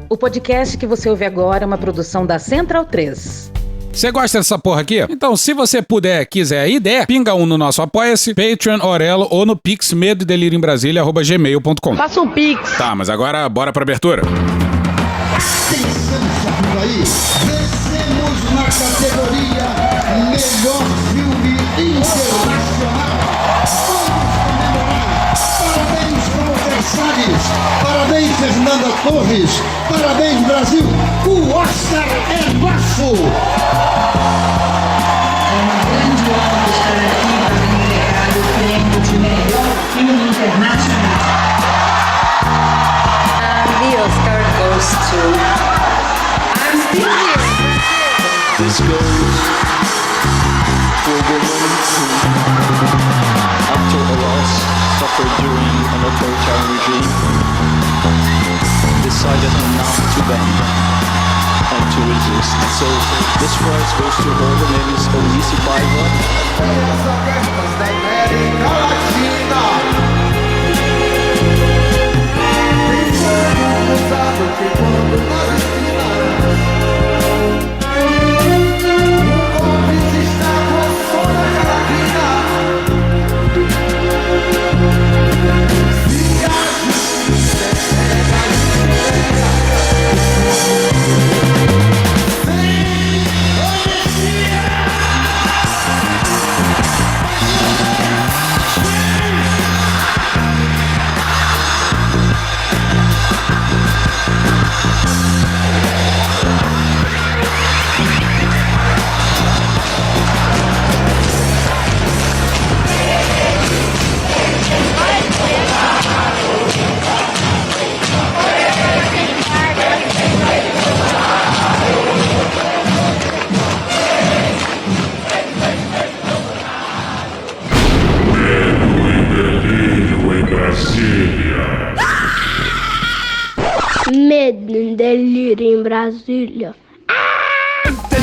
O podcast que você ouve agora é uma produção da Central 3. Você gosta dessa porra aqui? Então, se você puder, quiser e der, pinga um no nosso Apoia-se, Patreon, Orelo ou no Pix medo e delírio em Brasília, @gmail.com. Faça um Pix. Tá, mas agora bora pra abertura. Aí, vencemos na categoria Melhor Filme Internacional. Vamos comemorar. Parabéns, Paulo Versalhes. Parabéns, Fernanda Torres. Parabéns, Brasil. O Oscar é nosso. É uma grande honra estar aqui para entregar o prêmio de melhor filme internacional. The Oscar goes to... I'm still here. This goes to a woman who, after a loss suffered during an authoritarian regime, decided not to bend and to resist. So this prize goes to her. Her name is Eunice Paiva. Medo e delírio em Brasília.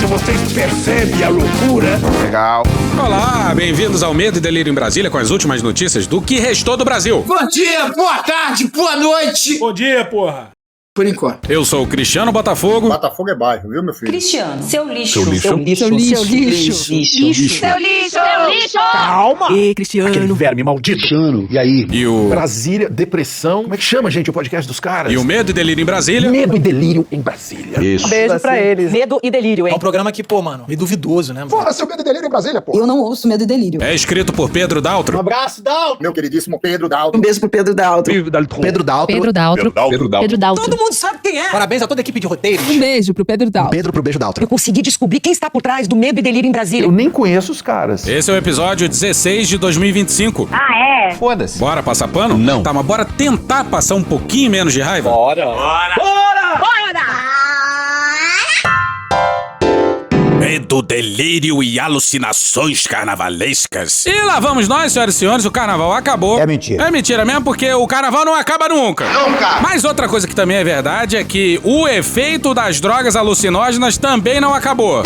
Vocês percebem a loucura? Legal. Olá, bem-vindos ao Medo e Delírio em Brasília com as últimas notícias do que restou do Brasil. Bom dia, boa tarde, boa noite. Bom dia, porra. Por enquanto. Eu sou o Cristiano Botafogo. Botafogo é bairro, viu, meu filho? Cristiano, seu lixo. Seu lixo. Seu lixo. Seu lixo. Seu lixo. Calma. Ei, Cristiano. Aquele verme maldito. Cristiano, e aí? E o... Brasília, depressão. Como é que chama, gente, o podcast dos caras? E o Medo e Delírio em Brasília. Medo e Delírio em Brasília. Isso. Beijo pra eles. Medo e delírio, hein? É um programa que, pô, mano, meio duvidoso, né? Porra, seu Medo e Delírio em Brasília, porra. Eu não ouço Medo e Delírio. É escrito por Pedro Daltro. Um abraço, Daltro. Meu queridíssimo Pedro Daltro. Um beijo pro Pedro Daltro. Pedro Daltro. Pedro Daltro. Pedro Daltro. Todo mundo sabe quem é. Parabéns a toda a equipe de roteiros. Um beijo pro Pedro Daltro. Pedro pro beijo Daltro. Eu consegui descobrir quem está por trás do Medo e Delírio em Brasília. Eu nem conheço os caras. Esse é o episódio 16 de 2025. Ah, é? Foda-se. Bora passar pano? Não. Tá, mas bora tentar passar um pouquinho menos de raiva? Bora. Medo, delírio e alucinações carnavalescas. E lá vamos nós, senhoras e senhores, o carnaval acabou. É mentira. É mentira mesmo, porque o carnaval não acaba nunca. Nunca. Mas outra coisa que também é verdade é que o efeito das drogas alucinógenas também não acabou.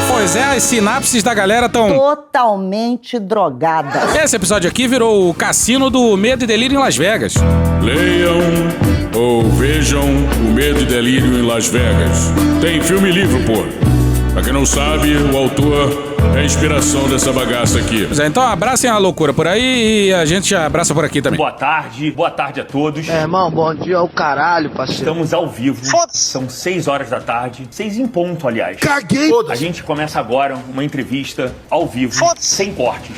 Pois é, as sinapses da galera tão... Totalmente drogada. Esse episódio aqui virou o cassino do Medo e Delírio em Las Vegas. Leiam ou vejam o Medo e Delírio em Las Vegas. Tem filme e livro, pô. Pra quem não sabe, o autor é a inspiração dessa bagaça aqui. Pois é, então abracem a loucura por aí e a gente abraça por aqui também. Boa tarde a todos. Irmão, bom dia ao caralho, parceiro. Estamos ao vivo. Foda-se. São 6 horas da tarde. 6 em ponto, aliás. Caguei. A gente começa agora uma entrevista ao vivo, sem cortes,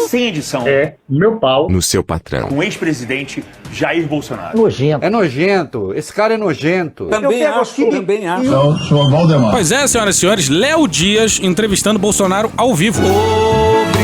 sem edição. É meu pau no seu patrão. Com o ex-presidente Jair Bolsonaro. Nojento. É nojento. Esse cara é nojento. Também acho. Eu sou Valdemar. Pois é, senhoras e senhores, Léo Dias entrevistando Bolsonaro ao vivo. Obrigado,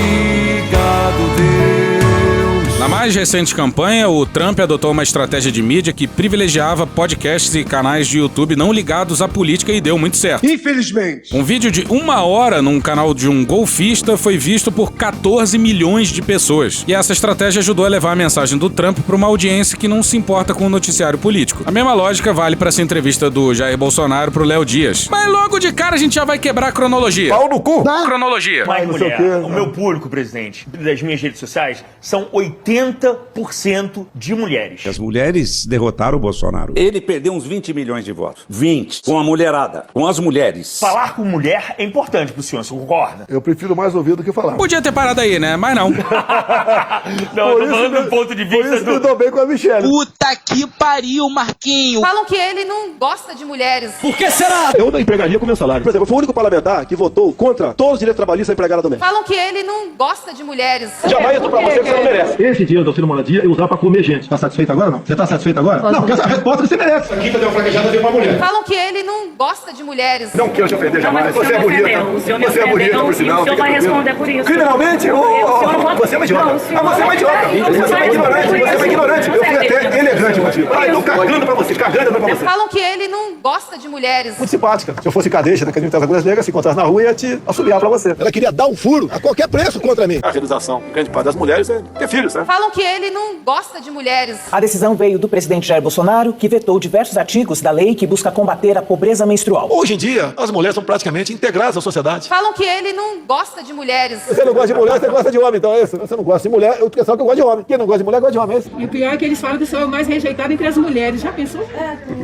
Deus. Na mais mais recente campanha, o Trump adotou uma estratégia de mídia que privilegiava podcasts e canais de YouTube não ligados à política e deu muito certo. Infelizmente. Um vídeo de 1 hora num canal de um golfista foi visto por 14 milhões de pessoas. E essa estratégia ajudou a levar a mensagem do Trump para uma audiência que não se importa com o noticiário político. A mesma lógica vale para essa entrevista do Jair Bolsonaro pro Léo Dias. Mas logo de cara a gente já vai quebrar a cronologia. Pau no cu. Cronologia. Mas, mulher, o meu público, presidente, das minhas redes sociais, são 80% de mulheres. As mulheres derrotaram o Bolsonaro. Ele perdeu uns 20 milhões de votos. 20. Com a mulherada. Com as mulheres. Falar com mulher é importante pro senhor, você concorda? Eu prefiro mais ouvir do que falar. Podia ter parado aí, né? Mas não. Não, eu tô falando do ponto de vista por isso que eu tô bem com a Michelle. Puta que pariu, Marquinho. Falam que ele não gosta de mulheres. Por que será? Eu não empregaria com meu salário. Por exemplo, eu fui o único parlamentar que votou contra todos os direitos trabalhistas empregados também. Falam que ele não gosta de mulheres. Jamais estou pra você que você não merece. Esse dinheiro do auxílio moradia eu usar pra comer gente. Tá satisfeito agora não? Você tá satisfeito agora? Não, porque essa resposta que você merece. Aqui tá deu uma fraquejada de uma mulher. Falam que ele não gosta de mulheres. Não quero te ofender jamais. Você é bonita. Você é bonita, por sinal. O senhor vai responder por isso. Criminalmente? Você é uma idiota. Você é uma idiota. Você é uma ignorante. Você é uma ignorante. Eu fui até elegante contigo. Ai, tô cagando pra você. Cagando pra você. Falam que ele não gosta de mulheres. Muito simpática. Se eu fosse cadeixa da Academia das Agulhas Negras, se encontrasse na rua, ia te assobiar pra você. Ela queria dar um furo a qualquer preço contra mim. A realização grande parte das mulheres é ter filhos, né? Falam que ele não gosta de mulheres. A decisão veio do presidente Jair Bolsonaro, que vetou diversos artigos da lei que busca combater a pobreza menstrual. Hoje em dia, as mulheres são praticamente integradas à sociedade. Falam que ele não gosta de mulheres. Você não gosta de mulher, você gosta de homem, então é isso. Você não gosta de mulher, eu penso que eu gosto de homem. Quem não gosta de mulher, gosta de homem, é isso. E o pior é que eles falam que sou o mais rejeitado entre as mulheres. Já pensou?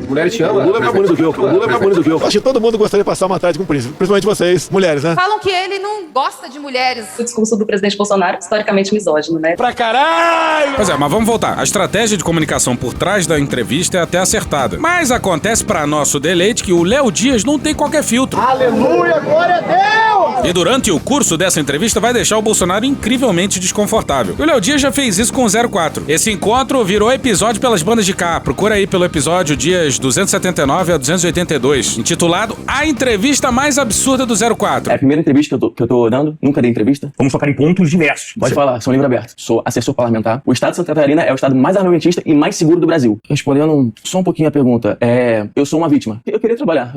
Mulheres te amam. O Lula é mais bonito do que eu. O Lula é mais bonito do que eu. Acho que todo mundo gostaria de passar uma tarde com o príncipe. Principalmente vocês, mulheres, né? Falam que ele não gosta de mulheres. O discurso do presidente Bolsonaro, historicamente misógino, né? Pra caralho! Pois é, mas vamos voltar. A estratégia de comunicação por trás da entrevista é até acertada. Mas acontece pra nosso deleite que o Léo Dias não tem qualquer filtro. Aleluia, glória a Deus! E durante o curso dessa entrevista vai deixar o Bolsonaro incrivelmente desconfortável. E o Léo Dias já fez isso com o 04. Esse encontro virou episódio pelas bandas de cá. Procura aí pelo episódio dias 279 a 282, intitulado A Entrevista Mais Absurda do 04. É a primeira entrevista que eu tô dando, nunca dei entrevista. Vamos focar em pontos diversos. Pode falar, sou livre aberto. Sou assessor parlamentar. O estado de Santa Catarina é o estado mais armamentista e mais seguro do Brasil. Respondendo só um pouquinho a pergunta, eu sou uma vítima. Eu queria trabalhar.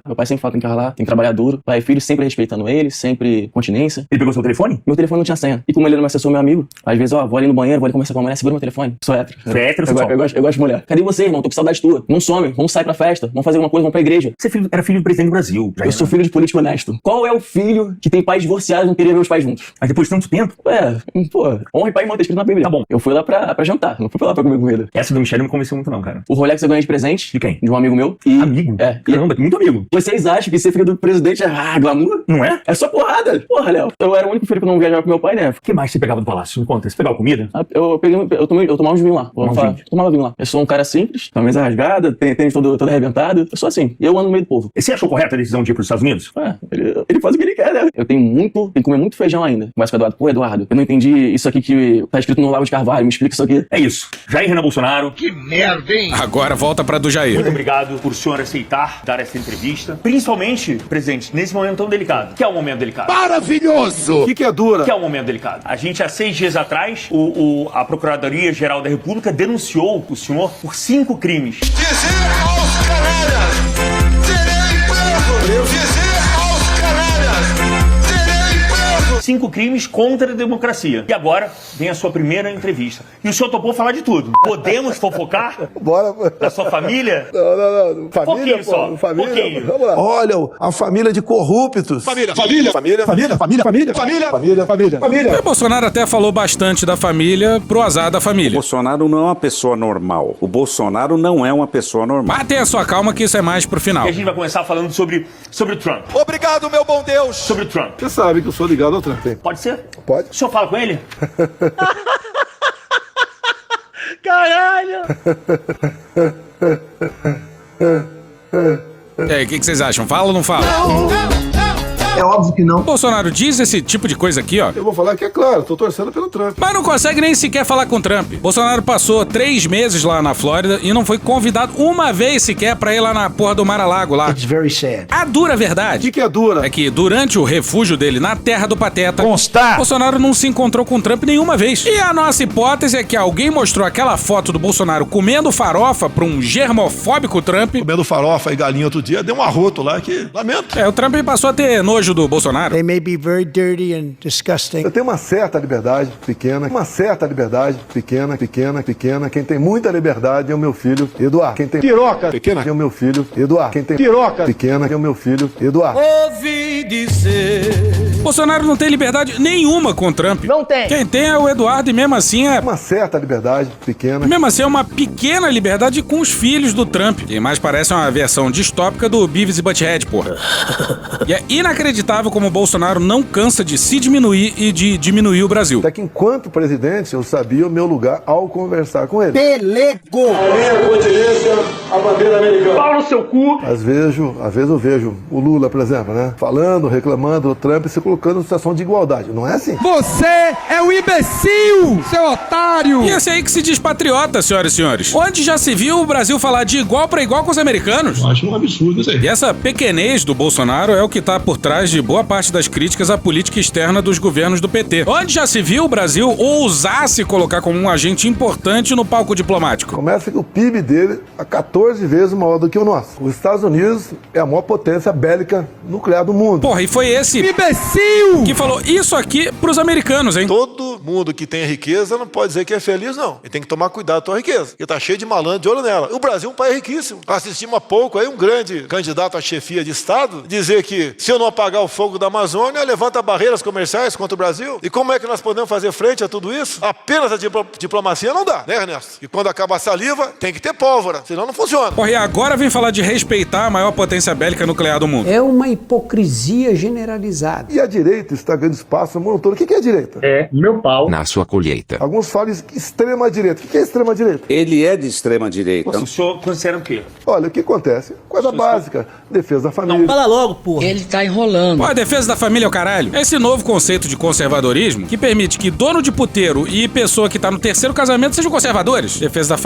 Meu pai sempre fala que tem que ralar, tem que trabalhar duro. Pai e filho sempre respeitando ele, sempre continência. Ele pegou seu telefone? Meu telefone não tinha senha. E como ele era meu assessor, meu amigo, às vezes, vou ali no banheiro, vou ali conversar com a mulher, segura meu telefone. Sou hétero. Você é hétero, eu gosto de mulher. Cadê você, irmão? Tô com saudade tua. Não some, vamos sair pra festa, vamos fazer alguma coisa, vamos pra igreja. Você era filho do presidente do Brasil. Eu sou filho de político honesto. Qual é o filho que tem pais divorciados e não queria ver os pais juntos? Mas depois de tanto tempo? Honra e pai e mãe, tá escrito na Bíblia. Tá bom. Eu fui lá pra jantar, não fui lá pra comer comida. Essa do Michelle não me convenceu muito não, cara. O Rolex eu ganhei de presente. De quem? De um amigo meu. Amigo? É. Caramba, muito amigo. Vocês acham que ser filho do presidente é glamour? Não é? É só porrada. Porra, Léo. Eu era o único filho que não viajava com meu pai, né? O que mais você pegava do palácio? Me conta, você pegava comida? Eu tomava uns vinhos lá. Tomava vinho lá. Eu sou um cara simples, camisa rasgada, tênis todo arrebentado. Eu sou assim. E eu ando no meio do povo. E você achou correta a decisão de ir pros Estados Unidos? Ele faz o que ele quer, né? Eu tenho que comer muito feijão ainda. Conversa com o Eduardo. Pô, Eduardo, eu não entendi isso aqui que tá escrito no Olavo de Carvalho. Me explica isso aqui. É isso. Jair Renan Bolsonaro. Que merda, hein? Agora volta pra do Jair. Muito obrigado por o senhor aceitar dar essa entrevista. Principalmente, presidente, nesse momento tão delicado. Que é um momento delicado. Maravilhoso! Que é dura? Que é um momento delicado. A gente, há 6 dias atrás, a Procuradoria-Geral da República denunciou o senhor por 5 crimes. Dizer aos canalhas, serei preso! Dizer aos canalhas, serei preso! 5 crimes contra a democracia. E agora vem a sua primeira entrevista. E o senhor topou falar de tudo. Podemos fofocar? Bora. Da sua família? Não. Família, só. Família. Vamos lá. Olha, a família de corruptos. Família. O Bolsonaro até falou bastante da família pro azar da família. O Bolsonaro não é uma pessoa normal. O Bolsonaro não é uma pessoa normal. Mas tenha sua calma que isso é mais pro final. E a gente vai começar falando sobre o Trump. Obrigado, meu bom Deus. Sobre o Trump. Você sabe que eu sou ligado ao Trump, hein? Pode ser? Pode. O senhor fala com ele? Caralho! E aí, o que vocês acham? Fala ou não fala? É óbvio que não. Bolsonaro diz esse tipo de coisa aqui, ó. Eu vou falar que é claro, tô torcendo pelo Trump. Mas não consegue nem sequer falar com o Trump. Bolsonaro passou 3 meses lá na Flórida e não foi convidado uma vez sequer pra ir lá na porra do Mar-a-Lago lá. It's very sad. A dura verdade. O que é dura? É que durante o refúgio dele na terra do Pateta, Constar. Bolsonaro não se encontrou com o Trump nenhuma vez. E a nossa hipótese é que alguém mostrou aquela foto do Bolsonaro comendo farofa pra um germofóbico Trump. Comendo farofa e galinha outro dia, deu um arroto lá que lamento. O Trump passou a ter nojo do Bolsonaro. They may be very dirty and disgusting. Eu tenho uma certa liberdade pequena, Quem tem muita liberdade é o meu filho Eduardo. Quem tem piroca pequena é o meu filho Eduardo. Quem tem piroca pequena é o meu filho Eduardo. Ouvi dizer. Bolsonaro não tem liberdade nenhuma com o Trump. Não tem. Quem tem é o Eduardo e mesmo assim é... Uma certa liberdade pequena. Mesmo assim é uma pequena liberdade com os filhos do Trump. Que mais parece uma versão distópica do Beavis e Butthead, porra. E é inacreditável como o Bolsonaro não cansa de se diminuir e de diminuir o Brasil. Até que enquanto presidente eu sabia o meu lugar ao conversar com ele. Pelego. A bandeira americana. Pau no seu cu. Às vezes eu vejo o Lula, por exemplo, né? Falando, reclamando, o Trump se colocando em situação de igualdade. Não é assim? Você é um imbecil, seu otário. E esse aí que se diz patriota, senhoras e senhores. Onde já se viu o Brasil falar de igual pra igual com os americanos? Eu acho um absurdo isso aí. E essa pequenez do Bolsonaro é o que tá por trás de boa parte das críticas à política externa dos governos do PT. Onde já se viu o Brasil ousar se colocar como um agente importante no palco diplomático? Começa que o PIB dele é 14 vezes maior do que o nosso. Os Estados Unidos é a maior potência bélica nuclear do mundo. Porra, e foi esse imbecil que falou isso aqui pros americanos, hein? Todo mundo que tem riqueza não pode dizer que é feliz, não. E tem que tomar cuidado com a riqueza. Porque tá cheio de malandro de olho nela. O Brasil é um país riquíssimo. Assistimos há pouco aí um grande candidato à chefia de Estado dizer que se eu não apagar o fogo da Amazônia, levanta barreiras comerciais contra o Brasil. E como é que nós podemos fazer frente a tudo isso? Apenas a diplomacia não dá, né, Ernesto? E quando acaba a saliva, tem que ter pólvora, senão não funciona. Porra, e agora vem falar de respeitar a maior potência bélica nuclear do mundo. É uma hipocrisia generalizada. E a direita está ganhando espaço no mundo todo. O que é a direita? É meu pau. Na sua colheita. Alguns falam extrema-direita. O que é extrema-direita? Ele é de extrema-direita. O senhor considera o quê? Olha, o que acontece? Coisa básica. Defesa da família. Fala logo, porra. Ele tá enrolando. Pô, a defesa da família é o caralho. Esse novo conceito de conservadorismo que permite que dono de puteiro e pessoa que tá no terceiro casamento sejam conservadores. Defesa da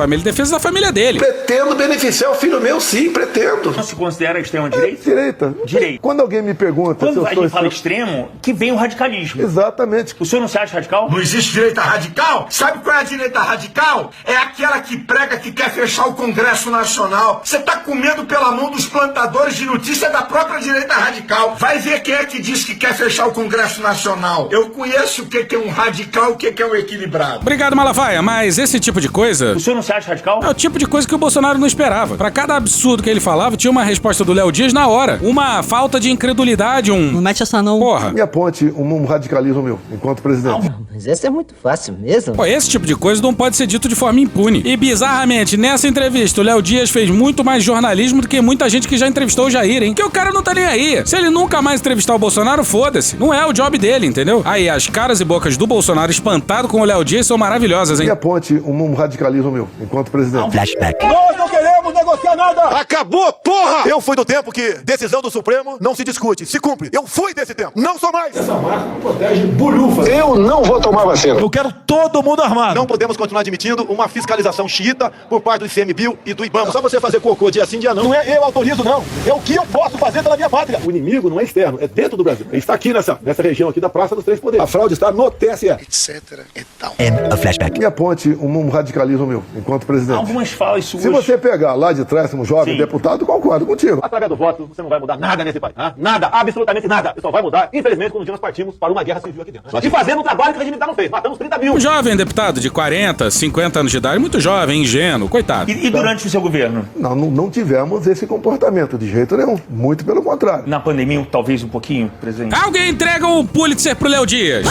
família dele. Pretendo beneficiar o filho meu, sim, pretendo. Não se considera extrema-direita? Direita. Direita. Quando alguém me pergunta Quando se eu a sou... gente fala extremo, que vem o radicalismo. Exatamente. O senhor não se acha radical? Não existe direita radical? Sabe qual é a direita radical? É aquela que prega que quer fechar o Congresso Nacional. Você tá comendo pela mão dos plantadores de notícia da própria direita radical. Vai ver quem é que diz que quer fechar o Congresso Nacional. Eu conheço o que é um radical e o que é um equilibrado. Obrigado, Malafaia, mas esse tipo de coisa... O senhor não se acha radical? É o tipo de coisa que o Bolsonaro não esperava. Pra cada absurdo que ele falava, tinha uma resposta do Léo Dias na hora. Uma falta de incredulidade, Não mete essa não. Porra. Me aponte um radicalismo meu, enquanto presidente. Mas essa é muito fácil mesmo. Pô, esse tipo de coisa não pode ser dito de forma impune. E bizarramente, nessa entrevista, o Léo Dias fez muito mais jornalismo do que muita gente que já entrevistou o Jair, hein? Que o cara não tá nem aí. Se ele nunca mais entrevistar o Bolsonaro, foda-se. Não é o job dele, entendeu? Aí, as caras e bocas do Bolsonaro espantado com o Léo Dias são maravilhosas, hein? Me aponte um radicalismo meu, enquanto presidente. Flashback. Nós não queremos negociar nada! Acabou, porra! Eu fui do tempo que decisão do Supremo não se discute, se cumpre. Eu fui desse tempo, não sou mais! Essa máscara protege bolhufas. Eu não vou tomar vacina. Eu quero todo mundo armado. Não podemos continuar admitindo uma fiscalização xiita por parte do ICMBio e do IBAMA. Só você fazer cocô dia sim, dia não. Não é eu autorizo, não. É o que eu posso fazer pela minha pátria. O inimigo não é externo, é dentro do Brasil. Ele está aqui nessa região aqui da Praça dos Três Poderes. A fraude está no TSE. Etc. e tal. End of flashback. Me aponte um radicalismo meu, enquanto presidente. Algumas falas suas. Se você pegar lá de trás como jovem deputado, concordo contigo. Através do voto, você não vai mudar nada nesse país. Tá? Nada, absolutamente nada. Só vai mudar, infelizmente, quando um dia nós partimos para uma guerra civil aqui dentro. E fazendo um trabalho que o regime militar não fez. Matamos 30 mil. Um jovem deputado de 40, 50 anos de idade, muito jovem, ingênuo, coitado. E durante o seu governo? Não tivemos esse comportamento, de jeito nenhum. Muito pelo contrário. Na pandemia, talvez um pouquinho, presidente. Alguém entrega um Pulitzer pro Léo Dias.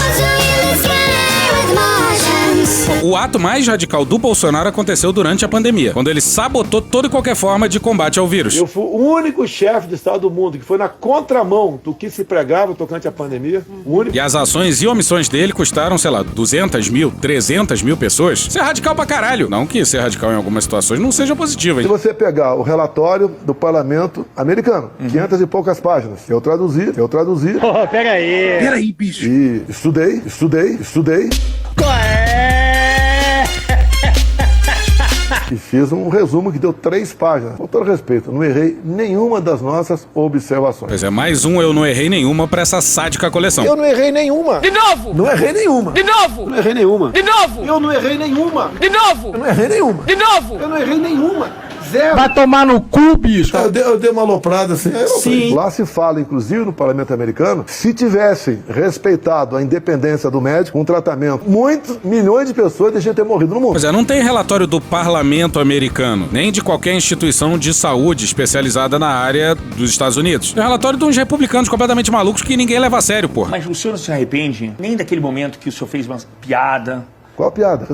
O ato mais radical do Bolsonaro aconteceu durante a pandemia, quando ele sabotou toda e qualquer forma de combate ao vírus. Eu fui o único chefe de Estado do mundo que foi na contramão do que se pregava tocante à pandemia. O único. E as ações e omissões dele custaram, sei lá, 200 mil, 300 mil pessoas. Isso é radical pra caralho. Não que ser radical em algumas situações não seja positivo, hein? Se você pegar o relatório do parlamento americano, 500 e poucas páginas, eu traduzi. Oh, pega aí. Peraí, bicho. E estudei. Qual é? E fiz um resumo que deu 3 páginas. Com todo respeito, não errei nenhuma das nossas observações. Pois é, mais um eu não errei nenhuma pra essa sádica coleção. Eu não errei nenhuma. De novo! Não errei nenhuma. De novo! Não errei nenhuma. De novo! Eu não errei nenhuma. De novo! Eu não errei nenhuma. De novo! Eu não errei nenhuma. Zero. Vai tomar no cu, bicho! Eu dei uma aloprada assim. Sim. Lá se fala, inclusive, no parlamento americano, se tivessem respeitado a independência do médico, um tratamento, muitos milhões de pessoas deixariam ter morrido no mundo. Pois é, não tem relatório do parlamento americano, nem de qualquer instituição de saúde especializada na área dos Estados Unidos. É relatório de uns republicanos completamente malucos que ninguém leva a sério, porra. Mas o senhor não se arrepende nem daquele momento que o senhor fez uma piada? Qual piada?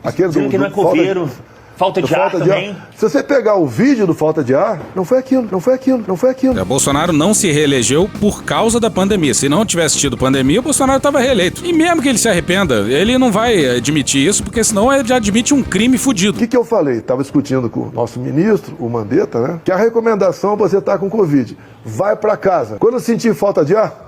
Aquele dizendo que não é coveiro. Falta de ar também. Se você pegar o vídeo do falta de ar, não foi aquilo. O Bolsonaro não se reelegeu por causa da pandemia. Se não tivesse tido pandemia, o Bolsonaro estava reeleito. E mesmo que ele se arrependa, ele não vai admitir isso, porque senão ele já admite um crime fudido. O que eu falei? Estava discutindo com o nosso ministro, o Mandetta, né? Que a recomendação é você estar com Covid. Vai para casa. Quando sentir falta de ar,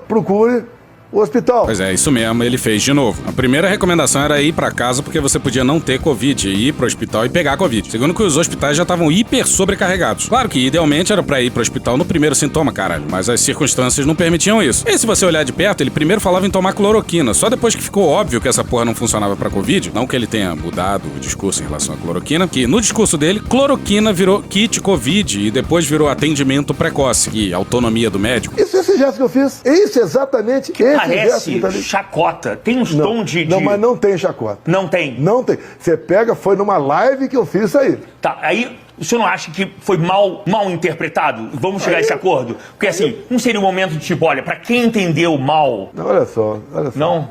procure o hospital. Pois é, isso mesmo, ele fez de novo. A primeira recomendação era ir pra casa porque você podia não ter Covid, ir pro hospital e pegar Covid. Segundo que os hospitais já estavam hiper sobrecarregados. Claro que idealmente era pra ir pro hospital no primeiro sintoma, caralho, mas as circunstâncias não permitiam isso. E se você olhar de perto, ele primeiro falava em tomar cloroquina, só depois que ficou óbvio que essa porra não funcionava pra Covid, não que ele tenha mudado o discurso em relação à cloroquina, que no discurso dele, cloroquina virou kit Covid e depois virou atendimento precoce, e autonomia do médico. Esse gesto que eu fiz, isso exatamente. Parece chacota. Tem uns tons de... Não, mas não tem chacota. Não tem? Não tem. Você pega, foi numa live que eu fiz isso aí. Tá, aí o senhor não acha que foi mal interpretado? Vamos chegar a esse acordo? Porque assim, não seria o momento de tipo, olha, pra quem entendeu mal... Não, olha só. Não?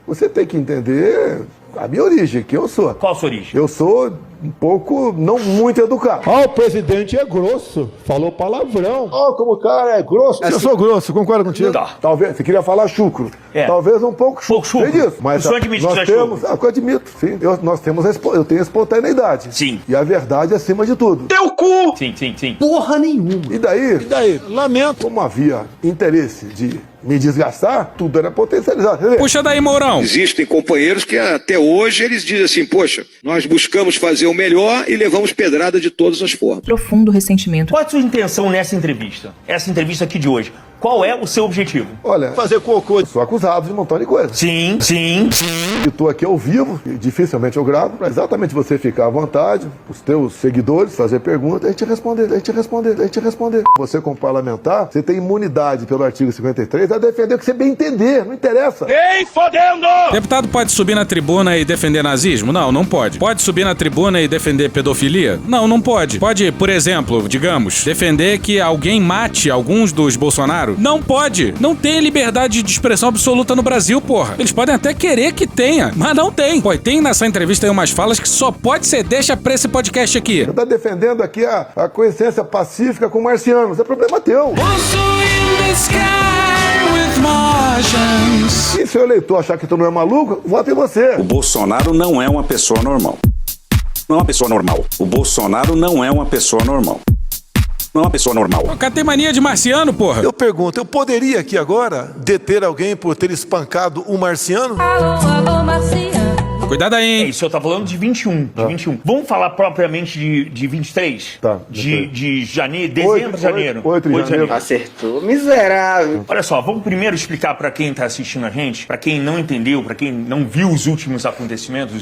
Você tem que entender a minha origem, quem eu sou. Qual a sua origem? Eu sou um pouco, não muito educado. O presidente é grosso, falou palavrão. Como o cara é grosso. Eu sou grosso, concordo contigo. Tá. Talvez, você queria falar chucro. Talvez um pouco chucro. Disso. Mas o senhor admite nós que temos, eu admito, sim. Eu tenho espontaneidade. Sim. E a verdade acima de tudo. Teu cu! Sim. Porra nenhuma. E daí? Lamento. Como havia interesse de me desgastar, tudo era potencializado. Puxa daí, Mourão. Existem companheiros que até hoje eles dizem assim, poxa, nós buscamos fazer o melhor e levamos pedrada de todas as formas. Profundo ressentimento. Qual é a sua intenção nessa entrevista? Essa entrevista aqui de hoje. Qual é o seu objetivo? Olha, fazer cocô. Eu sou acusado de um montão de coisa. Sim. E tô aqui ao vivo, dificilmente eu gravo, pra exatamente você ficar à vontade, os teus seguidores, fazer perguntas, a gente responder. Você, como parlamentar, você tem imunidade pelo artigo 53 a defender o que você bem entender, não interessa. Ei, fodendo! Deputado pode subir na tribuna e defender nazismo? Não pode. Pode subir na tribuna e defender pedofilia? Não pode. Pode, por exemplo, digamos, defender que alguém mate alguns dos Bolsonaro? Não pode. Não tem liberdade de expressão absoluta no Brasil, porra. Eles podem até querer que tenha, mas não tem. Pô, tem nessa entrevista aí umas falas que só pode ser deixa pra esse podcast aqui. Você tá defendendo aqui a coexistência pacífica com marcianos. É problema teu. E se o eleitor achar que tu não é maluco, vota em você. O Bolsonaro não é uma pessoa normal. Não é uma pessoa normal. O Bolsonaro não é uma pessoa normal. Não é uma pessoa normal. O cara tem mania de marciano, porra. Eu pergunto, eu poderia aqui agora deter alguém por ter espancado um marciano? Alô, marciano. Cuidado aí, hein? O senhor tá falando de 21. Vamos falar propriamente de 23? Tá. De janeiro, dezembro, janeiro. 8 de janeiro. Acertou, miserável. Olha só, vamos primeiro explicar pra quem tá assistindo a gente, pra quem não entendeu, pra quem não viu os últimos acontecimentos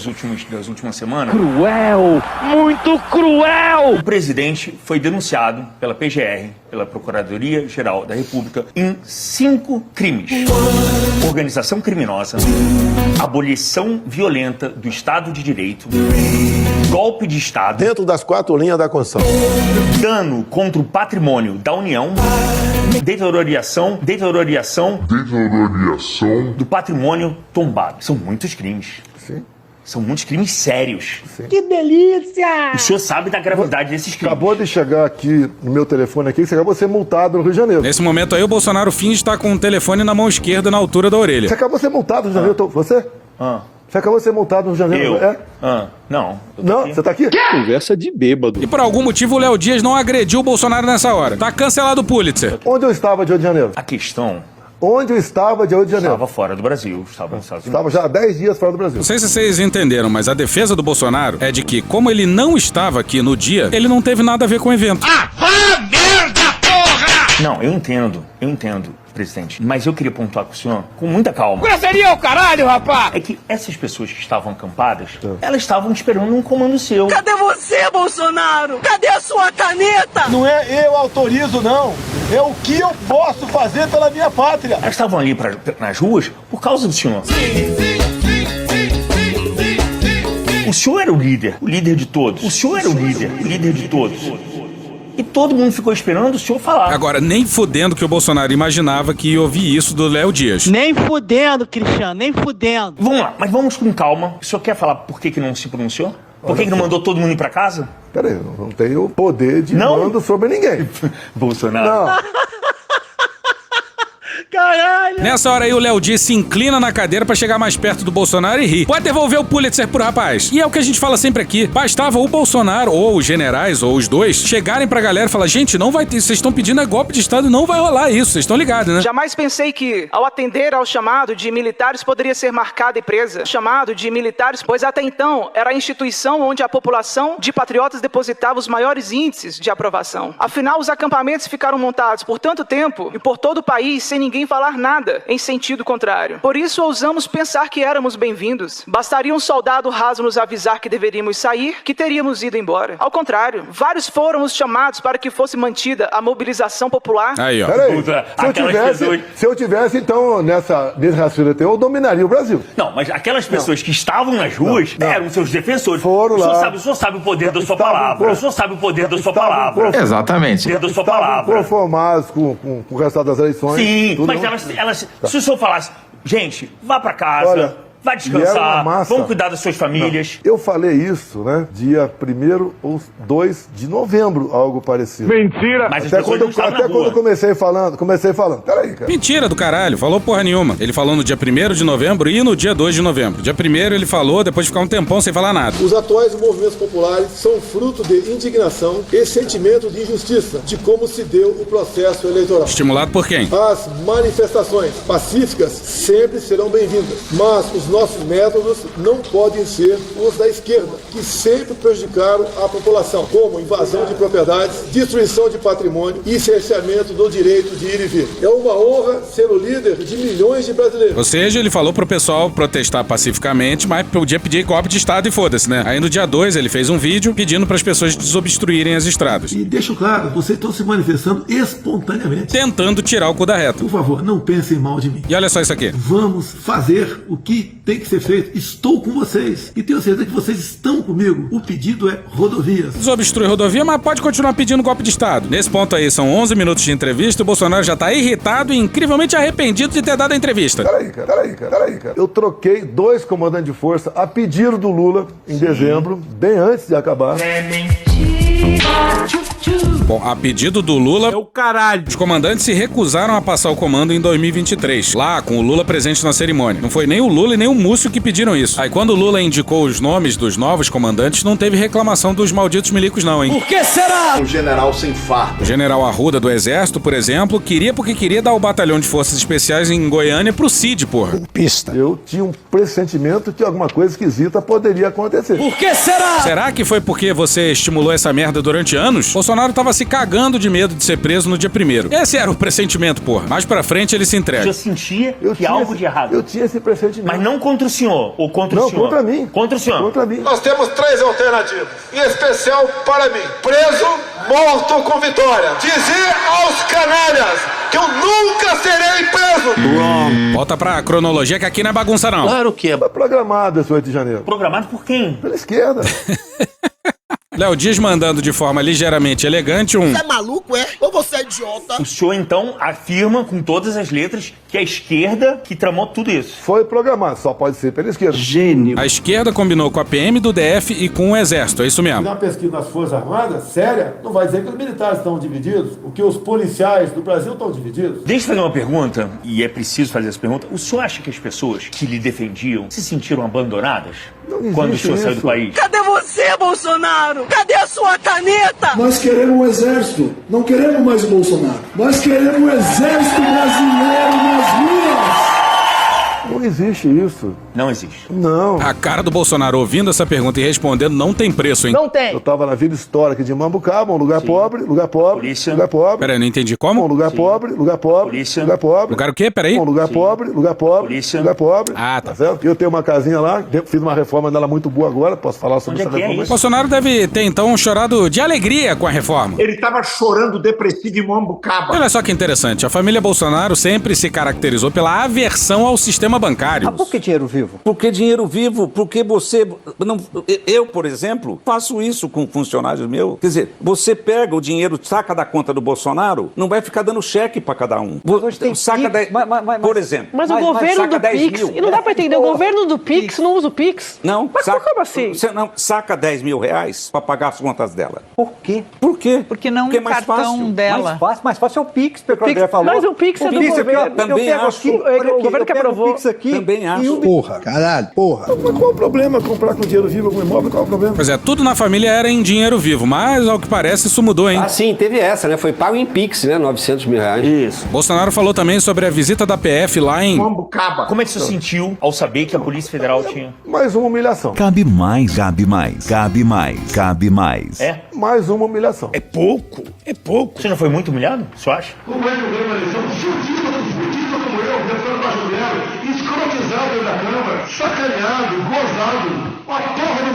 das últimas semanas. Cruel! Muito cruel! O presidente foi denunciado pela PGR, pela Procuradoria-Geral da República, em 5 crimes. Organização criminosa, abolição violenta do Estado de Direito, golpe de Estado, dentro das 4 linhas da Constituição, dano contra o patrimônio da União, deterioração do patrimônio tombado. São muitos crimes. Sim. São muitos crimes sérios. Sim. Que delícia! O senhor sabe da gravidade desses crimes. Acabou de chegar aqui no meu telefone aqui, você acabou de ser multado no Rio de Janeiro. Nesse momento aí, o Bolsonaro finge estar com o telefone na mão esquerda na altura da orelha. Você acabou de ser multado no Rio de Janeiro, você? Você acabou de ser multado no Rio de Janeiro, Não. Não, você tá aqui? Conversa de bêbado. E por algum motivo o Léo Dias não agrediu o Bolsonaro nessa hora. Tá cancelado o Pulitzer. Onde eu estava de Rio de Janeiro? A questão... Onde eu estava de Rio de Janeiro? Estava fora do Brasil, estava nos Estados Estava Unidos. já há 10 dias fora do Brasil. Não sei se vocês entenderam, mas a defesa do Bolsonaro é de que, como ele não estava aqui no dia, ele não teve nada a ver com o evento. Merda, porra! Não, eu entendo, presidente. Mas eu queria pontuar com o senhor, com muita calma. Grosseria o caralho, rapaz! É que essas pessoas que estavam acampadas, elas estavam esperando um comando seu. Cadê você, Bolsonaro? Cadê a sua caneta? Não é eu autorizo, não. É o que eu posso fazer pela minha pátria. Elas estavam ali nas ruas por causa do senhor. O senhor era o líder de todos. O senhor era o líder de todos. E todo mundo ficou esperando o senhor falar. Agora, nem fudendo que o Bolsonaro imaginava que ia ouvir isso do Léo Dias. Nem fudendo, Cristiano, nem fudendo. Vamos lá, mas vamos com calma. O senhor quer falar por que não se pronunciou? Por que não mandou todo mundo ir pra casa? Peraí, eu não tenho poder de mando sobre ninguém. Bolsonaro. Não. Caralho! Nessa hora aí o Léo Dias se inclina na cadeira pra chegar mais perto do Bolsonaro e ri. Pode devolver o Pulitzer pro rapaz. E é o que a gente fala sempre aqui. Bastava o Bolsonaro, ou os generais, ou os dois, chegarem pra galera e falar: gente, não vai ter, vocês estão pedindo golpe de Estado, não vai rolar isso, vocês estão ligados, né? Jamais pensei que, ao atender ao chamado de militares, poderia ser marcada e presa. Chamado de militares, pois até então era a instituição onde a população de patriotas depositava os maiores índices de aprovação. Afinal, os acampamentos ficaram montados por tanto tempo e por todo o país sem ninguém falar nada em sentido contrário. Por isso ousamos pensar que éramos bem-vindos. Bastaria um soldado raso nos avisar que deveríamos sair, que teríamos ido embora. Ao contrário, vários foram os chamados para que fosse mantida a mobilização popular. Aí, ó. Peraí, se eu tivesse, então, nesse raciocínio teu, eu dominaria o Brasil. Não, mas aquelas pessoas que estavam nas ruas eram seus defensores. Foram lá. O senhor sabe o poder da sua palavra. O senhor sabe o poder da sua palavra. Exatamente. O poder da sua palavra. Conformados com o resultado das eleições. Sim, mas elas se o senhor falasse, gente, vá pra casa, vai descansar, vamos cuidar das suas famílias. Não, eu falei isso, né, dia 1º ou 2 de novembro, algo parecido. Mentira! Mas até quando eu comecei falando, peraí, cara. Mentira do caralho, falou porra nenhuma. Ele falou no dia 1º de novembro e no dia 2 de novembro. Dia 1º ele falou, depois de ficar um tempão sem falar nada. Os atuais movimentos populares são fruto de indignação e sentimento de injustiça de como se deu o processo eleitoral. Estimulado por quem? As manifestações pacíficas sempre serão bem-vindas, mas os nossos métodos não podem ser os da esquerda, que sempre prejudicaram a população, como invasão de propriedades, destruição de patrimônio e cerceamento do direito de ir e vir. É uma honra ser o líder de milhões de brasileiros. Ou seja, ele falou pro pessoal protestar pacificamente, mas podia pedir golpe de Estado e foda-se, né? Aí no dia 2 ele fez um vídeo pedindo pras pessoas desobstruírem as estradas. E deixo claro, vocês estão se manifestando espontaneamente. Tentando tirar o cu da reta. Por favor, não pensem mal de mim. E olha só isso aqui. Vamos fazer o que tem que ser feito. Estou com vocês. E tenho certeza que vocês estão comigo. O pedido é rodovias. Desobstrui rodovia, mas pode continuar pedindo golpe de Estado. Nesse ponto aí, são 11 minutos de entrevista e o Bolsonaro já tá irritado e incrivelmente arrependido de ter dado a entrevista. Peraí, cara. Eu troquei 2 comandantes de força a pedido do Lula em dezembro, bem antes de acabar. Bom, a pedido do Lula, é o caralho. Os comandantes se recusaram a passar o comando em 2023, lá com o Lula presente na cerimônia. Não foi nem o Lula e nem o Múcio que pediram isso. Aí quando o Lula indicou os nomes dos novos comandantes, não teve reclamação dos malditos milicos não, hein? Por que será? Um general sem farda. O general Arruda do Exército, por exemplo, queria dar o batalhão de forças especiais em Goiânia pro Cid, porra. Pista. Eu tinha um pressentimento que alguma coisa esquisita poderia acontecer. Por que será? Será que foi porque você estimulou essa merda durante anos? Bolsonaro tava se cagando de medo de ser preso no dia 1º. Esse era o pressentimento, porra. Mais pra frente ele se entrega. Eu sentia que algo de errado. Eu tinha esse pressentimento. Mas não contra o senhor, ou contra o senhor? Não, contra mim. Contra o senhor? Contra mim. Nós temos 3 alternativas, em especial para mim: preso, morto com vitória. Dizer aos canalhas que eu nunca serei preso. Volta pra cronologia que aqui não é bagunça não. Claro que é. Foi programado esse 8 de janeiro. Programado por quem? Pela esquerda. Léo Dias mandando de forma ligeiramente elegante um... Você é maluco, é? Ou você é idiota? O senhor, então, afirma com todas as letras que é a esquerda que tramou tudo isso. Foi programado, só pode ser pela esquerda. Gênio. A esquerda combinou com a PM do DF e com o Exército, é isso mesmo. Uma pesquisa nas Forças Armadas, séria, não vai dizer que os militares estão divididos, o que os policiais do Brasil estão divididos. Deixa eu fazer uma pergunta, e é preciso fazer essa pergunta. O senhor acha que as pessoas que lhe defendiam se sentiram abandonadas quando o senhor saiu do país? Cadê você, Bolsonaro? Cadê a sua caneta? Nós queremos um exército, não queremos mais o Bolsonaro. Nós queremos um exército brasileiro nas ruas. Não existe isso. Não existe. Não. A cara do Bolsonaro ouvindo essa pergunta e respondendo não tem preço, hein? Não tem. Eu tava na Vila Histórica de Mambucaba, um lugar pobre, lugar pobre, Polícia. lugar pobre. Peraí, não entendi como? Um lugar pobre, lugar pobre, Polícia. lugar pobre. Lugar o quê? Peraí. Um lugar pobre, lugar pobre, Polícia. lugar pobre. Ah, tá. Certo? Eu tenho uma casinha lá, fiz uma reforma dela muito boa agora, posso falar sobre Onde essa é que é reforma? isso? Bolsonaro deve ter, então, chorado de alegria com a reforma. Ele tava chorando depressivo em Mambucaba. Olha só que interessante, a família Bolsonaro sempre se caracterizou pela aversão ao sistema bancário. Por que dinheiro vivo? Porque dinheiro vivo, porque você... Não, eu, por exemplo, faço isso com funcionários meus. Quer dizer, você pega o dinheiro, saca da conta do Bolsonaro, não vai ficar dando cheque pra cada um. Saca 10, por exemplo. Mas o governo do Pix, e não dá pra entender, o governo do Pix não usa o Pix? Não, Mas como assim? Você não saca 10 mil reais pra pagar as contas dela. Por quê? Por quê? Porque não Porque é o mais cartão fácil. dela. Mais fácil é o Pix, porque o André falou. Mas o Pix é do governo. Também acho. O governo que aprovou. O Pix aqui, Também acho. Porra, caralho, porra. Mas qual o problema comprar com dinheiro vivo algum imóvel? Qual o problema? Pois é, tudo na família era em dinheiro vivo, mas ao que parece isso mudou, hein? Ah, sim, teve essa, né? Foi pago em Pix, né? 900 mil reais. Isso. Bolsonaro falou também sobre a visita da PF lá em... Mambucaba. Como é que você sentiu ao saber que a Polícia Federal tinha... Mais uma humilhação. Cabe mais, cabe mais, cabe mais, cabe mais. É? Mais uma humilhação. É pouco, é pouco. Você não foi muito humilhado, o senhor acha? Como é que eu ganho uma eleição? Cientista como eu, deputado brasileiro, escrotizado dentro da Câmara, sacaneado, gozado. A porra do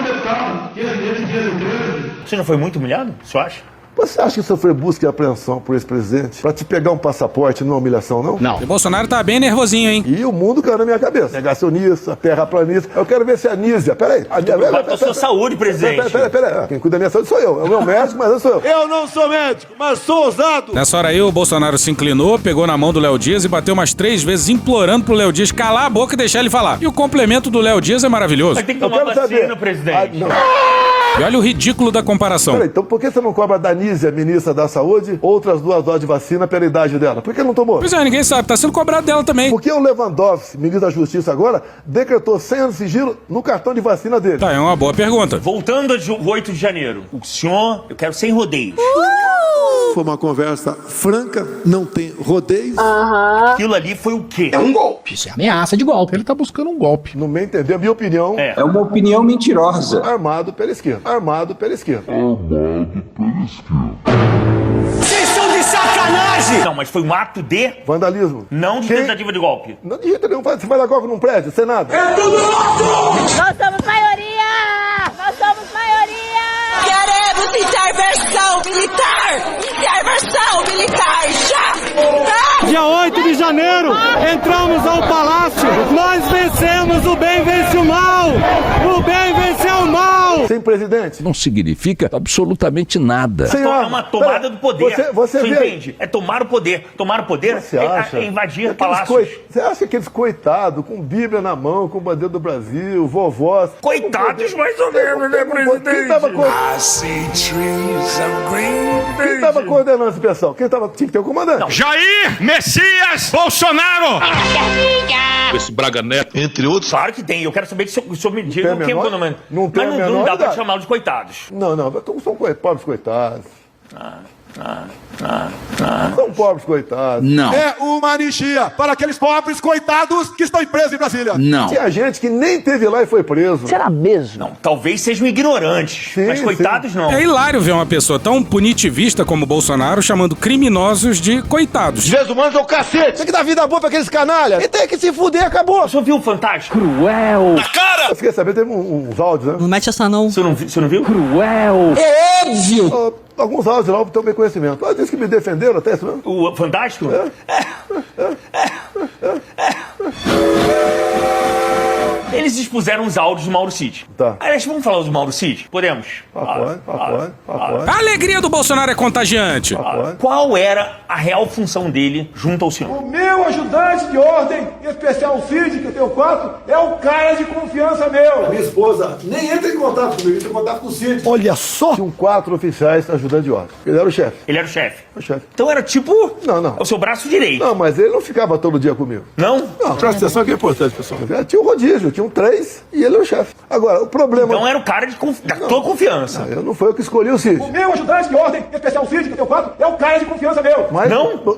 deputado, 15 Você não foi muito humilhado, o senhor acha? Você acha que sofrer busca e apreensão por esse presidente pra te pegar um passaporte não é humilhação, não? Não. O Bolsonaro tá bem nervosinho, hein? E o mundo caiu na minha cabeça. Negacionista, terraplanista. Eu quero ver se a Anísia... Peraí. Preocupado com a sua saúde, presidente. Peraí. Quem cuida da minha saúde sou eu. É o meu médico, mas eu sou eu. Eu não sou médico, mas sou ousado. Nessa hora aí, o Bolsonaro se inclinou, pegou na mão do Léo Dias e bateu umas 3 vezes, implorando pro Léo Dias calar a boca e deixar ele falar. E o complemento do Léo Dias é maravilhoso. Mas tem que tomar vacina, presidente. E olha o ridículo da comparação. Peraí, então por que você não cobra da Anísia, ministra da Saúde, outras 2 doses de vacina pela idade dela? Por que não tomou? Pois é, ninguém sabe, tá sendo cobrado dela também. Porque o Lewandowski, ministro da Justiça agora, decretou 100 anos de sigilo no cartão de vacina dele. Tá, é uma boa pergunta. Voltando a 8 de janeiro, o senhor, eu quero sem rodeios. Foi uma conversa franca, não tem rodeios. Aquilo ali foi o quê? É um golpe. Isso é ameaça de golpe. Ele tá buscando um golpe. No meu entender, a minha opinião... É uma opinião mentirosa. Armado pela esquerda. Armado pela esquerda. Vocês são de sacanagem! Não, mas foi um ato de... Vandalismo. Não de tentativa de golpe. Não, de jeito nenhum. Você vai dar golpe num prédio, sem nada. É tudo louco! Nós somos maioria! Nós somos maioria! Queremos intervenção militar! Intervenção militar, já! Dia 8 de janeiro, entramos ao palácio. Nós vencemos, o bem vence o mal. O bem venceu o mal. Sem presidente. Não significa absolutamente nada. Sem É arma. uma tomada do poder. Você vê entende? É tomar o poder. Tomar o poder é invadir palácios. Você acha que aqueles coitados, com Bíblia na mão, com bandeira do Brasil, vovós... Coitados mais ou menos, né, presidente? Quem tava coordenando esse pessoal? Tinha que ter o comandante. Não. Jair Messias Bolsonaro! Esse Braga Neto, entre outros. Claro que tem. Eu quero saber se o senhor me diga o que é o comandante. Não tem a menor não dá pra idade. chamá-los de coitados. Não, são pobres coitados. São pobres coitados. Não. É uma anistia para aqueles pobres coitados que estão presos em Brasília. Não. Tinha gente que nem teve lá e foi preso. Será mesmo? Não, talvez sejam ignorantes, mas coitados não. É hilário ver uma pessoa tão punitivista como o Bolsonaro chamando criminosos de coitados. Jesus humanos é o cacete. Tem que dar vida boa pra aqueles canalhas. E tem que se fuder, acabou. O senhor viu o Fantástico? Cruel. Eu fiquei sabendo, teve uns áudios, né? Não mete essa não. O senhor não viu? Cruel. É óbvio! Alguns áudios lá eu tenho conhecimento. Mas disse que me defenderam até isso mesmo. O Fantástico? Eles expuseram os áudios do Mauro Cid. Tá. Aliás, vamos falar do Mauro Cid? Podemos? Pode. A alegria do Bolsonaro é contagiante. Qual era a real função dele junto ao senhor? O meu ajudante de ordem, em especial o Cid, que eu tenho 4, é o cara de confiança meu. Minha esposa nem entra em contato comigo, entra em contato com o Cid. Olha só! Tinham 4 oficiais ajudando de ordem. Ele era o chefe. Ele era o chefe? O chefe. Então era tipo... Não. o seu braço direito. Não, mas ele não ficava todo dia comigo. Não? Não, presta atenção que é importante, pessoal. Tinha um rodízio, tinham 3 e ele era o chefe. Agora, o problema... Então era o cara da tua confiança. Não foi eu que escolhi o Cid. O meu ajudante de ordem, em especial o Cid, que eu tenho 4, é o cara de confiança meu. Mas,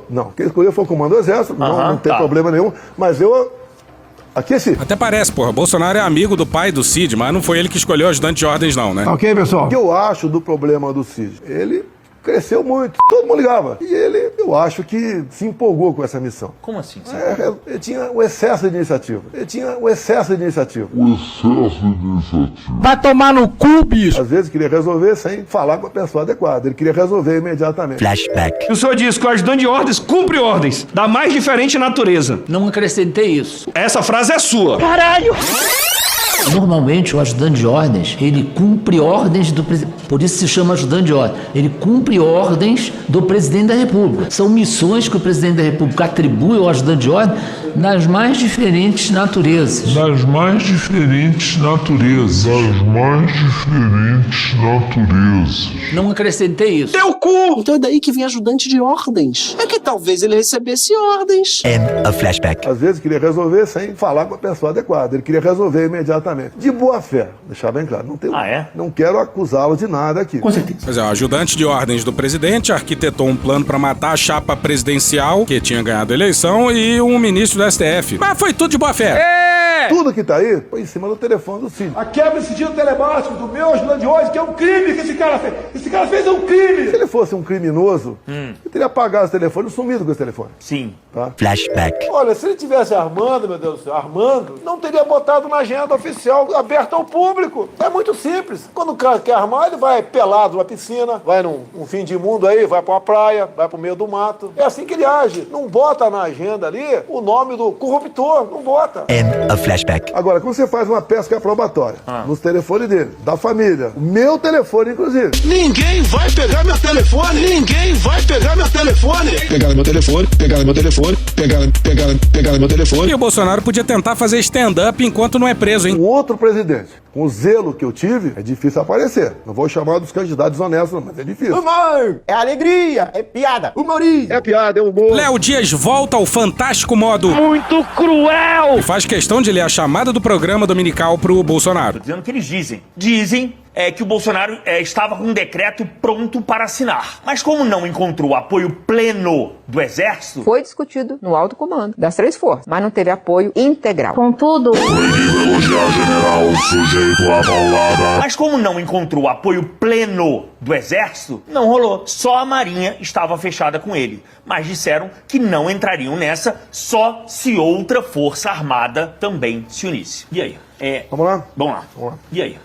não, quem escolheu foi o comando do exército, não tem problema nenhum. Mas eu... Aqui é Cid. Até parece, porra. Bolsonaro é amigo do pai do Cid, mas não foi ele que escolheu o ajudante de ordens, não, né? Ok, pessoal? O que eu acho do problema do Cid? Ele cresceu muito. Todo mundo ligava. E ele, eu acho que se empolgou com essa missão. Como assim? Ele tinha o excesso de iniciativa. Vai tomar no cu, bicho! Às vezes queria resolver sem falar com a pessoa adequada. Ele queria resolver imediatamente. O senhor disse que o ajudante de ordens cumpre ordens da mais diferente natureza. Não acrescentei isso. Essa frase é sua. Caralho! Normalmente o ajudante de ordens, ele cumpre ordens do presidente, por isso se chama ajudante de ordem, ele cumpre ordens do presidente da República. São missões que o presidente da República atribui ao ajudante de ordem das mais diferentes naturezas. Não acrescentei isso. Teu cu! Então é daí que vem ajudante de ordens. É que talvez ele recebesse ordens. Às vezes queria resolver sem falar com a pessoa adequada. Ele queria resolver imediatamente. De boa fé, deixar bem claro. Não quero acusá-lo de nada aqui. Com certeza. Pois é, o ajudante de ordens do presidente arquitetou um plano pra matar a chapa presidencial, que tinha ganhado a eleição, e um ministro do STF. Mas foi tudo de boa fé. Tudo que tá aí foi em cima do telefone do Cid. A quebra de sigilo telemático do meu ajudante de ordens, que é um crime que esse cara fez. Esse cara fez um crime. Se ele fosse um criminoso, ele teria apagado esse telefone e sumido com esse telefone. Sim. Tá? Olha, se ele tivesse armando, meu Deus do céu, não teria botado na agenda oficial aberta ao público. É muito simples. Quando o cara quer armar, ele vai pelado numa piscina, vai num fim de mundo aí, vai pra uma praia, vai pro meio do mato. É assim que ele age. Não bota na agenda ali o nome do corruptor. Não bota. Agora, quando você faz uma pesca probatória nos telefones dele, da família, o meu telefone, inclusive. Ninguém vai pegar meu telefone! Pegaram meu telefone. E o Bolsonaro podia tentar fazer stand-up enquanto não é preso, hein? Um outro presidente, com o zelo que eu tive, é difícil aparecer. Não vou chamar dos candidatos honestos, não, mas é difícil. Humor! É alegria! É piada! Humorismo! É piada, é humor. Léo Dias volta ao fantástico modo Muito cruel! e faz questão de ler a chamada do programa dominical pro Bolsonaro. Tô dizendo o que eles dizem. Dizem que o Bolsonaro estava com um decreto pronto para assinar. Mas como não encontrou apoio pleno do Exército... Foi discutido no alto comando das 3 forças, mas não teve apoio integral. Contudo, Mas como não encontrou apoio pleno do Exército, não rolou. Só a Marinha estava fechada com ele. Mas disseram que não entrariam nessa só se outra força armada também se unisse. E aí? Vamos lá? Vamos lá. E aí?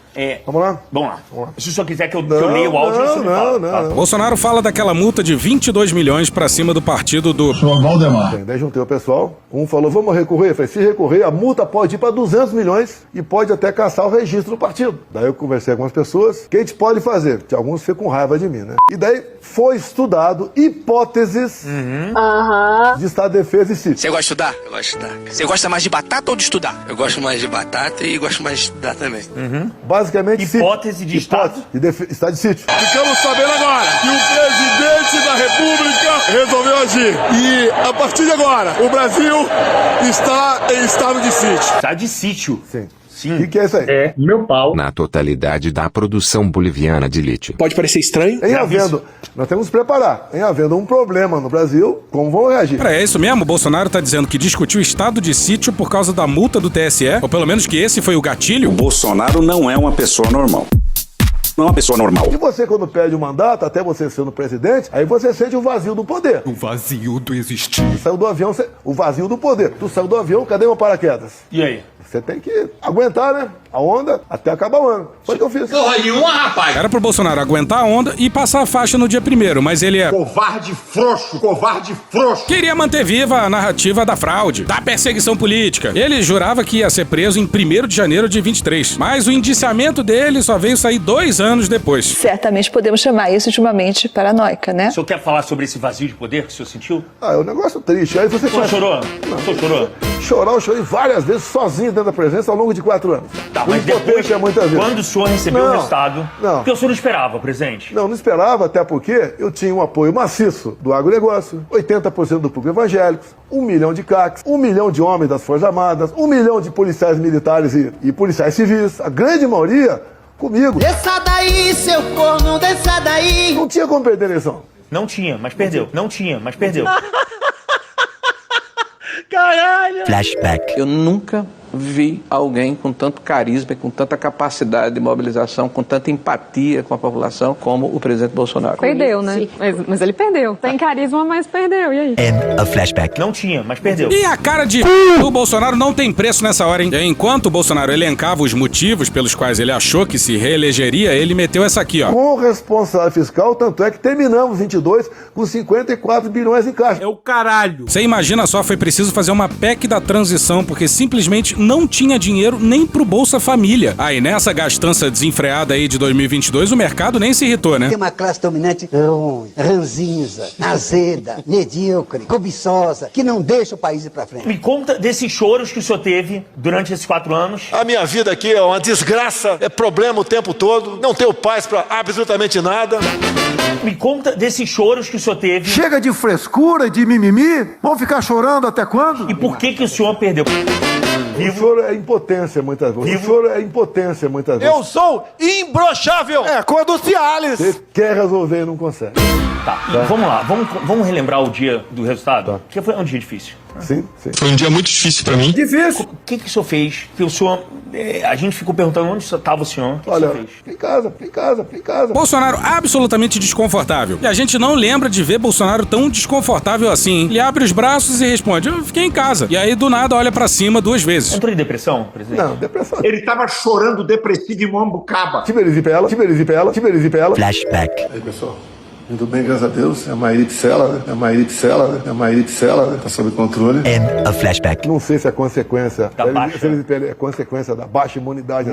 Vamos lá? Vamos lá. Se o senhor quiser que eu leia o áudio, você me fala. Não. Bolsonaro fala daquela multa de 22 milhões pra cima do partido do... Valdemar. Daí juntei o pessoal, um falou, vamos recorrer. Eu falei, se recorrer, a multa pode ir para 200 milhões e pode até caçar o registro do partido. Daí eu conversei com algumas pessoas, o que a gente pode fazer? Que alguns ficam com raiva de mim, né? E daí foi estudado hipóteses de Estado de Defesa e sítio. Você gosta de estudar? Eu gosto de estudar. Você gosta mais de batata ou de estudar? Eu gosto mais de batata e gosto mais de estudar também. Basicamente, hipótese de Estado. Estado de sítio. Ficamos sabendo agora que o presidente da República resolveu agir. E a partir de agora, o Brasil está em estado de sítio. Estado de sítio? Sim. O que é isso aí? É meu pau. Na totalidade da produção boliviana de lítio. Pode parecer estranho? Nós temos que preparar. Em havendo um problema no Brasil, como vão reagir? É isso mesmo? O Bolsonaro tá dizendo que discutiu estado de sítio por causa da multa do TSE? Ou pelo menos que esse foi o gatilho? O Bolsonaro não é uma pessoa normal. Não é uma pessoa normal. E você, quando perde o mandato, até você sendo presidente, aí você sente o vazio do poder. O vazio do existir. Tu saiu do avião, o vazio do poder. Tu saiu do avião, cadê meu paraquedas? E aí? Você tem que aguentar, né? A onda até acabar o ano. Foi o que eu fiz. Porra nenhuma, rapaz! Era pro Bolsonaro aguentar a onda e passar a faixa no dia 1º, mas ele é... Covarde frouxo, covarde frouxo. Queria manter viva a narrativa da fraude, da perseguição política. Ele jurava que ia ser preso em 1º de janeiro de 23, mas o indiciamento dele só veio sair 2 anos depois. Certamente podemos chamar isso de uma mente paranoica, né? O senhor quer falar sobre esse vazio de poder que o senhor sentiu? É um negócio triste. Aí você O senhor chorou? Não. O senhor chorou? Chorar, eu chorei várias vezes sozinho dentro da presença ao longo de 4 anos. Tá, mas depois, muitas vezes. quando o senhor recebeu o resultado, não. porque o senhor não esperava, presidente? Não esperava, até porque eu tinha um apoio maciço do agronegócio, 80% do público evangélico, 1 milhão de CACs, 1 milhão de homens das Forças Armadas, 1 milhão de policiais militares e policiais civis, a grande maioria comigo. Desça daí, seu corno, desça daí. Não tinha como perder a eleição. Não tinha, mas perdeu. Não tinha, mas perdeu. Caralho! Flashback. Eu nunca vi alguém com tanto carisma, com tanta capacidade de mobilização, com tanta empatia com a população como o presidente Bolsonaro. Perdeu, né? Mas ele perdeu. Tem carisma, mas perdeu. E aí? End of flashback. Não tinha, mas perdeu. E a cara de do Bolsonaro não tem preço nessa hora, hein? E enquanto o Bolsonaro elencava os motivos pelos quais ele achou que se reelegeria, ele meteu essa aqui, ó. Com responsável fiscal, tanto é que terminamos 22 com 54 bilhões em caixa. É o caralho. Você imagina só, foi preciso fazer uma PEC da transição, porque simplesmente não tinha dinheiro nem pro Bolsa Família. Aí nessa gastança desenfreada aí de 2022, o mercado nem se irritou, né? Tem uma classe dominante ruim, ranzinza, azeda, medíocre, cobiçosa, que não deixa o país ir pra frente. Me conta desses choros que o senhor teve durante esses 4 anos. A minha vida aqui é uma desgraça, é problema o tempo todo, não tenho paz pra absolutamente nada. Me conta desses choros que o senhor teve. Chega de frescura e de mimimi. Vão ficar chorando até quando? E por que o senhor perdeu? O choro é impotência muitas vezes. O choro é impotência muitas vezes. Eu sou imbrochável. É, cor do Cialis. Você quer resolver e não consegue. Tá, vamos lá. Vamos relembrar o dia do resultado? Tá. Que foi um dia difícil. Sim, sim. Foi um dia muito difícil pra mim. Difícil. O que o senhor fez? Que o senhor... a gente ficou perguntando onde estava o senhor. Olha, em casa. Bolsonaro absolutamente desconfortável. E a gente não lembra de ver Bolsonaro tão desconfortável assim, hein? Ele abre os braços e responde, eu fiquei em casa. E aí, do nada, olha pra cima 2 vezes. Entrou em depressão, presidente? Não, depressão. Ele tava chorando depressivo em Mombucaba. Tiberizipela. Flashback. Aí, pessoal. Tudo bem, graças a Deus. É a Maíra Picela, né? Tá sob controle. End of flashback. Não sei se é consequência da baixa. É consequência da baixa imunidade.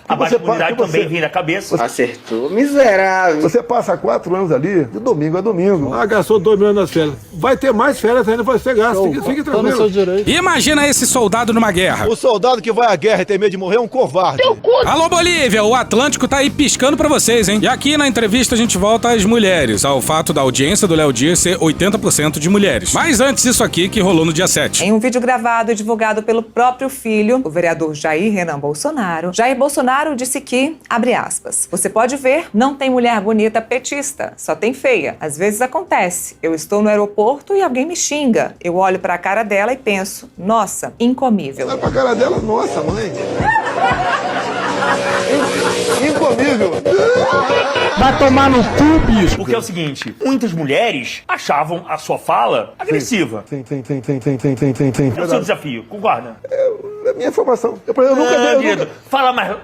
A baixa imunidade também vem da cabeça. Acertou, miserável. Você passa 4 anos ali, de domingo a domingo. Gastou 2 milhões nas férias. Vai ter mais férias ainda pra ser gasto. Fique tranquilo. Imagina esse soldado numa guerra. O soldado que vai à guerra e tem medo de morrer é um covarde. Alô, Bolívia, o Atlântico tá aí piscando pra vocês, hein? E aqui na entrevista a gente volta às mulheres, ao fato da audiência do Léo Dias ser 80% de mulheres. Mas antes isso aqui que rolou no dia 7. Em um vídeo gravado e divulgado pelo próprio filho, o vereador Jair Renan Bolsonaro, Jair Bolsonaro disse que, abre aspas, você pode ver, não tem mulher bonita petista, só tem feia. Às vezes acontece, eu estou no aeroporto e alguém me xinga. Eu olho pra cara dela e penso, nossa, incomível. Olha pra cara dela, nossa, mãe. Incomível. Vai tomar no cu, bicho. Porque é o seguinte, muitas mulheres achavam a sua fala agressiva. Sim. É o seu desafio, concorda? É a minha informação. Fala mais.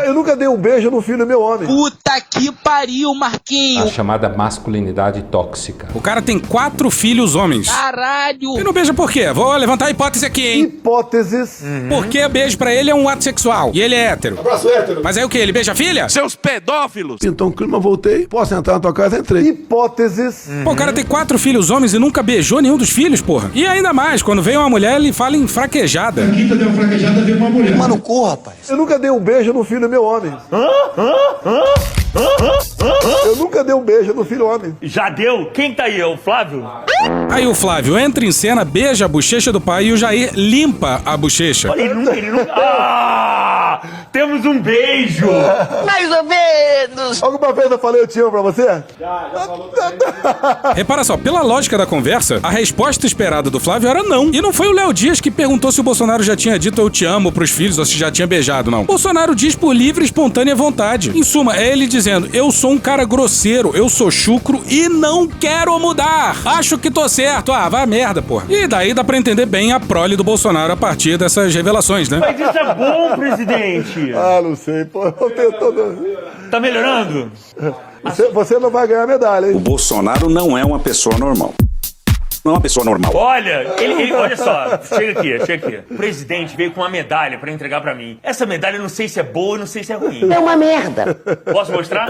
Eu nunca dei um beijo no filho do meu homem. Puta que pariu, Marquinhos. A chamada masculinidade tóxica. O cara tem 4 filhos homens. Caralho. E não beija por quê? Vou levantar a hipótese aqui, hein? Hipóteses. Porque beijo pra ele é um ato sexual. E ele é hétero. Abraço hétero. Mas aí o quê? Ele beija a filha? Seus pedófilos. Pintou um clima, voltei. Posso entrar na tua casa? Entrei. Hipóteses. Pô, o cara tem 4 filhos homens e nunca beijou nenhum dos filhos, porra. E ainda mais, quando vem uma mulher, ele fala em fraquejada. A quinta deu uma fraquejada, veio uma mulher. Mano, corra, rapaz. Eu nunca dei um beijo no filho do meu homem. Eu nunca dei um beijo no filho homem. Já deu? Quem tá aí? É o Flávio? Aí o Flávio entra em cena, beija a bochecha do pai e o Jair limpa a bochecha. Ele nunca... Ah! Temos damos um beijo. Mais ou menos. Alguma vez eu falei eu te amo pra você? Já falou Repara só, pela lógica da conversa, a resposta esperada do Flávio era não. E não foi o Léo Dias que perguntou se o Bolsonaro já tinha dito eu te amo pros filhos ou se já tinha beijado, não. Bolsonaro diz por livre e espontânea vontade. Em suma, é ele dizendo, eu sou um cara grosseiro, eu sou chucro e não quero mudar. Acho que tô certo. Ah, vai a merda, porra. E daí dá pra entender bem a prole do Bolsonaro a partir dessas revelações, né? Mas isso é bom, presidente. Ah, não sei, pô. Eu tenho todo... Tá melhorando? Você não vai ganhar medalha, hein? O Bolsonaro não é uma pessoa normal. Não é uma pessoa normal. Olha, ele olha só, chega aqui. O presidente veio com uma medalha pra entregar pra mim. Essa medalha eu não sei se é boa e não sei se é ruim. É uma merda. Posso mostrar?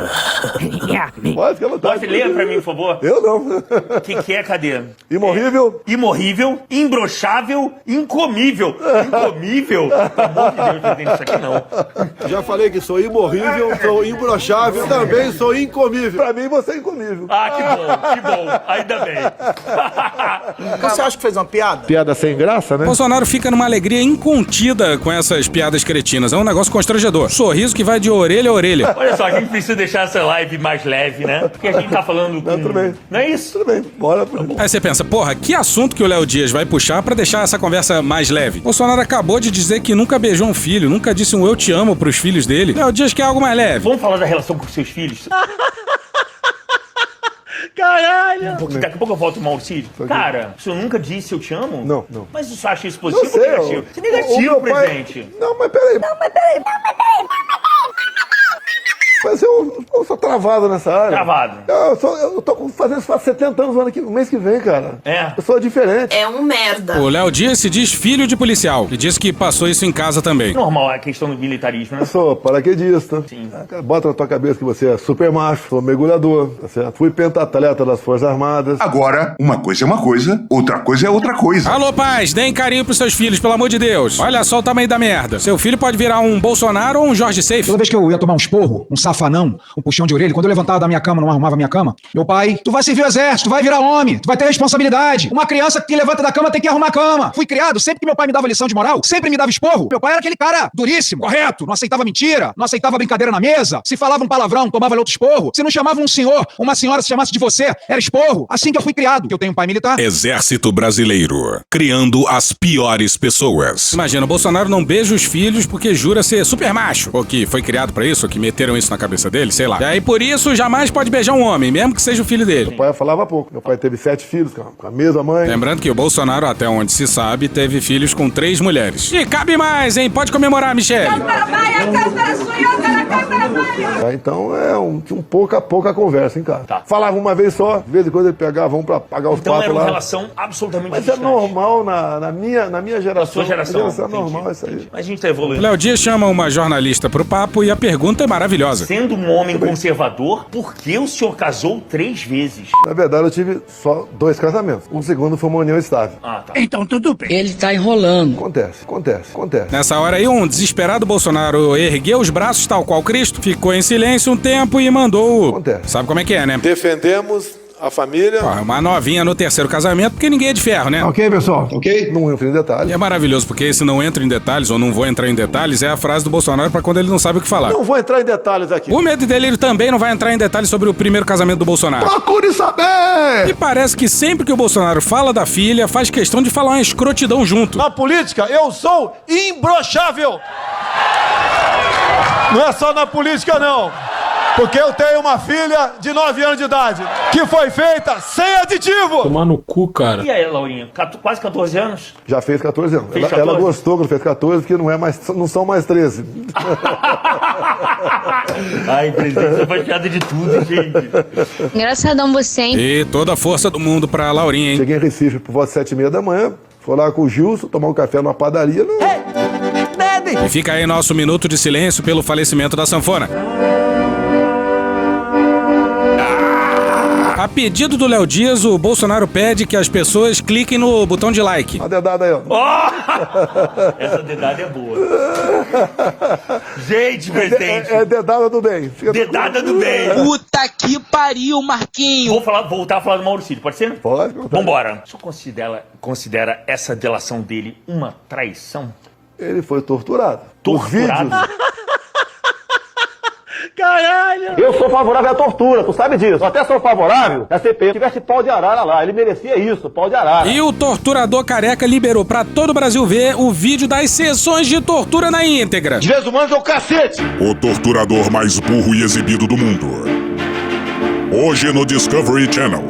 Pode, que ela tá. Pode ler pra mim, por favor? Eu não. O que é? Cadê? Imorrível? Imorrível, imbrochável, incomível. Incomível? Pelo amor de Deus, presidente, isso aqui não. Já falei que sou imorrível, sou imbrochável, também sou incomível. Pra mim, você é incomível. Ah, que bom. Ainda bem. Você acha que fez uma piada? Piada sem graça, né? Bolsonaro fica numa alegria incontida com essas piadas cretinas. É um negócio constrangedor. Sorriso que vai de orelha a orelha. Olha só, a gente precisa deixar essa live mais leve, né? Porque a gente tá falando com... Tudo bem. Não é isso? Tudo bem, bora. Aí você pensa, porra, que assunto que o Léo Dias vai puxar pra deixar essa conversa mais leve? Bolsonaro acabou de dizer que nunca beijou um filho, nunca disse um eu te amo pros filhos dele. Léo Dias quer algo mais leve. Vamos falar da relação com seus filhos? Caralho! Daqui a pouco eu volto com o Mauricio. Cara, o senhor nunca disse eu te amo? Não. Mas o senhor acha isso positivo ou negativo? Isso é negativo, presidente. Não, mas peraí. Mas eu sou travado nessa área. Travado. Eu tô fazendo isso faz 70 anos no mês que vem, cara. É. Eu sou diferente. É um merda. O Léo Dias se diz filho de policial e diz que passou isso em casa também. Normal a questão do militarismo, né? Eu sou paraquedista. Sim. Bota na tua cabeça que você é super macho, sou mergulhador, tá certo? Fui pentatleta das Forças Armadas. Agora, uma coisa é uma coisa, outra coisa é outra coisa. Alô, pais, deem carinho pros seus filhos, pelo amor de Deus. Olha só o tamanho da merda. Seu filho pode virar um Bolsonaro ou um Jorge Safe. Toda vez que eu ia tomar um esporro, um safanão, um puxão de orelha, quando eu levantava da minha cama, não arrumava a minha cama, meu pai, tu vai servir o exército, tu vai virar homem, tu vai ter responsabilidade. Uma criança que levanta da cama tem que arrumar a cama. Fui criado, sempre que meu pai me dava lição de moral, sempre me dava esporro. Meu pai era aquele cara duríssimo, correto, não aceitava mentira, não aceitava brincadeira na mesa. Se falava um palavrão, tomava outro esporro. Se não chamava um senhor, uma senhora se chamasse de você, era esporro. Assim que eu fui criado, que eu tenho um pai militar. Exército Brasileiro, criando as piores pessoas. Imagina, o Bolsonaro não beija os filhos porque jura ser super macho, ou que foi criado pra isso, ou que meteram isso na cabeça dele, sei lá. E aí, por isso, jamais pode beijar um homem, mesmo que seja o filho dele. Meu pai falava pouco. Meu pai teve 7 filhos com a mesma mãe. Lembrando que o Bolsonaro, até onde se sabe, teve filhos com 3 mulheres. E cabe mais, hein? Pode comemorar, Michele. Então é pouca conversa em casa. Tá. Falava uma vez só, de vez em quando ele pegava, vamos pra pagar os Então papos era uma lá. relação absolutamente Mas distante. é normal na minha geração. Na sua geração. É normal isso aí. Mas a gente tá O evoluindo. Léo Dias chama uma jornalista pro papo e a pergunta é maravilhosa. Sendo um homem conservador, por que o senhor casou 3 vezes? Na verdade, eu tive só 2 casamentos. O segundo foi uma união estável. Ah, tá. Então tudo bem. Ele tá enrolando. Acontece. Nessa hora aí, um desesperado Bolsonaro ergueu os braços tal qual Cristo, ficou em silêncio um tempo e mandou... Acontece. Sabe como é que é, né? Defendemos a família. Ó, uma novinha no terceiro casamento, porque ninguém é de ferro, né? Ok, pessoal? Ok? Não entro em detalhes. E é maravilhoso, porque esse não entra em detalhes, ou não vou entrar em detalhes, é a frase do Bolsonaro pra quando ele não sabe o que falar. Não vou entrar em detalhes aqui. O Medo e Delírio também não vai entrar em detalhes sobre o primeiro casamento do Bolsonaro. Procure saber! E parece que sempre que o Bolsonaro fala da filha, faz questão de falar uma escrotidão junto. Na política, eu sou imbrochável. Não é só na política, não. Porque eu tenho uma filha de 9 anos de idade, que foi feita sem aditivo. Tomar no cu, cara. E aí, Laurinha? Quase 14 anos? Já fez 14 anos. Fez Ela 14? gostou quando fez 14, porque não são mais 13. Ai, presidente, você faz piada de tudo, gente. Engraçadão você, hein? E toda a força do mundo pra Laurinha, hein? Cheguei em Recife por volta de 7h30 da manhã, fui lá com o Gilson, tomar um café numa padaria. E fica aí nosso minuto de silêncio pelo falecimento da sanfona. A pedido do Léo Dias, o Bolsonaro pede que as pessoas cliquem no botão de like. A dedada aí, ó. Oh! Essa dedada é boa. Gente, presidente. É dedada do bem. Dedada do bem. Puta que pariu, Marquinho. Vou voltar a falar do Mauricio, pode ser? Pode. Vambora. O senhor considera essa delação dele uma traição? Ele foi torturado. Torturado? Caralho! Eu sou favorável à tortura, tu sabe disso. Eu até sou favorável à CPI. Se tivesse pau de arara lá, ele merecia isso, pau de arara. E o torturador careca liberou pra todo o Brasil ver o vídeo das sessões de tortura na íntegra. Direitos humanos é o cacete! O torturador mais burro e exibido do mundo. Hoje no Discovery Channel.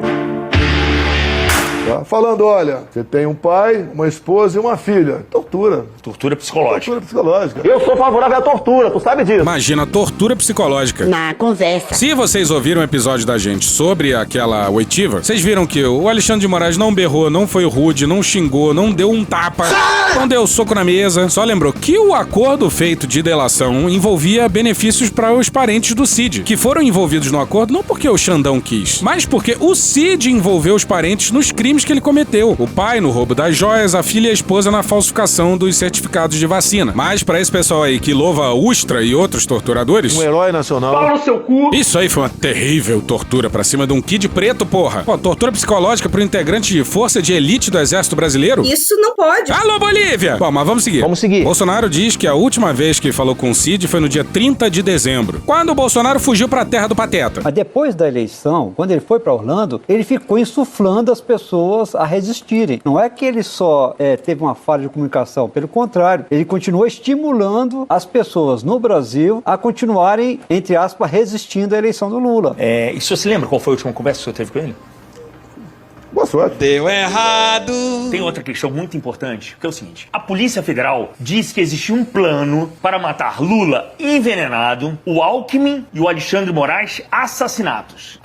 Tá falando, olha, você tem um pai, uma esposa e uma filha. Tortura. Tortura psicológica. Tortura psicológica. Eu sou favorável à tortura, tu sabe disso. Imagina, tortura psicológica. Na conversa. Se vocês ouviram o episódio da gente sobre aquela oitiva, vocês viram que o Alexandre de Moraes não berrou, não foi rude, não xingou, não deu um tapa, não deu soco na mesa. Só lembrou que o acordo feito de delação envolvia benefícios para os parentes do Cid, que foram envolvidos no acordo não porque o Xandão quis, mas porque o Cid envolveu os parentes nos crimes que ele cometeu. O pai no roubo das joias, a filha e a esposa na falsificação dos certificados de vacina. Mas pra esse pessoal aí que louva a Ustra e outros torturadores... Um herói nacional. Pau no seu cu. Isso aí foi uma terrível tortura pra cima de um kid preto, porra. Pô, tortura psicológica pro integrante de força de elite do Exército Brasileiro? Isso não pode. Alô, Bolívia! Bom, mas vamos seguir. Vamos seguir. Bolsonaro diz que a última vez que falou com o Cid foi no dia 30 de dezembro, quando o Bolsonaro fugiu pra terra do Pateta. Mas depois da eleição, quando ele foi pra Orlando, ele ficou insuflando as pessoas a resistirem. Não é que ele só teve uma falha de comunicação, pelo contrário, ele continuou estimulando as pessoas no Brasil a continuarem, entre aspas, resistindo à eleição do Lula. E o senhor se lembra qual foi a última conversa que o senhor teve com ele? Boa sorte. Deu errado. Tem outra questão muito importante, que é o seguinte. A Polícia Federal diz que existia um plano para matar Lula envenenado, o Alckmin e o Alexandre Moraes assassinados.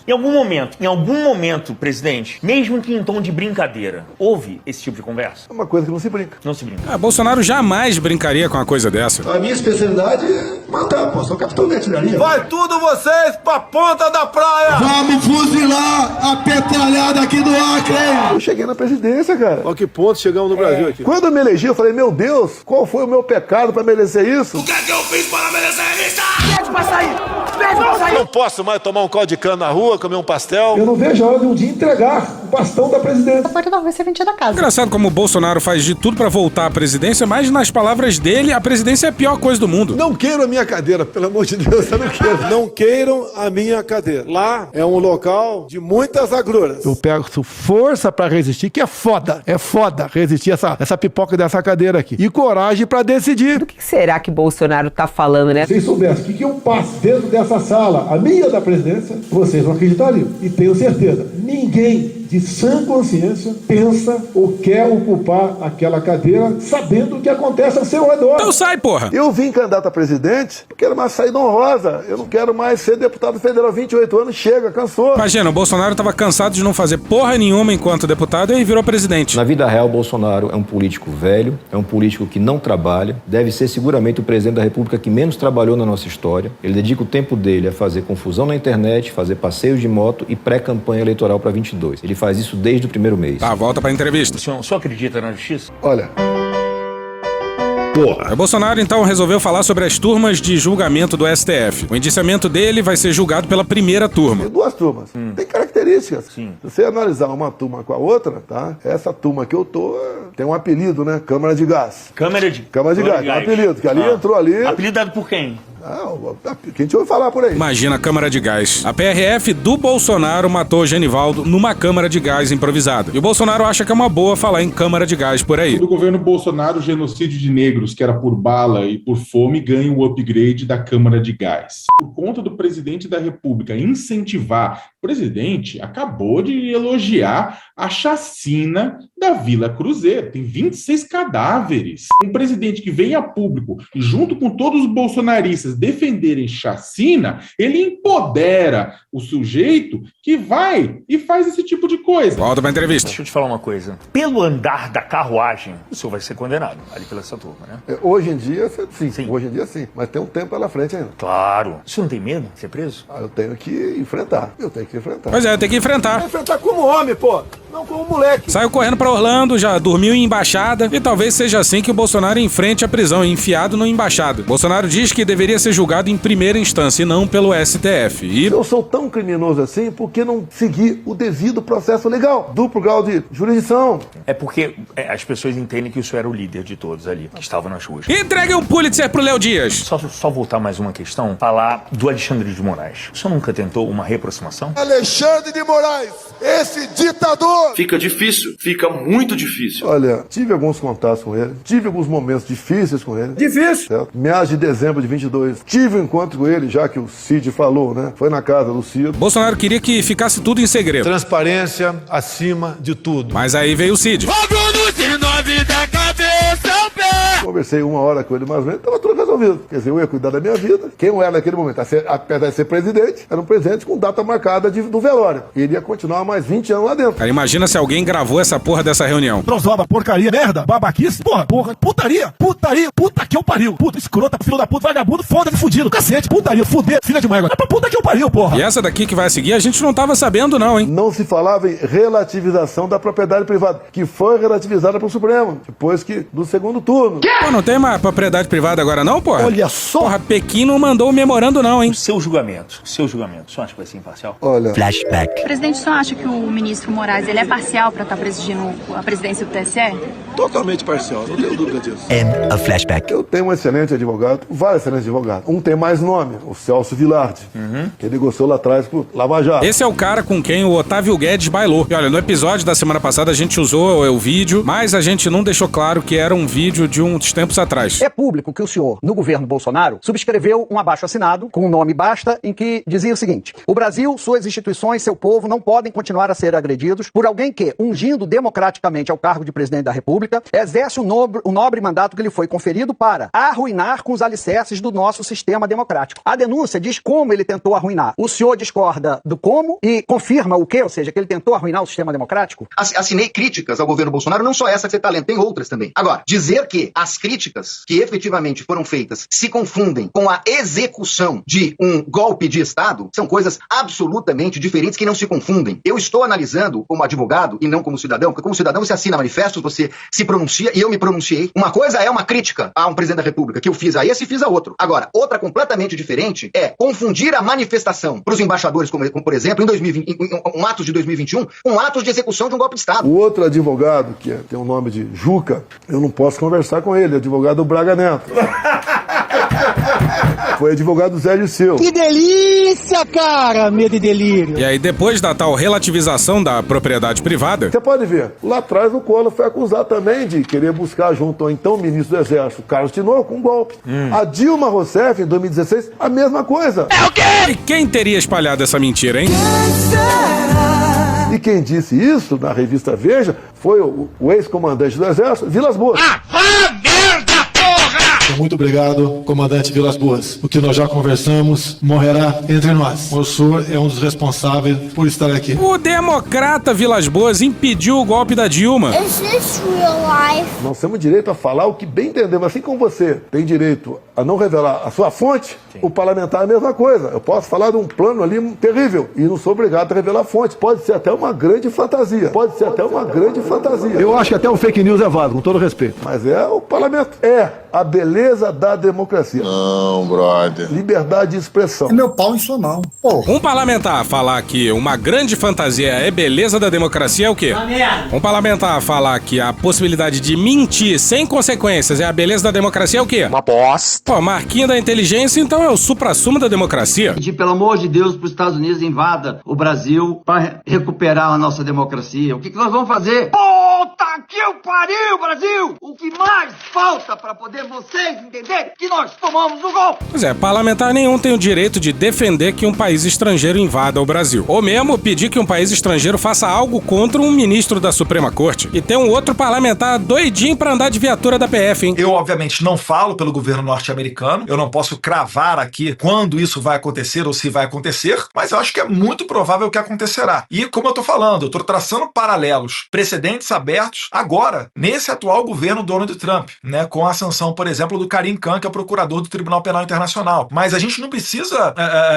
Em algum momento, presidente, mesmo que em tom de brincadeira, houve esse tipo de conversa? É uma coisa que não se brinca. Não se brinca. Bolsonaro jamais brincaria com uma coisa dessa. A minha especialidade é matar, pô. Sou capitão de artilharia. Vai tudo vocês pra ponta da praia! Vamos fuzilar a petralhada aqui do Acre! Eu cheguei na presidência, cara. Olha que ponto chegamos no Brasil aqui. Quando eu me elegi, eu falei, meu Deus, qual foi o meu pecado pra merecer isso? O que é que eu fiz para merecer isso? Pede pra sair! Pede pra sair! Não posso mais tomar um caldo de cana na rua, comer um pastel. Eu não vejo a hora de um dia entregar o bastão da presidência. Pode talvez ser vendido da casa. Engraçado como o Bolsonaro faz de tudo pra voltar à presidência, mas nas palavras dele, a presidência é a pior coisa do mundo. Não queiram a minha cadeira, pelo amor de Deus, eu não quero. Não queiram a minha cadeira. Lá é um local de muitas agruras. Eu pego força pra resistir, que é foda resistir essa pipoca dessa cadeira aqui. E coragem pra decidir. Do que será que Bolsonaro tá falando, né? Se vocês soubessem o que eu passo dentro dessa sala, a minha da presidência, vocês não acreditariam. E tenho certeza, ninguém de sã consciência pensa ou quer ocupar aquela cadeira sabendo o que acontece ao seu redor. Então sai, porra! Eu vim candidato a presidente, não quero mais sair de honrosa. Eu não quero mais ser deputado federal 28 anos, chega, cansou. Imagina, o Bolsonaro tava cansado de não fazer porra nenhuma enquanto deputado e virou presidente. Na vida real, Bolsonaro é um político velho, é um político que não trabalha, deve ser seguramente o presidente da República que menos trabalhou na nossa história. Ele dedica o tempo dele a fazer confusão na internet, fazer passeios de moto e pré-campanha eleitoral para 22. Ele faz isso desde o primeiro mês. Tá, volta pra entrevista. O senhor acredita na justiça? Olha... O Bolsonaro, então, resolveu falar sobre as turmas de julgamento do STF. O indiciamento dele vai ser julgado pela primeira turma. Tem duas turmas. Tem características. Sim. Se você analisar uma turma com a outra, tá? Essa turma que eu tô tem um apelido, né? Câmara de Gás. Câmara de Gás. É um apelido, que ali entrou ali... Apelido dado por quem? Quem te ouve falar por aí? Imagina a Câmara de Gás. A PRF do Bolsonaro matou Genivaldo numa Câmara de Gás improvisada. E o Bolsonaro acha que é uma boa falar em Câmara de Gás por aí. No governo Bolsonaro, o genocídio de negros, que era por bala e por fome, ganha o upgrade da Câmara de Gás. Por conta do presidente da República incentivar, o presidente acabou de elogiar a chacina da Vila Cruzeiro. Tem 26 cadáveres. Um presidente que vem a público e junto com todos os bolsonaristas defenderem chacina, ele empodera o sujeito que vai e faz esse tipo de coisa. Volta pra entrevista. Deixa eu te falar uma coisa. Pelo andar da carruagem, o senhor vai ser condenado ali pela essa turma, né? Hoje em dia, sim. Hoje em dia, sim. Mas tem um tempo pela frente ainda. Claro. O senhor não tem medo de ser preso? Eu tenho que enfrentar. Pois é, tem que enfrentar. Enfrentar como homem, pô. Não como moleque. Saiu correndo pra Orlando, já dormiu em embaixada e talvez seja assim que o Bolsonaro enfrente a prisão, enfiado no embaixada. Bolsonaro diz que deveria ser julgado em primeira instância e não pelo STF. E eu sou tão criminoso assim porque não segui o devido processo legal, duplo grau de jurisdição. É porque as pessoas entendem que o senhor era o líder de todos ali, que estavam nas ruas. Entregue um Pulitzer pro Léo Dias. Só voltar mais uma questão, falar do Alexandre de Moraes. O senhor nunca tentou uma reaproximação? Alexandre de Moraes, esse ditador! Fica difícil, fica muito difícil. Olha, tive alguns contatos com ele, tive alguns momentos difíceis com ele. Difícil? Certo? Meados de dezembro de 22, tive um encontro com ele, já que o Cid falou, né? Foi na casa do Cid. Bolsonaro queria que ficasse tudo em segredo. Transparência acima de tudo. Mas aí veio o Cid. Conversei 1 hora com ele, mais ou menos, estava tudo resolvido. Quer dizer, eu ia cuidar da minha vida. Quem eu era naquele momento, apesar de ser presidente, era um presidente com data marcada do velório. E ele ia continuar mais 20 anos lá dentro. Cara, imagina se alguém gravou essa porra dessa reunião. Trozoba, porcaria, merda, babaquice, porra, putaria, puta que eu pariu. Puta, escrota, filho da puta, vagabundo, foda-se, fudido, cacete, putaria, fuder, filha de mãe agora. É pra puta que eu pariu, porra. E essa daqui que vai seguir, a gente não tava sabendo não, hein? Não se falava em relativização da propriedade privada, que foi relativizada pro Supremo, depois que do segundo turno. Pô, não tem mais propriedade privada agora não, porra? Olha só. Porra, Pequim não mandou o memorando não, hein? O seu julgamento, o senhor acha que vai ser imparcial? Olha... Flashback. Presidente, o senhor acha que o ministro Moraes, ele é parcial pra estar presidindo a presidência do TSE? Totalmente parcial, não tenho dúvida disso. And a flashback. Eu tenho um excelente advogado, vários excelentes advogados. Um tem mais nome, o Celso Vilardi, que ele negociou lá atrás pro Lava Jato. Esse é o cara com quem o Otávio Guedes bailou. E olha, no episódio da semana passada a gente usou o vídeo, mas a gente não deixou claro que era um vídeo de uns tempos atrás. É público que o senhor, no governo Bolsonaro, subscreveu um abaixo-assinado com o nome Basta, em que dizia o seguinte: o Brasil, suas instituições, seu povo não podem continuar a ser agredidos por alguém que, ungindo democraticamente ao cargo de presidente da República, exerce o nobre mandato que lhe foi conferido para arruinar com os alicerces do nosso sistema democrático. A denúncia diz como ele tentou arruinar. O senhor discorda do como e confirma o quê? Ou seja, que ele tentou arruinar o sistema democrático? Assinei críticas ao governo Bolsonaro, não só essa que você está lendo, tem outras também. Agora, dizer que as críticas que efetivamente foram feitas se confundem com a execução de um golpe de Estado são coisas absolutamente diferentes que não se confundem. Eu estou analisando como advogado e não como cidadão, porque como cidadão você assina manifestos, você se pronuncia e eu me pronunciei. Uma coisa é uma crítica a um presidente da República, que eu fiz a esse e fiz a outro. Agora, outra completamente diferente é confundir a manifestação para os embaixadores, como por exemplo, em 2020, um atos de 2021, com atos de execução de um golpe de Estado. O outro advogado, que tem o nome de Juca, eu não posso conversar com ele, advogado Braga Neto. Foi advogado Zé Dirceu. Que delícia, cara! Medo e delírio. E aí, depois da tal relativização da propriedade privada... Você pode ver, lá atrás o Collor foi acusado também de querer buscar junto ao então ministro do Exército, Carlos Tinoco, com um golpe. A Dilma Rousseff, em 2016, a mesma coisa. É o quê? E quem teria espalhado essa mentira, hein? E quem disse isso na revista Veja foi o ex-comandante do Exército, Vilas Boas. Muito obrigado, comandante Vilas Boas. O que nós já conversamos morrerá entre nós. O senhor é um dos responsáveis por estar aqui. O democrata Vilas Boas impediu o golpe da Dilma. Is this real life? Nós temos direito a falar o que bem entendemos. Assim como você tem direito a não revelar a sua fonte, o parlamentar é a mesma coisa. Eu posso falar de um plano ali terrível e não sou obrigado a revelar a fonte. Pode ser até uma grande fantasia. Eu acho que até o fake news é válido, com todo respeito. Mas é o parlamento. É a beleza da democracia. Não, brother. Liberdade de expressão. É meu pau em sua mão. Um parlamentar falar que uma grande fantasia é beleza da democracia é o quê? Um parlamentar falar que a possibilidade de mentir sem consequências é a beleza da democracia é o quê? Uma bosta. Pô, marquinha da inteligência, então é o suprassumo da democracia. Pedir, pelo amor de Deus, para os Estados Unidos invada o Brasil para recuperar a nossa democracia. O que nós vamos fazer? Puta que o pariu, Brasil! O que mais falta para poder vocês entenderem que nós tomamos o golpe? Pois é, parlamentar nenhum tem o direito de defender que um país estrangeiro invada o Brasil. Ou mesmo pedir que um país estrangeiro faça algo contra um ministro da Suprema Corte. E tem um outro parlamentar doidinho pra andar de viatura da PF, hein? Eu, obviamente, não falo pelo governo norte-americano. Eu não posso cravar aqui quando isso vai acontecer ou se vai acontecer, mas eu acho que é muito provável que acontecerá. E, como eu tô falando, eu tô traçando paralelos, precedentes abertos Agora, nesse atual governo Donald Trump, né, com a sanção, por exemplo, do Karim Khan, que é o procurador do Tribunal Penal Internacional. Mas a gente não precisa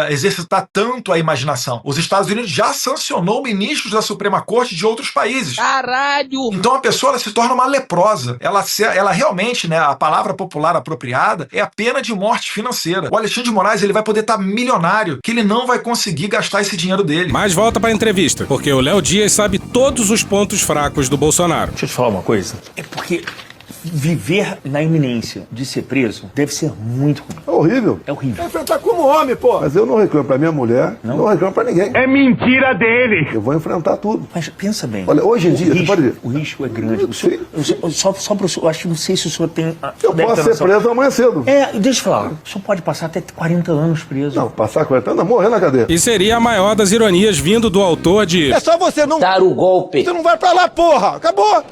exercitar tanto a imaginação. Os Estados Unidos já sancionou ministros da Suprema Corte de outros países. Caralho! Então a pessoa ela se torna uma leprosa. Ela realmente, né, a palavra popular apropriada é a pena de morte financeira. O Alexandre de Moraes ele vai poder estar milionário, que ele não vai conseguir gastar esse dinheiro dele. Mas volta pra entrevista, porque o Léo Dias sabe todos os pontos fracos do Bolsonaro. Deixa eu te falar uma coisa. É porque viver na iminência de ser preso deve ser muito ruim. É horrível. É horrível. Vai enfrentar como homem, pô. Mas eu não reclamo pra minha mulher, não reclamo pra ninguém. É mentira dele! Eu vou enfrentar tudo. Mas pensa bem. Olha, hoje em dia, você pode ver. O risco é grande. Só pro senhor, eu acho que não sei se o senhor tem... Eu posso ser preso amanhã cedo. Deixa eu falar. O senhor pode passar até 40 anos preso. Não, passar 40 anos, morrer na cadeia. E seria a maior das ironias vindo do autor de... É só você não dar o golpe. Você não vai pra lá, porra. Acabou.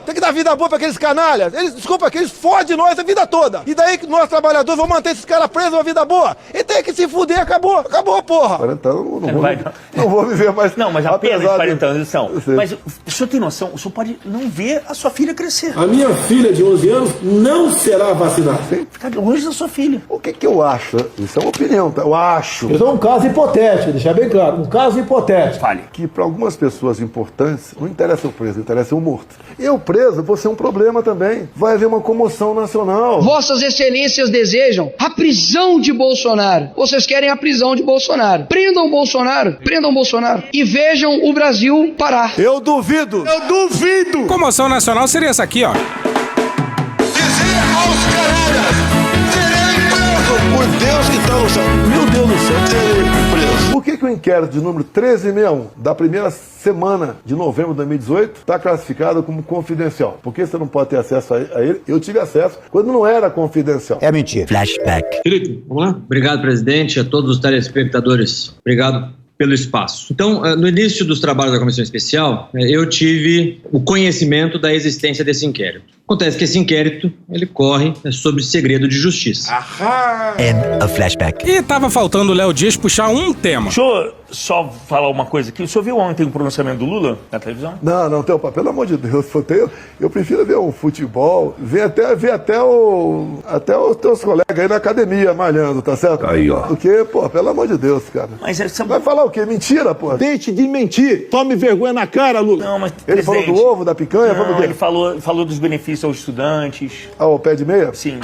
Tem que dar vida boa pra aqueles canalhas. Desculpa, que eles fodem nós a vida toda. E daí que nós, trabalhadores, vamos manter esses caras presos uma vida boa? E tem que se fuder, acabou, porra. 40 anos, não vou viver mais. Não, mas apenas 40 anos são. Mas o senhor tem noção, o senhor pode não ver a sua filha crescer. A minha filha de 11 anos não será vacinada. Ficar longe da sua filha. O que eu acho? Isso é uma opinião, tá? Eu acho. Isso é um caso hipotético, deixar bem claro. Um caso hipotético. Fale. Que para algumas pessoas importantes, não interessa o preso, interessa o morto. Eu preso vou ser um problema também. Vai haver uma comoção nacional. Vossas excelências desejam a prisão de Bolsonaro. Vocês querem a prisão de Bolsonaro. Prendam Bolsonaro e vejam o Brasil parar. Eu duvido. Comoção nacional seria essa aqui, ó. Dizer aos canalhas, serei preso por Deus que está no céu. Meu Deus do céu, serei preso. Por que o inquérito de número 1361 da primeira semana de novembro de 2018 está classificado como confidencial? Por que você não pode ter acesso a ele? Eu tive acesso quando não era confidencial. É mentira. Flashback. Felipe, vamos lá? Obrigado, presidente, a todos os telespectadores. Obrigado pelo espaço. Então, no início dos trabalhos da Comissão Especial, eu tive o conhecimento da existência desse inquérito. Acontece que esse inquérito, ele corre sobre segredo de justiça. End of flashback. E tava faltando o Léo Dias puxar um tema. Deixa eu só falar uma coisa aqui. O senhor viu ontem o pronunciamento do Lula na televisão? Não, Teopá, pelo amor de Deus. Eu prefiro ver um futebol, ver até os teus colegas aí na academia malhando, tá certo? Aí, ó. Porque, pô, pelo amor de Deus, cara. Mas vai falar o quê? Mentira, pô. Deixe de mentir. Tome vergonha na cara, Lula. Não, mas Ele falou do ovo, da picanha? Não, ele falou dos benefícios aos estudantes. Ah, o pé de meia? Sim.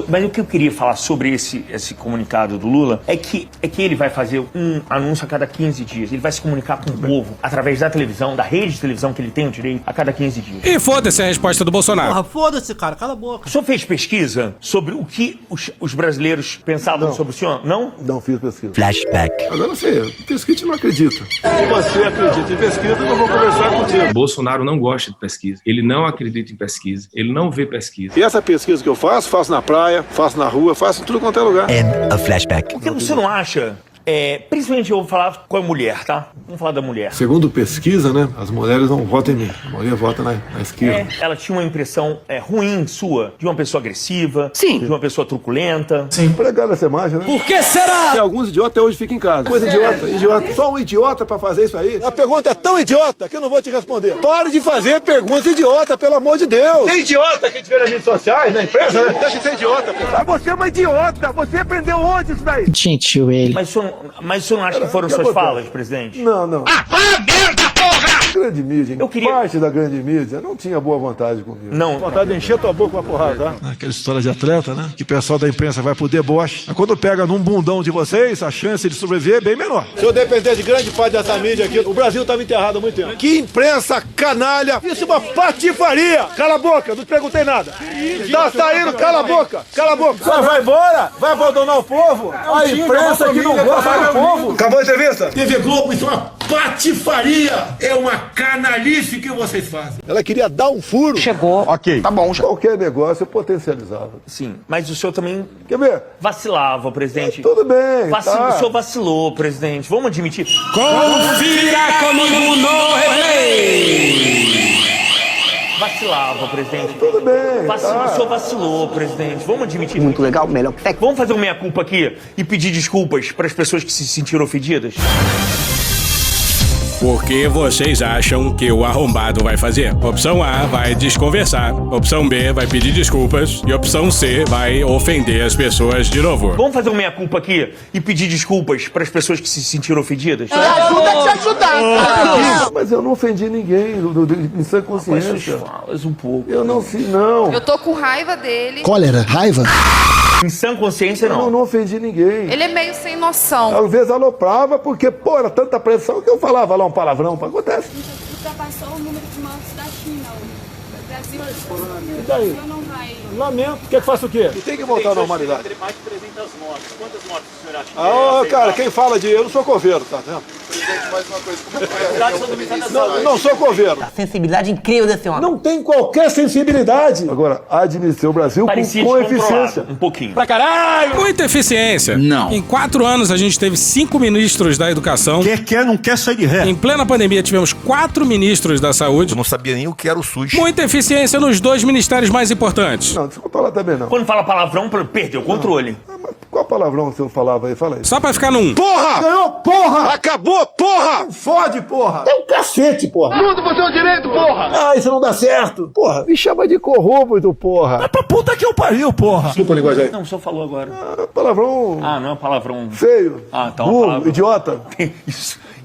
Mas o que eu queria falar sobre esse comunicado do Lula é que ele vai fazer um anúncio a cada 15 dias. Ele vai se comunicar com o povo através da televisão, da rede de televisão que ele tem o direito, a cada 15 dias. E foda-se a resposta do Bolsonaro. Porra, foda-se, cara, cala a boca. O senhor fez pesquisa sobre o que os brasileiros pensavam sobre o senhor? Não? Não fiz pesquisa. Flashback. Agora você, pesquisa não acredita. Se você acredita em pesquisa, eu não vou conversar contigo. Bolsonaro não gosta de pesquisa. Ele não acredita em pesquisa. Ele não vê pesquisa. E essa pesquisa que eu faço na praia, faço na rua, faço em tudo quanto é lugar. End of flashback. Por que você não acha... principalmente eu vou falar com a mulher, tá? Vamos falar da mulher. Segundo pesquisa, né? As mulheres não votam em mim. A maioria vota na esquerda. Ela tinha uma impressão ruim sua, de uma pessoa agressiva, Sim. De uma pessoa truculenta. Sim. Pregar essa imagem, né? Por que será? Tem alguns idiotas até hoje ficam em casa. Coisa idiota. Só um idiota pra fazer isso aí. A pergunta é tão idiota que eu não vou te responder. Pare de fazer perguntas idiota, pelo amor de Deus. Tem idiota que a gente vê nas redes sociais, na empresa, né? Deixa de ser idiota. Você é uma idiota. Você aprendeu onde isso daí? Gentil ele. Mas o senhor não acha que foram suas falas, presidente? Não. Ah, merda, porra! Grande mídia, parte da grande mídia não tinha boa vontade comigo. Não. Vontade de encher tua boca com a porrada, tá? Aquela história de atleta, né? Que o pessoal da imprensa vai pro deboche. Mas quando pega num bundão de vocês, a chance de sobreviver é bem menor. Se eu depender de grande parte dessa mídia aqui, o Brasil tava enterrado há muito tempo. Que imprensa canalha! Isso é uma patifaria! Cala a boca, não te perguntei nada. Tá saindo, cala a boca! Você vai embora? Vai abandonar o povo? A imprensa que não gosta do povo! Acabou a entrevista? TV Globo, isso é uma patifaria! É uma canalice que vocês fazem. Ela queria dar um furo. Chegou. Ok. Tá bom. Qualquer negócio eu potencializava. Sim, mas o senhor também... Quer ver? Vacilava, presidente. Tudo bem, O senhor vacilou, presidente. Vamos admitir. Confira comigo no replay. Vacilava, presidente. Tudo bem. O senhor vacilou, presidente. Vamos admitir. Muito legal, melhor que Vamos fazer uma meia-culpa aqui e pedir desculpas para as pessoas que se sentiram ofendidas? Por que vocês acham que o arrombado vai fazer? Opção A, vai desconversar. Opção B, vai pedir desculpas. E opção C, vai ofender as pessoas de novo. Vamos fazer uma meia-culpa aqui e pedir desculpas para as pessoas que se sentiram ofendidas? Ajuda a te ajudar, cara. Mas eu não ofendi ninguém, em sã consciência. Falas um pouco. Eu não sei, não. Eu tô com raiva dele. Cólera, raiva? Em sã consciência, não. Eu não ofendi ninguém. Ele é meio sem noção. Às vezes aloprava, porque, pô, era tanta pressão que eu falava lá um palavrão. Acontece. Ultrapassou o número de mortes da China. O Brasil E daí? não vai. Lamento. Quer que faça o quê? Tem que voltar à normalidade. Mais de 300 mortes. Quantas mortes o senhor acha? Cara, quem fala de... Eu não sou coveiro, tá vendo? Presidente, mais uma coisa. Como foi Não sou coveiro. A sensibilidade incrível desse homem. Não tem qualquer sensibilidade. Agora, administrei o Brasil com eficiência. Um pouquinho. Pra caralho! Muita eficiência. Não. Em 4 anos a gente teve 5 ministros da educação. não quer sair de ré. Em plena pandemia tivemos 4 ministros da saúde. Eu não sabia nem o que era o SUS. Muita eficiência nos 2 ministérios mais importantes. Não, desculpa lá também não. Quando fala palavrão, perdeu o controle. Qual palavrão você falava aí? Fala aí. Só pra ficar num. Porra! Ganhou, porra! Acabou, porra! Fode, porra! É um cacete, porra! Tudo pro seu direito, porra! Ah, isso não dá certo! Porra, me chama de corrupto, porra! É pra puta que eu pariu, porra! Desculpa a linguagem aí. Não, o senhor falou agora. Palavrão... não é palavrão... Feio. Tá. Burro, idiota.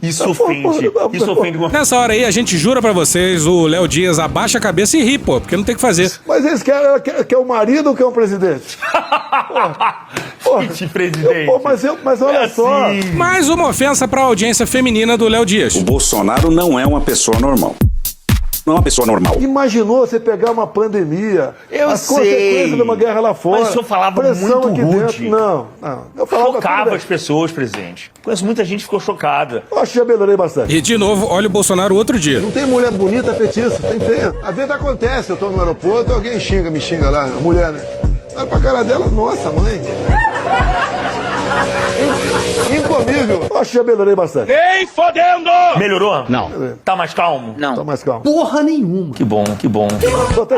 Isso ofende. Isso ofende. Nessa hora aí, a gente jura pra vocês, o Léo Dias abaixa a cabeça e ri, pô, porque não tem o que fazer. Mas eles quer o marido ou quer o presidente? Porra. Presidente. Mas olha só. Mais uma ofensa pra audiência feminina do Léo Dias. O Bolsonaro não é uma pessoa normal. Não é uma pessoa normal. Imaginou você pegar uma pandemia, as consequências de uma guerra lá fora. Mas o senhor falava pressão muito aqui rude. dentro. Não. Eu falava chocava as pessoas, presidente. Conheço muita gente que ficou chocada. Eu acho que já melhorei bastante. E de novo, olha o Bolsonaro outro dia. Não tem mulher bonita, petista, tem feia. Às vezes acontece, eu tô no aeroporto, alguém me xinga lá, a mulher, né? Olha pra cara dela, nossa, mãe. Incomível. Eu acho que já melhorei bastante. Nem fodendo! Melhorou? Não. Tá mais calmo? Não. Tô mais calmo. Porra nenhuma. Que bom.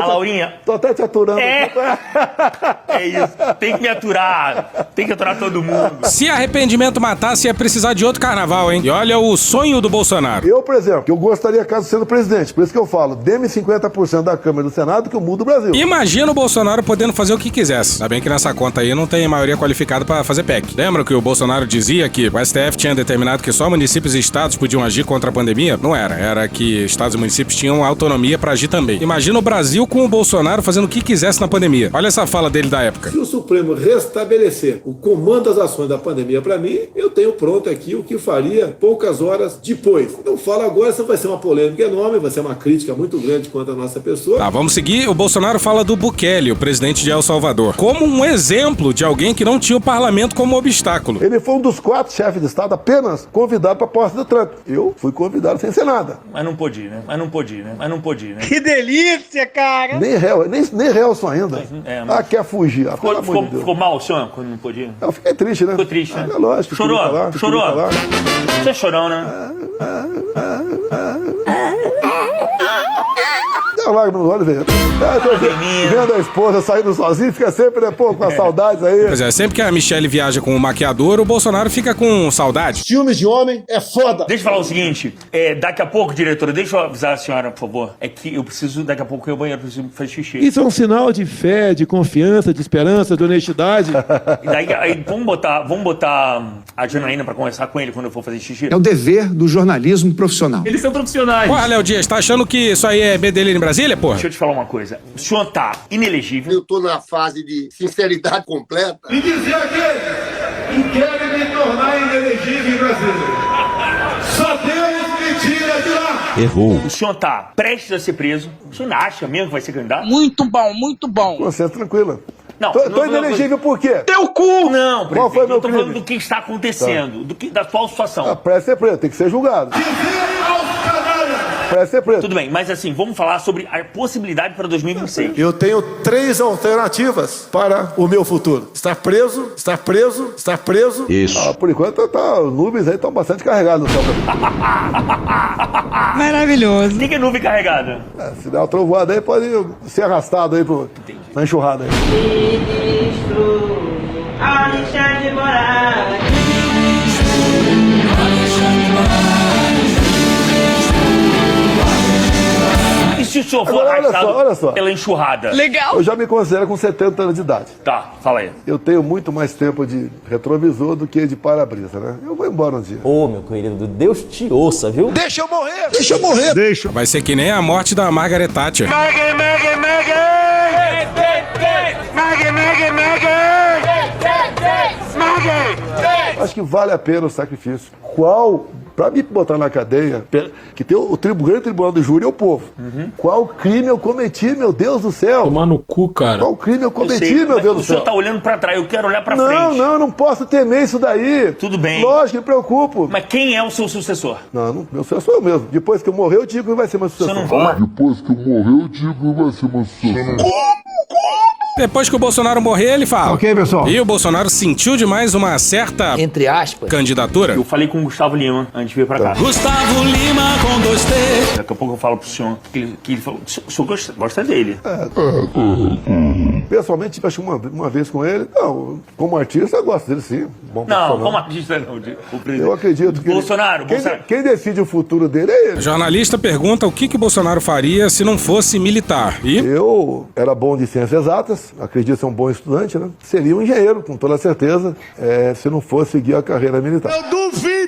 A Laurinha... Tô até te aturando. É isso. Tem que me aturar. Tem que aturar todo mundo. Se arrependimento matasse, ia precisar de outro carnaval, hein? E olha o sonho do Bolsonaro. Eu, por exemplo, eu gostaria, caso sendo presidente, por isso que eu falo, dê-me 50% da Câmara e do Senado que eu mudo o Brasil. Imagina o Bolsonaro podendo fazer o que quisesse. Ainda bem que nessa conta aí não tem maioria qualificada pra fazer PEC. Lembra que o Bolsonaro dizia que o STF tinha determinado que só municípios e estados podiam agir contra a pandemia? Não era. Era que estados e municípios tinham autonomia pra agir também. Imagina o Brasil com o Bolsonaro fazendo o que quisesse na pandemia. Olha essa fala dele da época. Se o Supremo restabelecer o comando das ações da pandemia pra mim, eu tenho pronto aqui o que faria poucas horas depois. Não falo agora, isso vai ser uma polêmica enorme, vai ser uma crítica muito grande quanto a nossa pessoa. Tá, vamos seguir. O Bolsonaro fala do Bukele, o presidente de El Salvador, como um exemplo de alguém que não tinha o parlamento como obstáculo. Ele foi um dos 4 chefes de Estado apenas convidado para a posse do Trump. Eu fui convidado sem ser nada. Mas não podia, né? Que delícia, cara! Nem Helson ainda. Quer fugir. Ficou mal o senhor quando não podia? Eu fiquei triste, né? Ficou triste, né? É lógico. Chorou? Você é chorão, né? Dá lágrima no olho, velho. Vendo a esposa saindo sozinha, fica sempre, né, pô, com as saudades aí. Pois é, sempre que a Michelle viaja com o maquiador, o Bolsonaro fica com saudade. Filmes de homem é foda. Deixa eu falar o seguinte, daqui a pouco, diretora, deixa eu avisar a senhora, por favor. É que eu preciso, daqui a pouco, ir ao banheiro, preciso fazer xixi. Isso é um sinal de fé, de confiança, de esperança, de honestidade. E daí, vamos botar a Janaína pra conversar com ele quando eu for fazer xixi. É o dever do jornalismo profissional. Eles são profissionais. Porra, Léo Dias, tá achando que isso aí é bedelho em Brasília, porra? Deixa eu te falar uma coisa. O senhor tá inelegível. Eu tô na fase de sinceridade completa. E dizer aqueles que querem me tornar inelegível em Brasília. Só Deus me tira de lá. Errou. O senhor tá prestes a ser preso. O senhor ainda acha mesmo que vai ser candidato? Muito bom. Você tranquila. Não, tô inelegível por quê? Teu cu! Não, Qual foi meu eu tô crime? falando do que está acontecendo, da atual situação. Parece ser preso, tem que ser julgado. Parece ser preso. Tudo bem, mas assim, vamos falar sobre a possibilidade para 2026. Eu tenho 3 alternativas para o meu futuro. Estar preso. Isso. Por enquanto, os nuvens aí estão bastante carregadas no céu. Maravilhoso. O que é nuvem carregada? Se der uma trovoada aí, pode ser arrastado aí na enxurrada aí. Ministro Alexandre de Moraes. senhor foi arrastado pela enxurrada? Legal. Eu já me considero com 70 anos de idade. Tá, fala aí. Eu tenho muito mais tempo de retrovisor do que de para-brisa, né? Eu vou embora um dia. Ô, meu querido, Deus te ouça, viu? Deixa eu morrer! Deixa eu morrer! Deixa. Vai ser que nem a morte da Margaret Thatcher. Acho que vale a pena o sacrifício. Pra me botar na cadeia, que tem o grande tribunal do júri é o povo. Qual crime eu cometi, meu Deus do céu? Tomar no cu, cara. Qual crime eu cometi, meu Deus do céu? O senhor tá olhando pra trás, eu quero olhar pra frente. Não posso temer isso daí. Tudo bem. Lógico, me preocupo. Mas quem é o seu sucessor? Não, meu sucessor sou eu mesmo. Depois que eu morrer, eu digo que vai ser meu sucessor. Depois que eu morrer, eu digo que vai ser meu sucessor. Depois que o Bolsonaro morrer, ele fala. Ok, pessoal. E o Bolsonaro sentiu demais uma certa, entre aspas, candidatura. Eu falei com o Gustavo Lima antes de vir pra cá. Gustavo Lima com 2T. Daqui a pouco eu falo pro senhor que ele falou, o senhor gosta dele. Pessoalmente, tive acho uma vez com ele. Não, como artista, eu gosto dele sim. Bom não, como artista não. O presidente. Eu acredito que Bolsonaro. Quem decide o futuro dele é ele. O jornalista pergunta o que o Bolsonaro faria se não fosse militar. E eu era bom de ciências exatas, acredito ser um bom estudante, né? Seria um engenheiro, com toda certeza, se não fosse seguir a carreira militar. Eu duvido!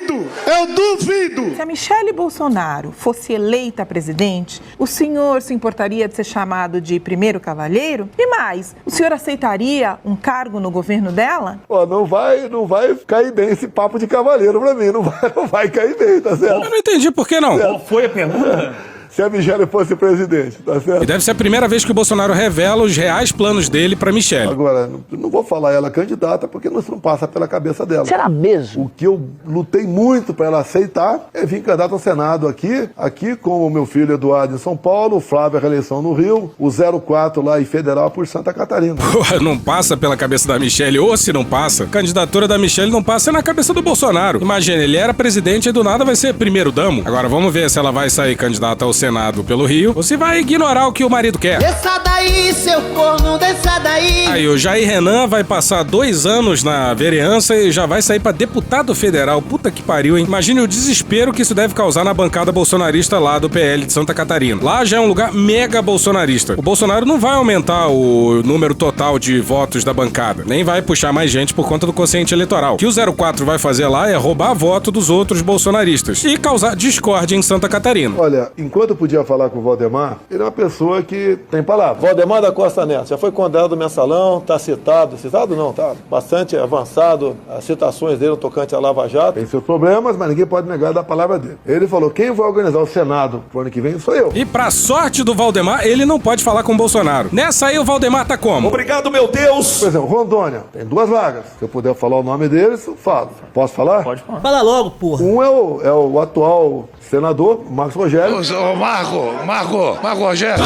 Se a Michele Bolsonaro fosse eleita presidente, o senhor se importaria de ser chamado de primeiro cavalheiro? E mais, o senhor aceitaria um cargo no governo dela? Não vai cair bem esse papo de cavalheiro pra mim, não vai cair bem, tá certo? Eu não entendi por que não. Qual foi a pergunta? Se a Michele fosse presidente, tá certo? E deve ser a primeira vez que o Bolsonaro revela os reais planos dele pra Michele. Agora, não vou falar ela candidata, porque isso não passa pela cabeça dela. Será mesmo? O que eu lutei muito pra ela aceitar é vir candidato ao Senado aqui com o meu filho Eduardo em São Paulo, o Flávio a reeleição no Rio, o 04 lá em Federal por Santa Catarina. Porra, não passa pela cabeça da Michele, ou se não passa, a candidatura da Michele não passa na cabeça do Bolsonaro. Imagina, ele era presidente e do nada vai ser primeiro damo. Agora vamos ver se ela vai sair candidata ao Senado pelo Rio, ou se vai ignorar o que o marido quer. Desça daí, seu corno, desça daí. Aí o Jair Renan vai passar 2 anos na vereança e já vai sair pra deputado federal. Puta que pariu, hein? Imagine o desespero que isso deve causar na bancada bolsonarista lá do PL de Santa Catarina. Lá já é um lugar mega bolsonarista. O Bolsonaro não vai aumentar o número total de votos da bancada, nem vai puxar mais gente por conta do quociente eleitoral. O que o 04 vai fazer lá é roubar voto dos outros bolsonaristas e causar discórdia em Santa Catarina. Olha, enquanto eu podia falar com o Valdemar, ele é uma pessoa que tem palavra. Valdemar da Costa Neto, já foi condenado no mensalão, tá citado não, tá bastante avançado, as citações dele no tocante à Lava Jato. Tem seus problemas, mas ninguém pode negar da palavra dele. Ele falou, quem vai organizar o Senado pro ano que vem sou eu. E pra sorte do Valdemar, ele não pode falar com o Bolsonaro. Nessa aí o Valdemar tá como? Obrigado, meu Deus! Por exemplo, Rondônia, tem 2 vagas. Se eu puder falar o nome deles, eu falo. Posso falar? Pode falar. Fala logo, porra. Um é o atual senador, Marcos Rogério. Marcos Rogério.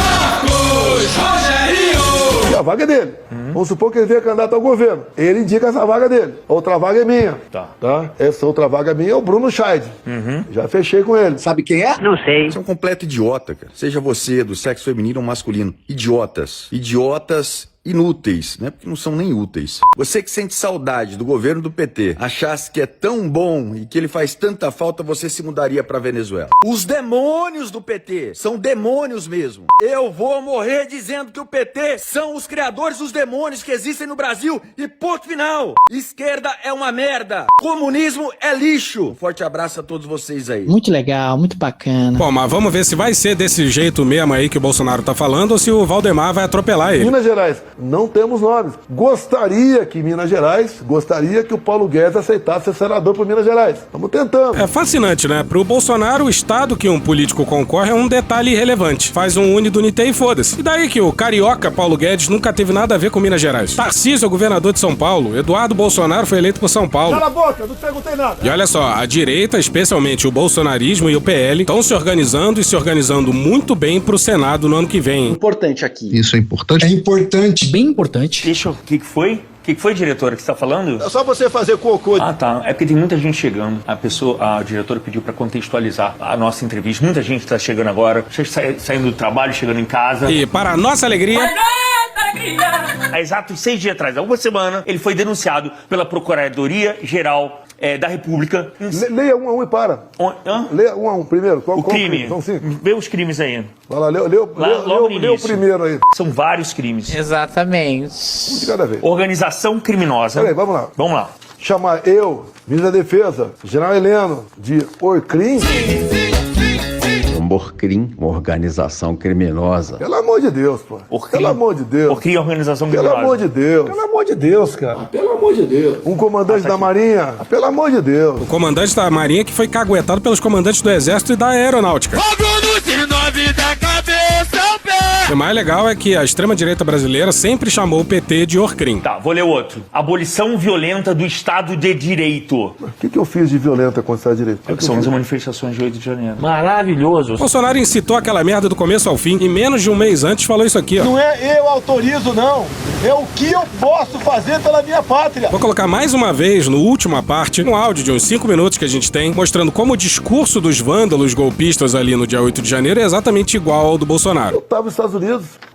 E a vaga é dele. Vamos supor que ele venha candidato ao governo. Ele indica essa vaga dele. Outra vaga é minha. Tá? Essa outra vaga minha é o Bruno Scheid. Já fechei com ele. Sabe quem é? Não sei. Você é um completo idiota, cara. Seja você do sexo feminino ou masculino. Idiotas. Inúteis, né? Porque não são nem úteis. Você que sente saudade do governo do PT, achasse que é tão bom e que ele faz tanta falta, você se mudaria pra Venezuela. Os demônios do PT são demônios mesmo. Eu vou morrer dizendo que o PT são os criadores dos demônios que existem no Brasil e ponto final. Esquerda é uma merda. Comunismo é lixo. Um forte abraço a todos vocês aí. Muito legal, muito bacana. Bom, mas vamos ver se vai ser desse jeito mesmo aí que o Bolsonaro tá falando ou se o Valdemar vai atropelar ele. Minas Gerais. Não temos nomes. Gostaria que o Paulo Guedes aceitasse ser senador por Minas Gerais. Estamos tentando. É fascinante, né? Pro Bolsonaro, o estado que um político concorre é um detalhe irrelevante. Faz um unidunité e foda-se. E daí que o carioca Paulo Guedes nunca teve nada a ver com Minas Gerais. Tarcísio é o governador de São Paulo. Eduardo Bolsonaro foi eleito por São Paulo. Cala a boca, não perguntei nada. E olha só, a direita, especialmente o bolsonarismo e o PL, estão se organizando muito bem pro Senado no ano que vem. Importante aqui. Isso é importante? É importante. Bem importante. Deixa eu... O que foi? O que foi, diretora, que você tá falando? É só você fazer cocô. Ah, tá. É porque tem muita gente chegando. A diretora pediu pra contextualizar a nossa entrevista. Muita gente tá chegando agora. Saindo do trabalho, chegando em casa. E para a nossa alegria... Há exatos 6 dias atrás, há uma semana, ele foi denunciado pela Procuradoria-Geral da República. Leia um a um e para. Leia um a um primeiro. Qual crime? São 5. Vê os crimes aí. Vai lá, lê o primeiro aí. São vários crimes. Exatamente. Um de cada vez. Organização criminosa. Peraí, vamos lá. Vamos lá. Chamar eu, ministro da Defesa, General Heleno, de Orcrim. Orcrim, uma organização criminosa. Pelo amor de Deus, pô. Pelo amor de Deus. Orcrim é organização criminosa. Pelo amor de Deus. Pelo amor de Deus, cara. Pelo amor de Deus. Um comandante da Marinha. Pelo amor de Deus. O comandante da Marinha que foi caguetado pelos comandantes do Exército e da Aeronáutica. O mais legal é que a extrema-direita brasileira sempre chamou o PT de Orcrim. Tá, vou ler outro. Abolição violenta do Estado de Direito. O que eu fiz de violenta contra o Estado de Direito? São as manifestações de 8 de janeiro. Maravilhoso. Bolsonaro incitou aquela merda do começo ao fim e menos de um mês antes falou isso aqui, ó. Não é eu autorizo, não. É o que eu posso fazer pela minha pátria. Vou colocar mais uma vez, no última parte, um áudio de uns 5 minutos que a gente tem, mostrando como o discurso dos vândalos golpistas ali no dia 8 de janeiro é exatamente igual ao do Bolsonaro. Eu estava nos Estados Unidos.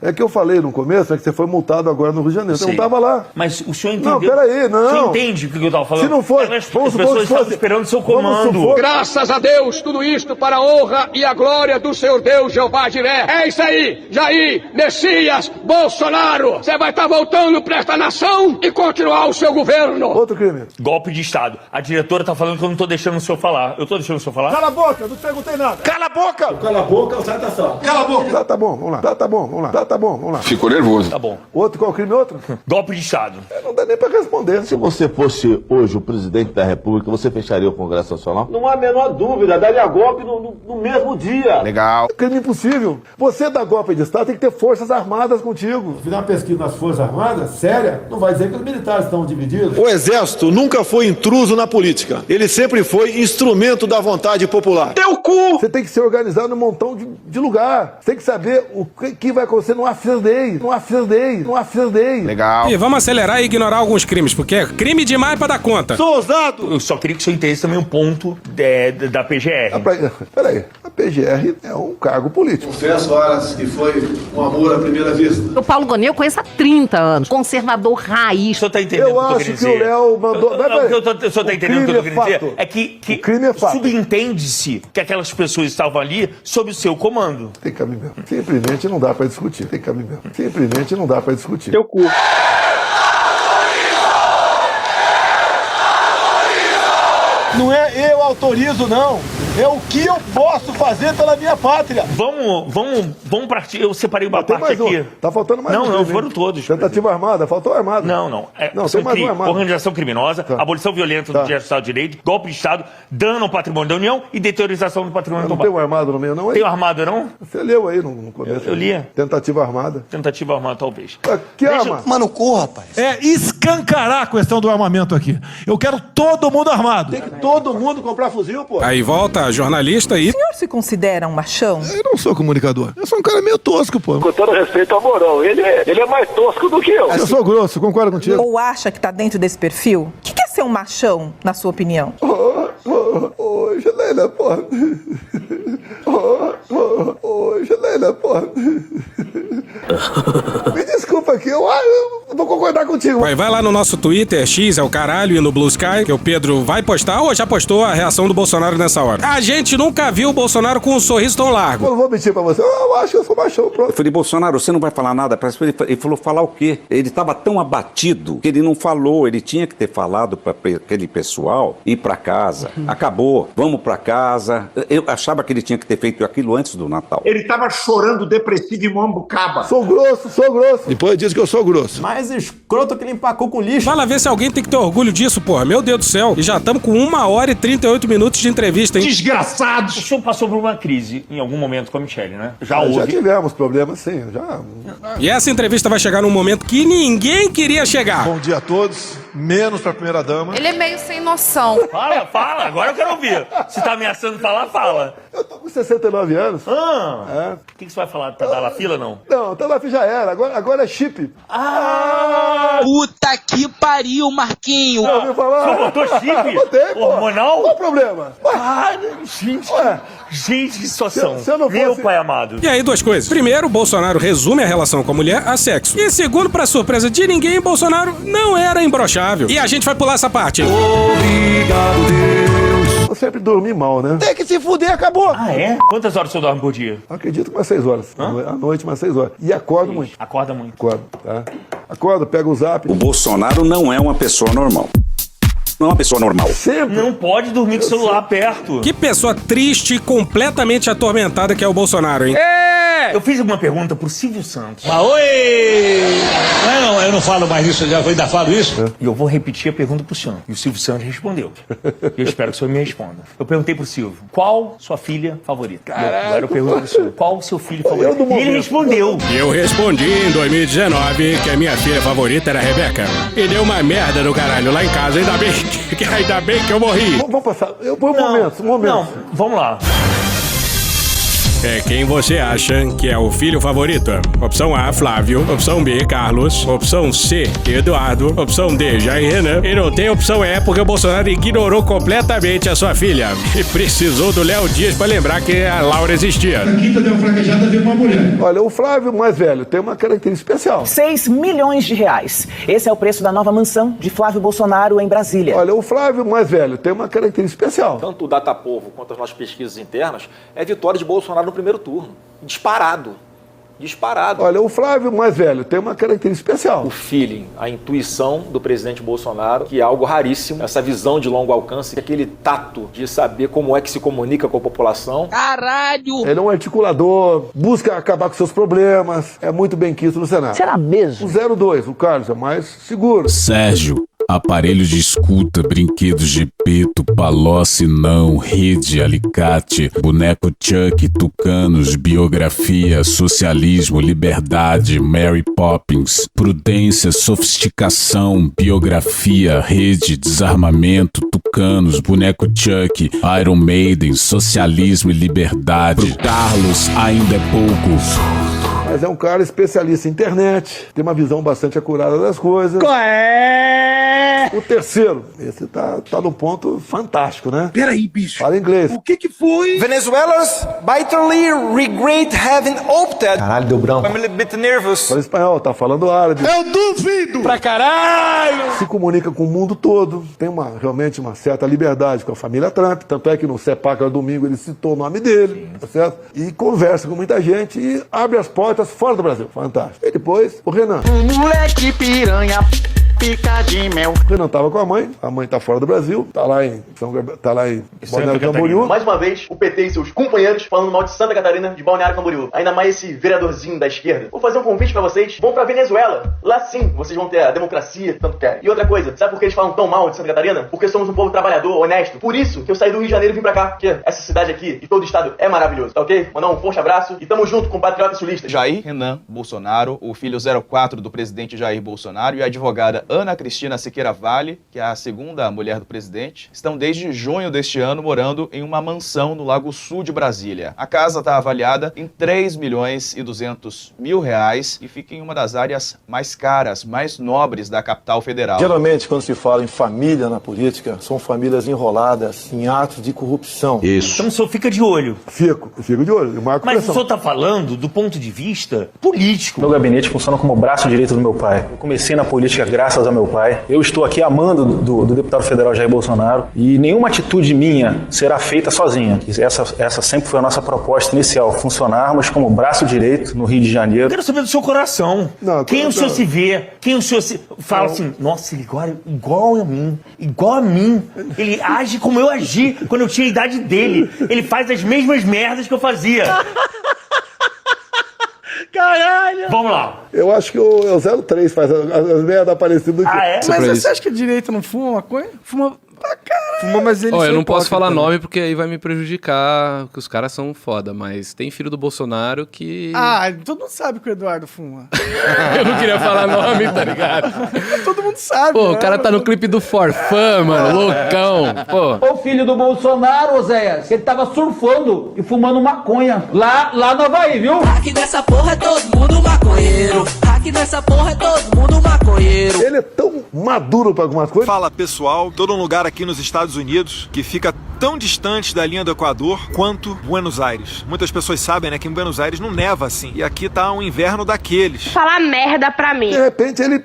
É que eu falei no começo, é que você foi multado agora no Rio de Janeiro. Você não estava lá. Mas o senhor entendeu? Não, peraí, não. O senhor entende o que eu estava falando? Se não for, as pessoas estavam esperando o seu comando. Graças a Deus, tudo isto para a honra e a glória do Senhor Deus, Jeová Jiré. É isso aí, Jair, Messias, Bolsonaro. Você vai estar voltando para esta nação e continuar o seu governo. Outro crime. Golpe de Estado. A diretora tá falando que eu não tô deixando o senhor falar. Eu tô deixando o senhor falar? Cala a boca, eu não te perguntei nada. Cala a boca! Cala a boca, sai da sala. Cala a boca. Tá bom, vamos lá. Tá bom, vamos lá. Tá bom, vamos lá. Ficou nervoso. Tá bom. Outro, qual crime? Outro? Golpe de Estado. Não dá nem pra responder. Se você fosse hoje o presidente da República, você fecharia o Congresso Nacional? Não há a menor dúvida, daria golpe no mesmo dia. Legal. Crime impossível. Você dá golpe de Estado, tem que ter forças armadas contigo. Se fizer uma pesquisa nas forças armadas, séria, não vai dizer que os militares estão divididos. O Exército nunca foi intruso na política. Ele sempre foi instrumento da vontade popular. Teu cu! Você tem que ser organizado num montão de lugar. Você tem que saber o que vai acontecer no After Day. No After Day. No After Day. Legal. E vamos acelerar e ignorar alguns crimes, porque é crime demais pra dar conta. Sou ousado! Eu só queria que o senhor entendesse também um ponto da PGR. Peraí, a PGR é um cargo político. Confesso, horas, que foi um amor à primeira vista. O Paulo Gonet eu conheço há 30 anos. Conservador raiz. O senhor tá entendendo Eu acho que o Léo mandou... O senhor tá entendendo o que eu tô querendo dizer? É que o crime é fato. Subentende-se que aquelas pessoas estavam ali sob o seu comando. Tem cabimento. Simplesmente não dá pra discutir. Tem cabimento. Simplesmente não dá pra discutir. Teu cu. Não é eu autorizo, não. É o que eu posso fazer pela minha pátria. Vamos partir. Eu separei uma parte aqui. Tá faltando mais Não, foram todos. Tentativa armada, faltou armada. Não. Não, tem mais um armado. Organização criminosa, abolição violenta do Estado de Direito, golpe de Estado, dano ao patrimônio da União e deteriorização do patrimônio tombado. Não tem um armado no meio, não? Tem um armado, não? Você leu aí no começo. Eu li. Tentativa armada. Tentativa armada, talvez. Que arma? Mano, corra, rapaz. É escancarar a questão do armamento aqui. Eu quero todo mundo armado. Tem que todo mundo comprar fuzil, pô. Aí volta a jornalista e... O senhor se considera um machão? Eu não sou comunicador. Eu sou um cara meio tosco, pô. Com todo respeito ao Mourão, ele é mais tosco do que eu. Eu sou grosso, concordo contigo. Ou acha que tá dentro desse perfil? O que é ser um machão, na sua opinião? Janaína, porra. Janaína, porra. Me desculpa aqui, eu vou concordar contigo. Vai lá no nosso Twitter, X é o caralho, e no Blue Sky, que o Pedro vai postar ou já postou a reação do Bolsonaro nessa hora. A gente nunca viu o Bolsonaro com um sorriso tão largo. Eu não vou mentir pra você, eu acho que eu sou machão, pronto. Eu falei, Bolsonaro, você não vai falar nada? Ele falou, falar o quê? Ele estava tão abatido que ele não falou, ele tinha que ter falado para aquele pessoal ir para casa. Acabou, vamos para casa. Eu achava que ele tinha que ter feito aquilo antes do Natal. Ele estava chorando depressivo em Mambucaba. Sou grosso. Depois diz que eu sou grosso. Mais escroto que ele empacou com lixo. Vai lá ver se alguém tem que ter orgulho disso, porra. Meu Deus do céu. E já estamos com 1h38 de entrevista, hein? Desgraçados! O senhor passou por uma crise em algum momento com a Michele, né? Já tivemos problemas, sim. E essa entrevista vai chegar num momento que ninguém queria chegar. Bom dia a todos, menos pra primeira-dama. Ele é meio sem noção. Fala. Agora eu quero ouvir. Se tá ameaçando falar, fala. Eu tô com 69 anos. O que você vai falar? Tá na fila, não? Não, tá na fila já era. Agora é chip. Puta que pariu, Marquinho. Já ouviu falar? Você botou chip? Botei, pô. Hormonal? Qual o problema? Gente, que situação. Se eu não fosse... Meu pai amado. E aí, duas coisas. Primeiro, Bolsonaro resume a relação com a mulher a sexo. E segundo, pra surpresa de ninguém, Bolsonaro não era imbrochável. E a gente vai pular essa parte. Obrigado, Deus. Eu sempre dormi mal, né? Tem que se fuder, acabou. Ah, é? Quantas horas você dorme por dia? Acredito que umas 6 horas. À noite, umas 6 horas. E acordo muito. Acorda muito. Acordo, tá? Acordo, pego o zap. O Bolsonaro não é uma pessoa normal. Não é uma pessoa normal. Sempre. Não pode dormir com o celular perto. Que pessoa triste e completamente atormentada que é o Bolsonaro, hein? Eu fiz uma pergunta pro Silvio Santos. Mas oi! Não, eu não falo mais isso, eu já ainda falo isso. E eu vou repetir a pergunta pro senhor. E o Silvio Santos respondeu. E eu espero que o senhor me responda. Eu perguntei pro Silvio, qual sua filha favorita? Agora eu pergunto pro senhor, qual o seu filho favorito? E ele respondeu. E eu respondi em 2019 que a minha filha favorita era a Rebeca. E deu uma merda do caralho lá em casa, ainda bem que eu morri. Vamos passar. Um momento. Não, vamos lá. É quem você acha que é o filho favorito? Opção A, Flávio. Opção B, Carlos. Opção C, Eduardo. Opção D, Jair Renan. E não tem opção E porque o Bolsonaro ignorou completamente a sua filha. E precisou do Léo Dias pra lembrar que a Laura existia. A quinta deu uma fraquejada, veio uma mulher. Olha, o Flávio mais velho tem uma característica especial. 6 milhões de reais. Esse é o preço da nova mansão de Flávio Bolsonaro em Brasília. Olha, o Flávio mais velho tem uma característica especial. Tanto o Datapovo quanto as nossas pesquisas internas é vitória de Bolsonaro no primeiro turno. Disparado. Olha, o Flávio mais velho tem uma característica especial. O feeling, a intuição do presidente Bolsonaro, que é algo raríssimo, essa visão de longo alcance, aquele tato de saber como é que se comunica com a população. Caralho! Ele é um articulador, busca acabar com seus problemas, é muito bem quisto no Senado. Será mesmo? O 02, o Carlos, é mais seguro. Sérgio, aparelhos de escuta, brinquedos de peto, palóce não, rede, alicate, boneco Chuck, tucanos, biografia, socialismo, liberdade, Mary Poppins, prudência, sofisticação, biografia, rede, desarmamento, tucanos, boneco Chuck, Iron Maiden, socialismo e liberdade. Pro Carlos ainda é pouco. Mas é um cara especialista em internet, tem uma visão bastante acurada das coisas. Qual é? O terceiro, esse tá no ponto fantástico, né? Peraí, bicho. Fala inglês. O que foi? Venezuelans bitterly regret having opted. Caralho, deu branco. I'm a little bit nervous. Fala espanhol, tá falando árabe. Eu duvido! Pra caralho! Se comunica com o mundo todo, tem realmente uma certa liberdade com a família Trump, tanto é que no CEPAC, domingo, ele citou o nome dele, tá certo? E conversa com muita gente e abre as portas fora do Brasil. Fantástico. E depois, o Renan. O moleque piranha, pica de mel. O Renan tava com a mãe tá fora do Brasil, tá lá em Balneário Camboriú. Mais uma vez, o PT e seus companheiros falando mal de Santa Catarina, de Balneário Camboriú. Ainda mais esse vereadorzinho da esquerda. Vou fazer um convite pra vocês, vão pra Venezuela. Lá sim, vocês vão ter a democracia que tanto querem. E outra coisa, sabe por que eles falam tão mal de Santa Catarina? Porque somos um povo trabalhador, honesto. Por isso que eu saí do Rio de Janeiro e vim pra cá. Porque essa cidade aqui, de todo o estado, é maravilhoso, tá ok? Mandar um forte abraço e tamo junto com o patriota sulista. Jair Renan Bolsonaro, o filho 04 do presidente Jair Bolsonaro, e a advogada Ana Cristina Siqueira Vale, que é a segunda mulher do presidente, estão desde junho deste ano morando em uma mansão no Lago Sul de Brasília. A casa está avaliada em 3.200.000 reais e fica em uma das áreas mais caras, mais nobres da capital federal. Geralmente, quando se fala em família na política, são famílias enroladas em atos de corrupção. Isso. Então o senhor fica de olho. Fico de olho. Mas o senhor está falando do ponto de vista político. Meu gabinete funciona como o braço direito do meu pai. Eu comecei na política graças ao meu pai. Eu estou aqui amando do deputado federal Jair Bolsonaro e nenhuma atitude minha será feita sozinha. Essa sempre foi a nossa proposta inicial, funcionarmos como braço direito no Rio de Janeiro. Eu quero saber do seu coração. Quem o senhor se vê, quem o senhor se fala assim, nossa, ele igual a mim. Ele age como eu agi quando eu tinha a idade dele. Ele faz as mesmas merdas que eu fazia. Caralho! Vamos lá. Eu acho que o 03 faz as merdas parecidas do que... Ah, é? Mas você acha que a direita não fuma maconha? Fuma pra caralho. Fuma, mas ele eu não posso falar nome porque aí vai me prejudicar, que os caras são foda, mas tem filho do Bolsonaro que... Ah, todo mundo sabe que o Eduardo fuma. Eu não queria falar nome, tá ligado? Todo mundo sabe. Pô, o cara tá no clipe do Forfã, mano, loucão. Pô. O filho do Bolsonaro, Oséias, ele tava surfando e fumando maconha lá no Havaí, viu? Aqui nessa porra é todo mundo maconheiro. Aqui nessa porra é todo mundo maconheiro. Ele é tão maduro para algumas coisas. Fala pessoal, tô num lugar aqui nos Estados Unidos que fica tão distante da linha do Equador quanto Buenos Aires. Muitas pessoas sabem, né, que em Buenos Aires não neva assim. E aqui tá um inverno daqueles. Falar merda pra mim. De repente ele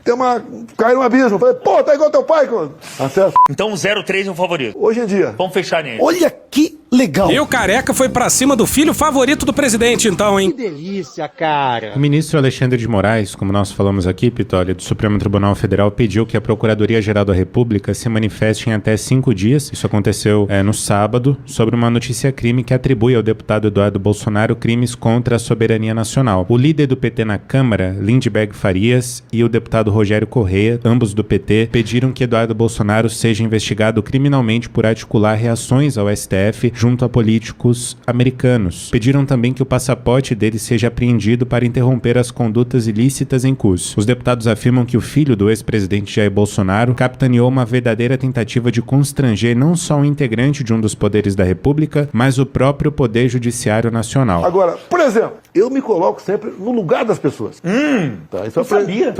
cai no abismo. Falei, pô, tá igual teu pai, quando. Acesso. Então o 03 é o favorito. Hoje em dia. Vamos fechar nele. Olha que legal. E o Careca foi pra cima do filho favorito do presidente, então, hein? Que delícia, cara. O ministro Alexandre de Moraes, como nós falamos aqui, Pitoli, do Supremo Tribunal Federal, pediu que a Procuradoria-Geral da República se manifeste em até 5 dias. Isso aconteceu no sábado, sobre uma notícia-crime que atribui ao deputado Eduardo Bolsonaro crimes contra a soberania nacional. O líder do PT na Câmara, Lindbergh Farias, e o deputado Rogério Correia, ambos do PT, pediram que Eduardo Bolsonaro seja investigado criminalmente por articular reações ao STF junto a políticos americanos. Pediram também que o passaporte dele seja apreendido para interromper as condutas ilícitas em curso. Os deputados afirmam que o filho do ex-presidente Jair Bolsonaro capitaneou uma verdadeira tentativa de constranger não só um integrante de um dos poderes da República, mas o próprio Poder Judiciário Nacional. Agora, por exemplo, eu me coloco sempre no lugar das pessoas. Tá, isso eu sabia.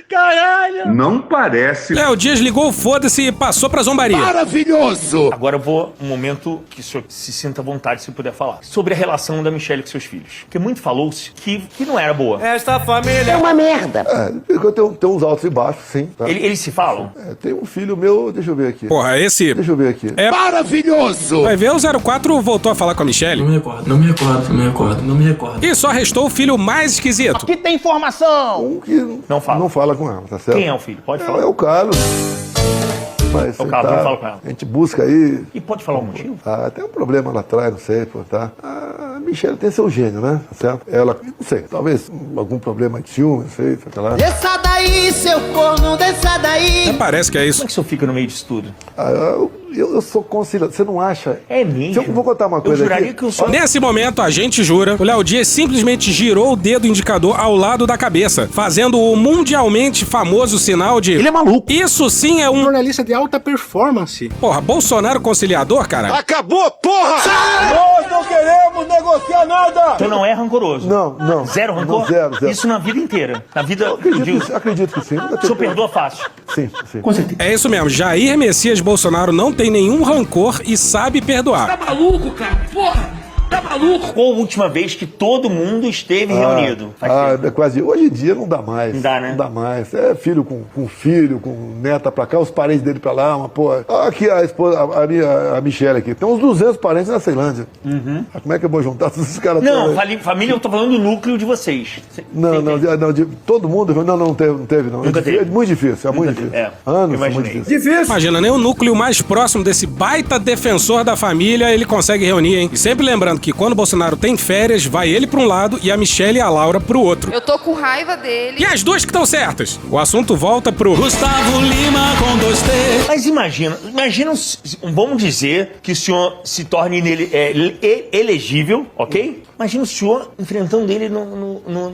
Caralho! Não parece. Léo Dias ligou o foda-se e passou pra zombaria. Maravilhoso! Agora eu vou um momento que o senhor se sinta à vontade se puder falar. Sobre a relação da Michelle com seus filhos. Porque muito falou-se que não era boa. Esta família É uma merda. Eu tenho uns altos e baixos, sim. Tá? Eles se falam? Tem um filho meu, deixa eu ver aqui. Porra, esse... Deixa eu ver aqui. É maravilhoso! Vai ver, o 04 voltou a falar com a Michelle. Não me recordo. E só restou o filho mais esquisito. Aqui tem informação! Um que não fala com ela, tá certo? Quem é o filho? Pode falar. É o Carlos. Mas, o Carlos, não fala com ela. A gente busca aí... E pode falar o motivo? Tem um problema lá atrás, não sei, pô, tá? A Michelle tem seu gênio, né? Tá certo? Ela, não sei, talvez algum problema de ciúme, não sei, sei lá. Desça daí, seu corno, desça daí! Parece que é isso. Como é que o senhor fica no meio disso tudo? Eu sou conciliador. Você não acha? É mesmo? Eu vou contar uma coisa aqui. Que eu sou... Nesse momento, a gente jura, o Léo Dias simplesmente girou o dedo indicador ao lado da cabeça, fazendo o mundialmente famoso sinal de... Ele é maluco. Isso sim é um... jornalista de alta performance. Porra, Bolsonaro conciliador, cara? Acabou, porra! Nós não queremos negociar nada! Então não é rancoroso? Não. Zero rancor? Não, zero. Isso na vida inteira? Na vida... Acredito que sim. O senhor perdoa fácil? Sim. Com certeza. É isso mesmo, Jair Messias Bolsonaro não tem nenhum rancor e sabe perdoar. Tá maluco, cara? Porra! Tá maluco? Qual a última vez que todo mundo esteve reunido? É quase. Hoje em dia não dá mais. Não dá, né? Não dá mais. É filho com filho, com neta pra cá, os parentes dele pra lá, uma porra. Aqui a esposa, a Michelle aqui. Tem uns 200 parentes na Ceilândia. Como é que eu vou juntar todos esses caras? Não, família, eu tô falando do núcleo de vocês. Não, de todo mundo. Não teve. Nunca teve. É muito difícil, é muito difícil. Anos, é muito difícil. Imagina, nem o núcleo mais próximo desse baita defensor da família ele consegue reunir, hein? E sempre lembrando que quando o Bolsonaro tem férias, vai ele pra um lado e a Michelle e a Laura pro outro. Eu tô com raiva dele. E as duas que estão certas. O assunto volta pro Gustavo Lima com 2T. Mas imagina, vamos dizer que o senhor se torne elegível, ok? Imagina o senhor enfrentando ele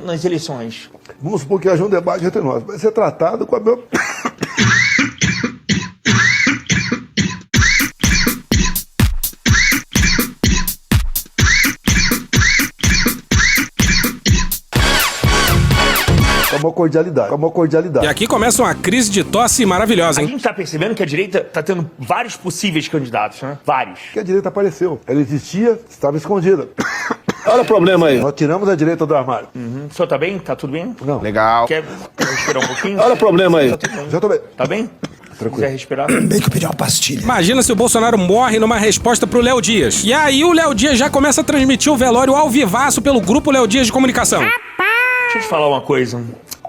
nas eleições. Vamos supor que haja um debate entre nós. Vai ser tratado com a meu... Com uma cordialidade. E aqui começa uma crise de tosse maravilhosa, hein? A gente tá percebendo que a direita tá tendo vários possíveis candidatos, né? Vários. Que a direita apareceu. Ela existia, estava escondida. Olha o problema aí. Nós tiramos a direita do armário. O senhor tá bem? Tá tudo bem? Não. Legal. Quer respirar um pouquinho? Olha o problema aí. Já tô bem. Tá bem? Se quiser respirar. Bem que eu pedi uma pastilha. Imagina se o Bolsonaro morre numa resposta pro Léo Dias. E aí o Léo Dias já começa a transmitir o velório ao vivaço pelo grupo Léo Dias de Comunicação. Deixa eu te falar uma coisa.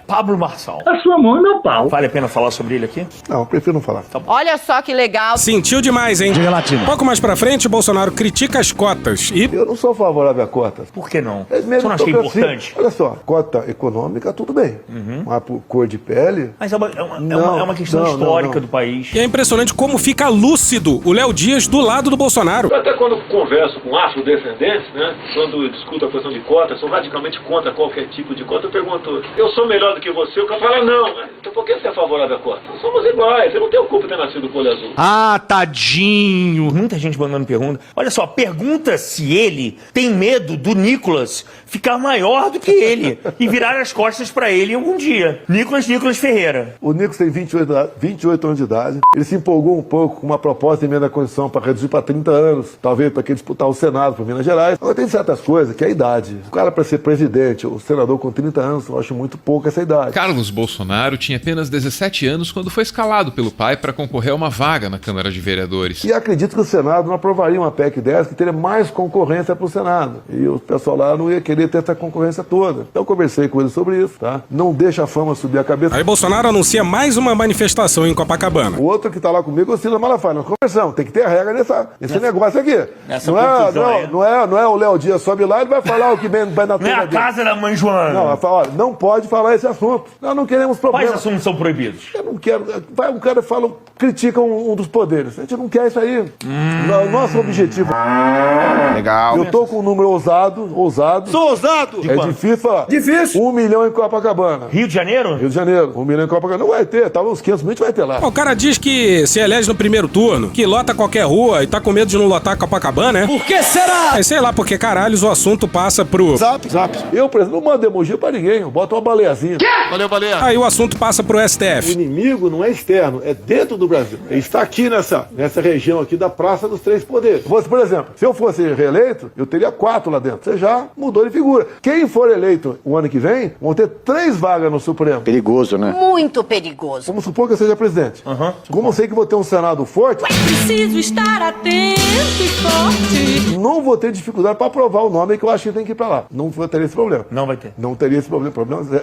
Pablo Marçal. A sua mão e meu pau. Vale a pena falar sobre ele aqui? Não, eu prefiro não falar. Tá bom. Olha só que legal. Sentiu demais, hein? Diga latino. Pouco mais pra frente, o Bolsonaro critica as cotas e... Eu não sou favorável a cotas. Por que não? É Você não acha importante? Olha só, cota econômica, tudo bem. Mas por cor de pele... Mas é uma questão histórica do país. E é impressionante como fica lúcido o Léo Dias do lado do Bolsonaro. Até quando converso com afrodescendentes, né? Quando eu discuto a questão de cota, sou radicalmente contra qualquer tipo de cota. Eu pergunto, eu sou melhor do que você, o cara fala não. Então por que você é favorável à cota? Somos iguais, eu não tenho culpa de ter nascido com olho azul. Ah, tadinho. Muita gente mandando pergunta. Olha só, pergunta se ele tem medo do Nicolas ficar maior do que ele e virar as costas pra ele algum dia. Nicolas Ferreira. O Nicolas tem 28 anos de idade. Ele se empolgou um pouco com uma proposta de emenda à Constituição para reduzir para 30 anos, talvez para que ele disputar o Senado por Minas Gerais. Agora tem certas coisas que é a idade. O cara para ser presidente, o senador com 30 anos, eu acho muito pouco essa idade. Carlos Bolsonaro tinha apenas 17 anos quando foi escalado pelo pai para concorrer a uma vaga na Câmara de Vereadores. E acredito que o Senado não aprovaria uma PEC dessa que teria mais concorrência para o Senado. E o pessoal lá não ia querer ter essa concorrência toda. Então eu conversei com ele sobre isso, tá? Não deixa a fama subir a cabeça. Aí Bolsonaro anuncia mais uma manifestação em Copacabana. O outro que tá lá comigo é o Ciro Malafaia. Nós conversamos. Tem que ter regra nesse negócio aqui. Não é o Léo Dias sobe lá e vai falar o que vem na Não é a casa da mãe Joana. Não, vai falar, não pode falar esse assunto. Nós não queremos problemas. Quais assuntos são proibidos? Eu não quero. Vai um cara fala, critica um dos poderes. A gente não quer isso aí. Nosso objetivo. Legal. Eu tô com um número ousado. Sou ousado! É difícil falar. Difícil. 1 milhão em Copacabana. Rio de Janeiro? Rio de Janeiro. 1 milhão em Copacabana. Não vai ter. Tava uns 500 mil, vai ter lá. O cara diz que se elege no primeiro turno, que lota qualquer rua e tá com medo de não lotar Copacabana, né? Por que será? Aí sei lá, porque caralhos o assunto passa pro... Zap. Eu, por exemplo, não mando emoji pra ninguém. Eu boto uma baleiazinha. Valeu, baleia. Aí o assunto passa pro O STF. inimigo não é externo, é dentro do Brasil. Ele está aqui nessa região aqui da Praça dos Três Poderes. Por exemplo, se eu fosse reeleito, eu teria 4 lá dentro. Você já mudou de figura. Quem for eleito o ano que vem, vão ter 3 vagas no Supremo. Perigoso, né? Muito perigoso. Vamos supor que eu seja presidente. Como eu sei que vou ter um Senado forte, Preciso estar atento e forte. não vou ter dificuldade para aprovar o nome que eu acho que tem que ir para lá. Não vou ter esse problema. Não vai ter. Não teria esse problema.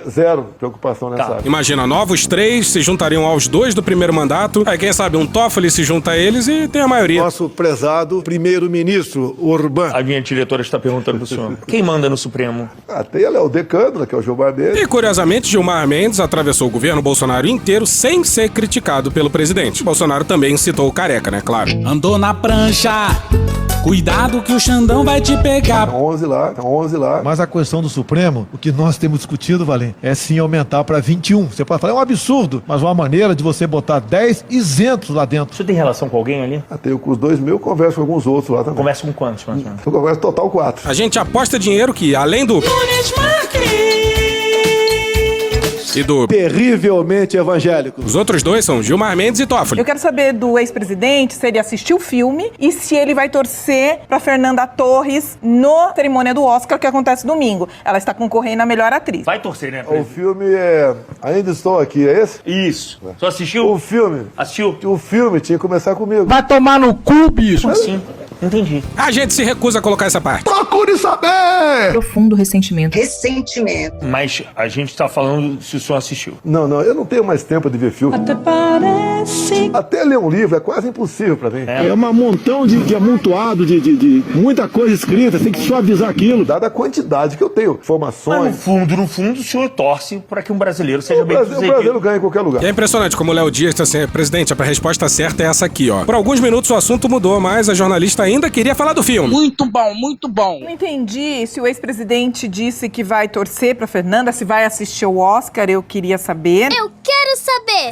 Zero preocupação nessa área. Imagina, novos 3 se juntariam aos 2 do primeiro mandato. Aí quem sabe um Toffoli se junta a eles e tem a maioria. Nosso prezado primeiro-ministro Orbán. A minha diretora está perguntando pro senhor. Quem manda no Supremo? Tem o Decândula, que é o Gilmar Mendes. E curiosamente, Gilmar Mendes atravessou o governo Bolsonaro inteiro sem ser criticado pelo presidente. Bolsonaro também citou o Careca, né? Claro. Andou na prancha. Cuidado que o Xandão vai te pegar. Tá 11 lá. Mas a questão do Supremo, o que nós temos discutido, Valim, é sim aumentar para 21. Você pode falar, é um absurdo, mas uma maneira de você botar 10 isentos lá dentro. Você tem relação com alguém ali? Tenho com os 2 mil, converso com alguns outros lá também. Conversa com quantos, mais ou menos? Eu converso total 4. A gente aposta dinheiro que, além do... E do... Terrivelmente evangélico. Os outros 2 são Gilmar Mendes e Toffoli. Eu quero saber do ex-presidente se ele assistiu o filme e se ele vai torcer pra Fernanda Torres no cerimônia do Oscar que acontece domingo. Ela está concorrendo a melhor atriz. Vai torcer, né? O filme é Ainda Estou Aqui, é esse? Isso. Só assistiu? O filme. Assistiu? O filme tinha que começar comigo. Vai tomar no cu, bicho. Como assim? Entendi. A gente se recusa a colocar essa parte. Procure saber! Profundo ressentimento. Mas a gente tá falando se o senhor assistiu. Não, eu não tenho mais tempo de ver filme. Até parece. Até ler um livro é quase impossível pra mim. É um montão de amontoado, de muita coisa escrita, tem que suavizar aquilo. Dada a quantidade que eu tenho, informações. Mas no fundo, o senhor torce para que um brasileiro seja bem sucedido. O brasileiro ganha em qualquer lugar. É impressionante como o Léo Dias está assim, presidente, a resposta certa é essa aqui, ó. Por alguns minutos o assunto mudou, mas a jornalista ainda queria falar do filme. Muito bom, muito bom. Não entendi se o ex-presidente disse que vai torcer pra Fernanda, se vai assistir o Oscar, eu queria saber.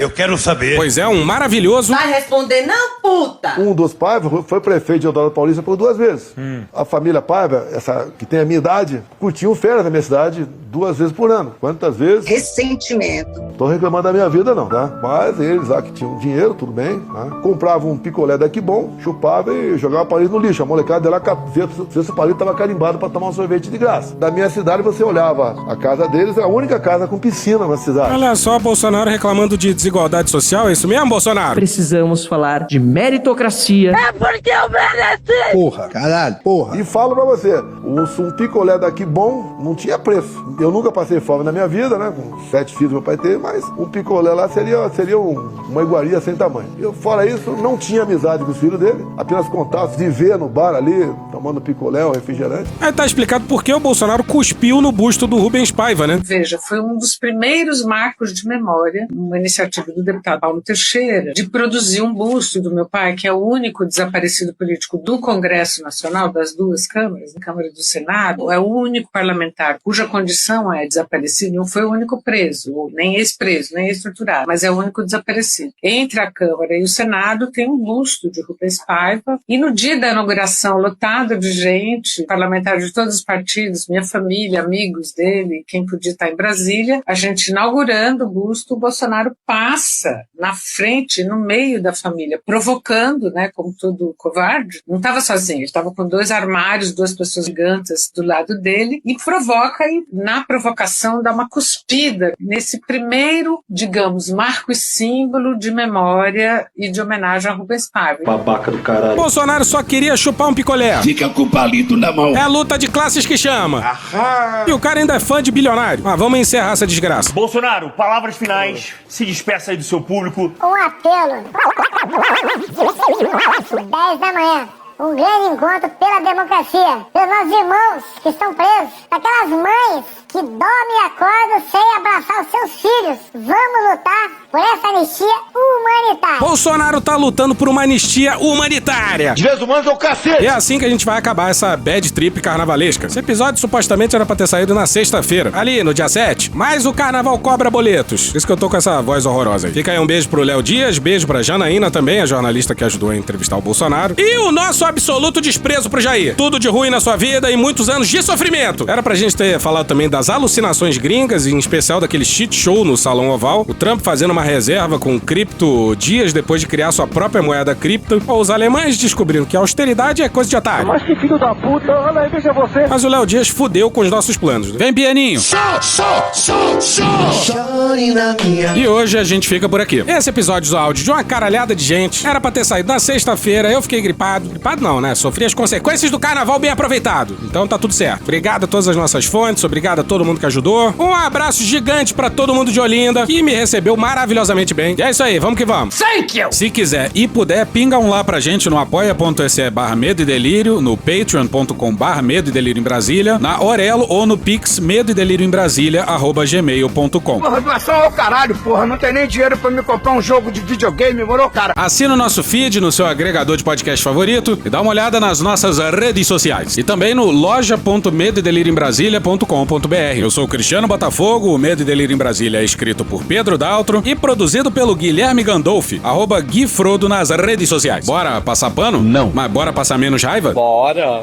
Eu quero saber. Pois é, um maravilhoso... Vai responder não, puta. Um dos Paiva foi prefeito de Eudoro Paulista por 2 vezes. A família Paiva, essa que tem a minha idade, curtiu férias na minha cidade 2 vezes por ano. Quantas vezes? Ressentimento. Tô reclamando da minha vida não, tá? Mas eles lá que tinham dinheiro, tudo bem, tá? Compravam um picolé daqui bom, chupava e jogava o palito no lixo. A molecada lá via se o palito tava carimbado pra tomar um sorvete de graça. Da minha cidade você olhava a casa deles, é a única casa com piscina na cidade. Olha só, Bolsonaro reclamando de desigualdade social, é isso mesmo, Bolsonaro? Precisamos falar de meritocracia. É porque eu mereci. Porra, caralho, porra. E falo pra você, um picolé daqui bom não tinha preço. Eu nunca passei fome na minha vida, né? Com 7 filhos meu pai teve, mas um picolé lá seria um uma iguaria sem tamanho. Eu, fora isso, não tinha amizade com os filhos dele, apenas contatos de ver no bar ali, tomando picolé ou refrigerante. Aí tá explicado por que o Bolsonaro cuspiu no busto do Rubens Paiva, né? Veja, foi um dos primeiros marcos de memória, uma iniciativa do deputado Paulo Teixeira, de produzir um busto do meu pai, que é o único desaparecido político do Congresso Nacional, das duas câmaras, da Câmara e do Senado, é o único parlamentar cuja condição é desaparecido, não foi o único preso, nem ex-preso, nem ex-torturado, mas é o único desaparecido. Entre a Câmara e o Senado tem um busto de Rubens Paiva, e no dia da inauguração, lotado de gente, parlamentares de todos os partidos, minha família, amigos dele, quem podia estar em Brasília, a gente inaugurando o busto, o Bolsonaro passa na frente, no meio da família, provocando, né, como todo covarde, não estava sozinho, ele estava com 2 armários, 2 pessoas gigantes do lado dele, e provoca, e na provocação dá uma cuspida nesse primeiro, digamos, marco e símbolo de memória e de homenagem a Rubens Paiva. Babaca do caralho. Bolsonaro só queria chupar um picolé. Fica com o palito na mão. É a luta de classes que chama. Aham. E o cara ainda é fã de bilionário. Mas vamos encerrar essa desgraça. Bolsonaro, palavras finais, se despeça aí do seu público. Um apelo. 10 da manhã. Um grande encontro pela democracia, pelos nossos irmãos que estão presos, aquelas mães que dormem e acordam sem abraçar os seus filhos. Vamos lutar por essa anistia humanitária. Bolsonaro tá lutando por uma anistia humanitária. Direitos humanos é o cacete! É assim que a gente vai acabar essa bad trip carnavalesca. Esse episódio supostamente era pra ter saído na sexta-feira, ali no dia 7, mas o carnaval cobra boletos. Por isso que eu tô com essa voz horrorosa aí. Fica aí um beijo pro Léo Dias, beijo pra Janaína também, a jornalista que ajudou a entrevistar o Bolsonaro. E o nosso absoluto desprezo pro Jair. Tudo de ruim na sua vida e muitos anos de sofrimento. Era pra gente ter falado também das alucinações gringas, em especial daquele shit show no Salão Oval. O Trump fazendo uma reserva com cripto dias depois de criar sua própria moeda cripto. Ou os alemães descobrindo que a austeridade é coisa de otário. Mas que filho da puta, olha aí, veja você. Mas o Léo Dias fudeu com os nossos planos. Vem, pianinho! E hoje a gente fica por aqui. Esse episódio do áudio de uma caralhada de gente era pra ter saído na sexta-feira, eu fiquei gripado. Gripado não, né? Sofri as consequências do carnaval bem aproveitado. Então tá tudo certo. Obrigado a todas as nossas fontes, obrigado a todo mundo que ajudou. Um abraço gigante pra todo mundo de Olinda, que me recebeu maravilhosamente bem. E é isso aí, vamos que vamos. Thank you! Se quiser e puder, pinga um lá pra gente no apoia.se/Medo e Delírio, no patreon.com/Medo e Delírio em Brasília, na Orelo ou no Pix Medo e Delírio em Brasília@gmail.com. Porra, doação ao caralho, porra. Não tem nem dinheiro pra me comprar um jogo de videogame, moro, cara? Assina o nosso feed no seu agregador de podcast favorito e dá uma olhada nas nossas redes sociais. E também no loja.medoedelirioembrasilha.com.br. Eu sou o Cristiano Botafogo, o Medo e Delírio em Brasília é escrito por Pedro Daltro e produzido pelo Guilherme Gandolfi, @Gui Frodo nas redes sociais. Bora passar pano? Não. Mas bora passar menos raiva? Bora.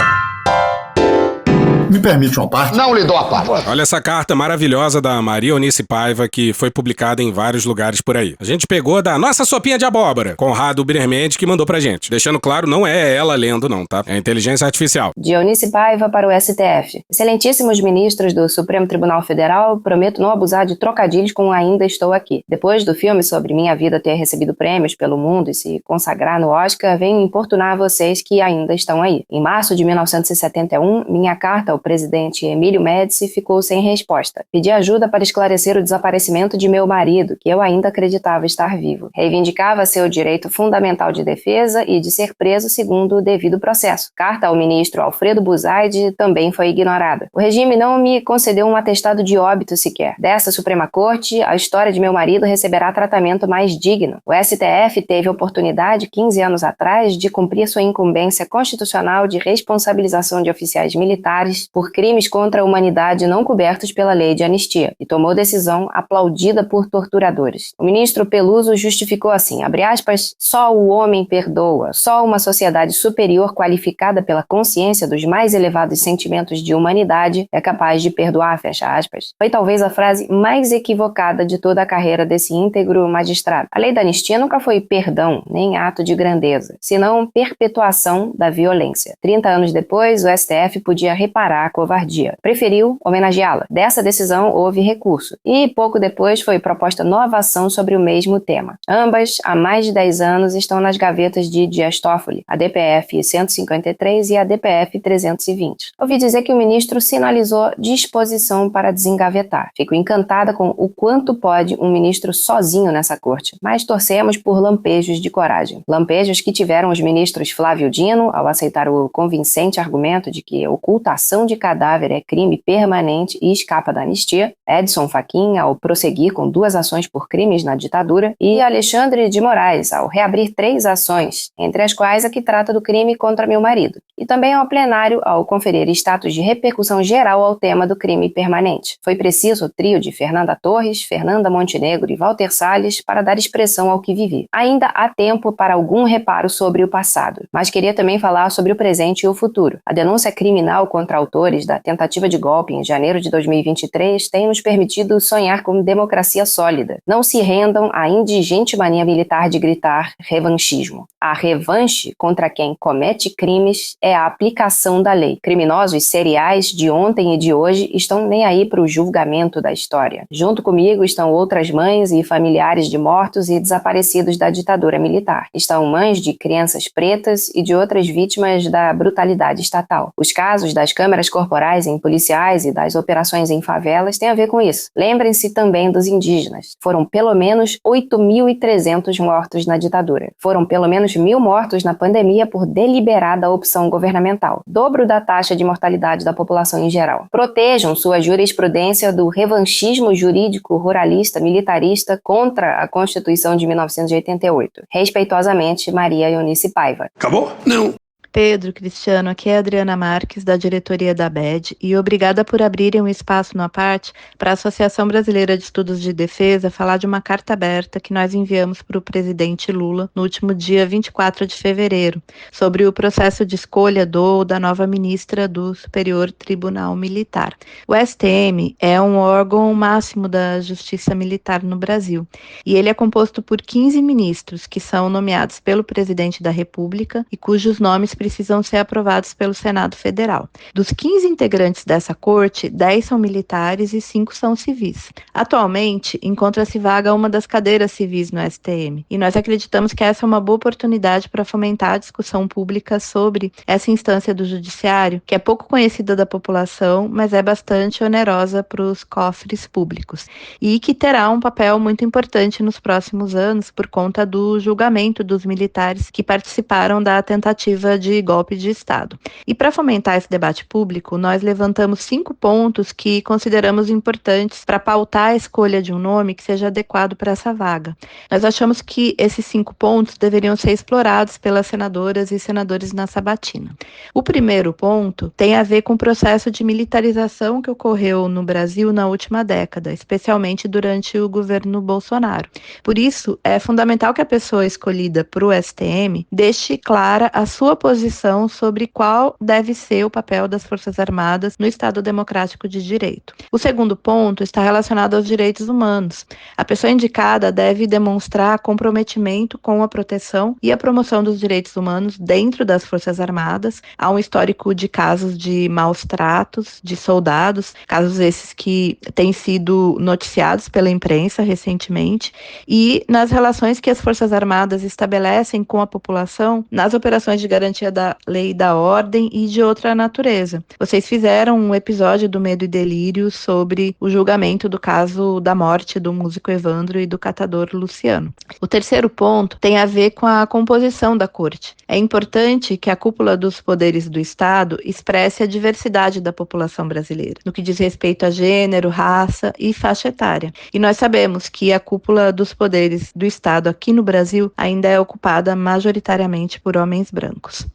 Me permite uma parte? Não lhe dou a parte. Olha essa carta maravilhosa da Maria Eunice Paiva, que foi publicada em vários lugares por aí. A gente pegou da nossa sopinha de abóbora, Conrado Ubermendes, que mandou pra gente. Deixando claro, não é ela lendo não, tá? É inteligência artificial. De Eunice Paiva para o STF. Excelentíssimos ministros do Supremo Tribunal Federal, prometo não abusar de trocadilhos com Ainda Estou Aqui. Depois do filme sobre minha vida ter recebido prêmios pelo mundo e se consagrar no Oscar, venho importunar vocês que ainda estão aí. Em março de 1971, minha carta ao presidente Emílio Médici ficou sem resposta. Pedi ajuda para esclarecer o desaparecimento de meu marido, que eu ainda acreditava estar vivo. Reivindicava seu direito fundamental de defesa e de ser preso segundo o devido processo. Carta ao ministro Alfredo Buzaide também foi ignorada. O regime não me concedeu um atestado de óbito sequer. Dessa Suprema Corte, a história de meu marido receberá tratamento mais digno. O STF teve a oportunidade, 15 anos atrás, de cumprir sua incumbência constitucional de responsabilização de oficiais militares por crimes contra a humanidade não cobertos pela lei de anistia, e tomou decisão aplaudida por torturadores. O ministro Peluso justificou assim, abre aspas, só o homem perdoa, só uma sociedade superior qualificada pela consciência dos mais elevados sentimentos de humanidade é capaz de perdoar, fecha aspas. Foi talvez a frase mais equivocada de toda a carreira desse íntegro magistrado. A lei da anistia nunca foi perdão, nem ato de grandeza, senão perpetuação da violência. 30 anos depois, o STF podia reparar para a covardia. Preferiu homenageá-la. Dessa decisão houve recurso e pouco depois foi proposta nova ação sobre o mesmo tema. Ambas, há mais de 10 anos, estão nas gavetas de Dias Toffoli, a DPF 153 e a DPF 320. Ouvi dizer que o ministro sinalizou disposição para desengavetar. Fico encantada com o quanto pode um ministro sozinho nessa corte, mas torcemos por lampejos de coragem. Lampejos que tiveram os ministros Flávio Dino, ao aceitar o convincente argumento de que ocultação de cadáver é crime permanente e escapa da anistia, Edson Fachin, ao prosseguir com 2 ações por crimes na ditadura, e Alexandre de Moraes, ao reabrir 3 ações, entre as quais a que trata do crime contra meu marido, e também ao plenário ao conferir status de repercussão geral ao tema do crime permanente. Foi preciso o trio de Fernanda Torres, Fernanda Montenegro e Walter Salles para dar expressão ao que vivi. Ainda há tempo para algum reparo sobre o passado, mas queria também falar sobre o presente e o futuro. A denúncia criminal contra autores da tentativa de golpe em janeiro de 2023 tem nos permitido sonhar com democracia sólida. Não se rendam à indigente mania militar de gritar revanchismo. A revanche contra quem comete crimes é a aplicação da lei. Criminosos seriais de ontem e de hoje estão nem aí para o julgamento da história. Junto comigo estão outras mães e familiares de mortos e desaparecidos da ditadura militar. Estão mães de crianças pretas e de outras vítimas da brutalidade estatal. Os casos das câmeras corporais em policiais e das operações em favelas têm a ver com isso. Lembrem-se também dos indígenas. Foram pelo menos 8.300 mortos na ditadura. Foram pelo menos 1.000 mortos na pandemia por deliberada opção governamental. Dobro da taxa de mortalidade da população em geral. Protejam sua jurisprudência do revanchismo jurídico ruralista militarista contra a Constituição de 1988. Respeitosamente, Maria Eunice Paiva. Acabou? Não. Pedro, Cristiano, aqui é a Adriana Marques, da diretoria da ABED, e obrigada por abrirem um espaço no APARTE para a Associação Brasileira de Estudos de Defesa falar de uma carta aberta que nós enviamos para o presidente Lula no último dia 24 de fevereiro, sobre o processo de escolha do ou da nova ministra do Superior Tribunal Militar. O STM é um órgão máximo da Justiça Militar no Brasil, e ele é composto por 15 ministros que são nomeados pelo presidente da República e cujos nomes precisam ser aprovados pelo Senado Federal. Dos 15 integrantes dessa corte, 10 são militares e 5 são civis. Atualmente, encontra-se vaga uma das cadeiras civis no STM, e nós acreditamos que essa é uma boa oportunidade para fomentar a discussão pública sobre essa instância do judiciário, que é pouco conhecida da população, mas é bastante onerosa para os cofres públicos, e que terá um papel muito importante nos próximos anos por conta do julgamento dos militares que participaram da tentativa de golpe de Estado. E para fomentar esse debate público, nós levantamos 5 pontos que consideramos importantes para pautar a escolha de um nome que seja adequado para essa vaga. Nós achamos que esses 5 pontos deveriam ser explorados pelas senadoras e senadores na sabatina. O primeiro ponto tem a ver com o processo de militarização que ocorreu no Brasil na última década, especialmente durante o governo Bolsonaro. Por isso, é fundamental que a pessoa escolhida para o STM deixe clara a sua posição sobre qual deve ser o papel das Forças Armadas no Estado Democrático de Direito. O segundo ponto está relacionado aos direitos humanos. A pessoa indicada deve demonstrar comprometimento com a proteção e a promoção dos direitos humanos dentro das Forças Armadas. Há um histórico de casos de maus tratos de soldados, casos esses que têm sido noticiados pela imprensa recentemente, e nas relações que as Forças Armadas estabelecem com a população nas operações de garantia da lei e da ordem e de outra natureza. Vocês fizeram um episódio do Medo e Delírio sobre o julgamento do caso da morte do músico Evandro e do catador Luciano. O terceiro ponto tem a ver com a composição da corte. É importante que a cúpula dos poderes do Estado expresse a diversidade da população brasileira, no que diz respeito a gênero, raça e faixa etária. E nós sabemos que a cúpula dos poderes do Estado aqui no Brasil ainda é ocupada majoritariamente por homens brancos.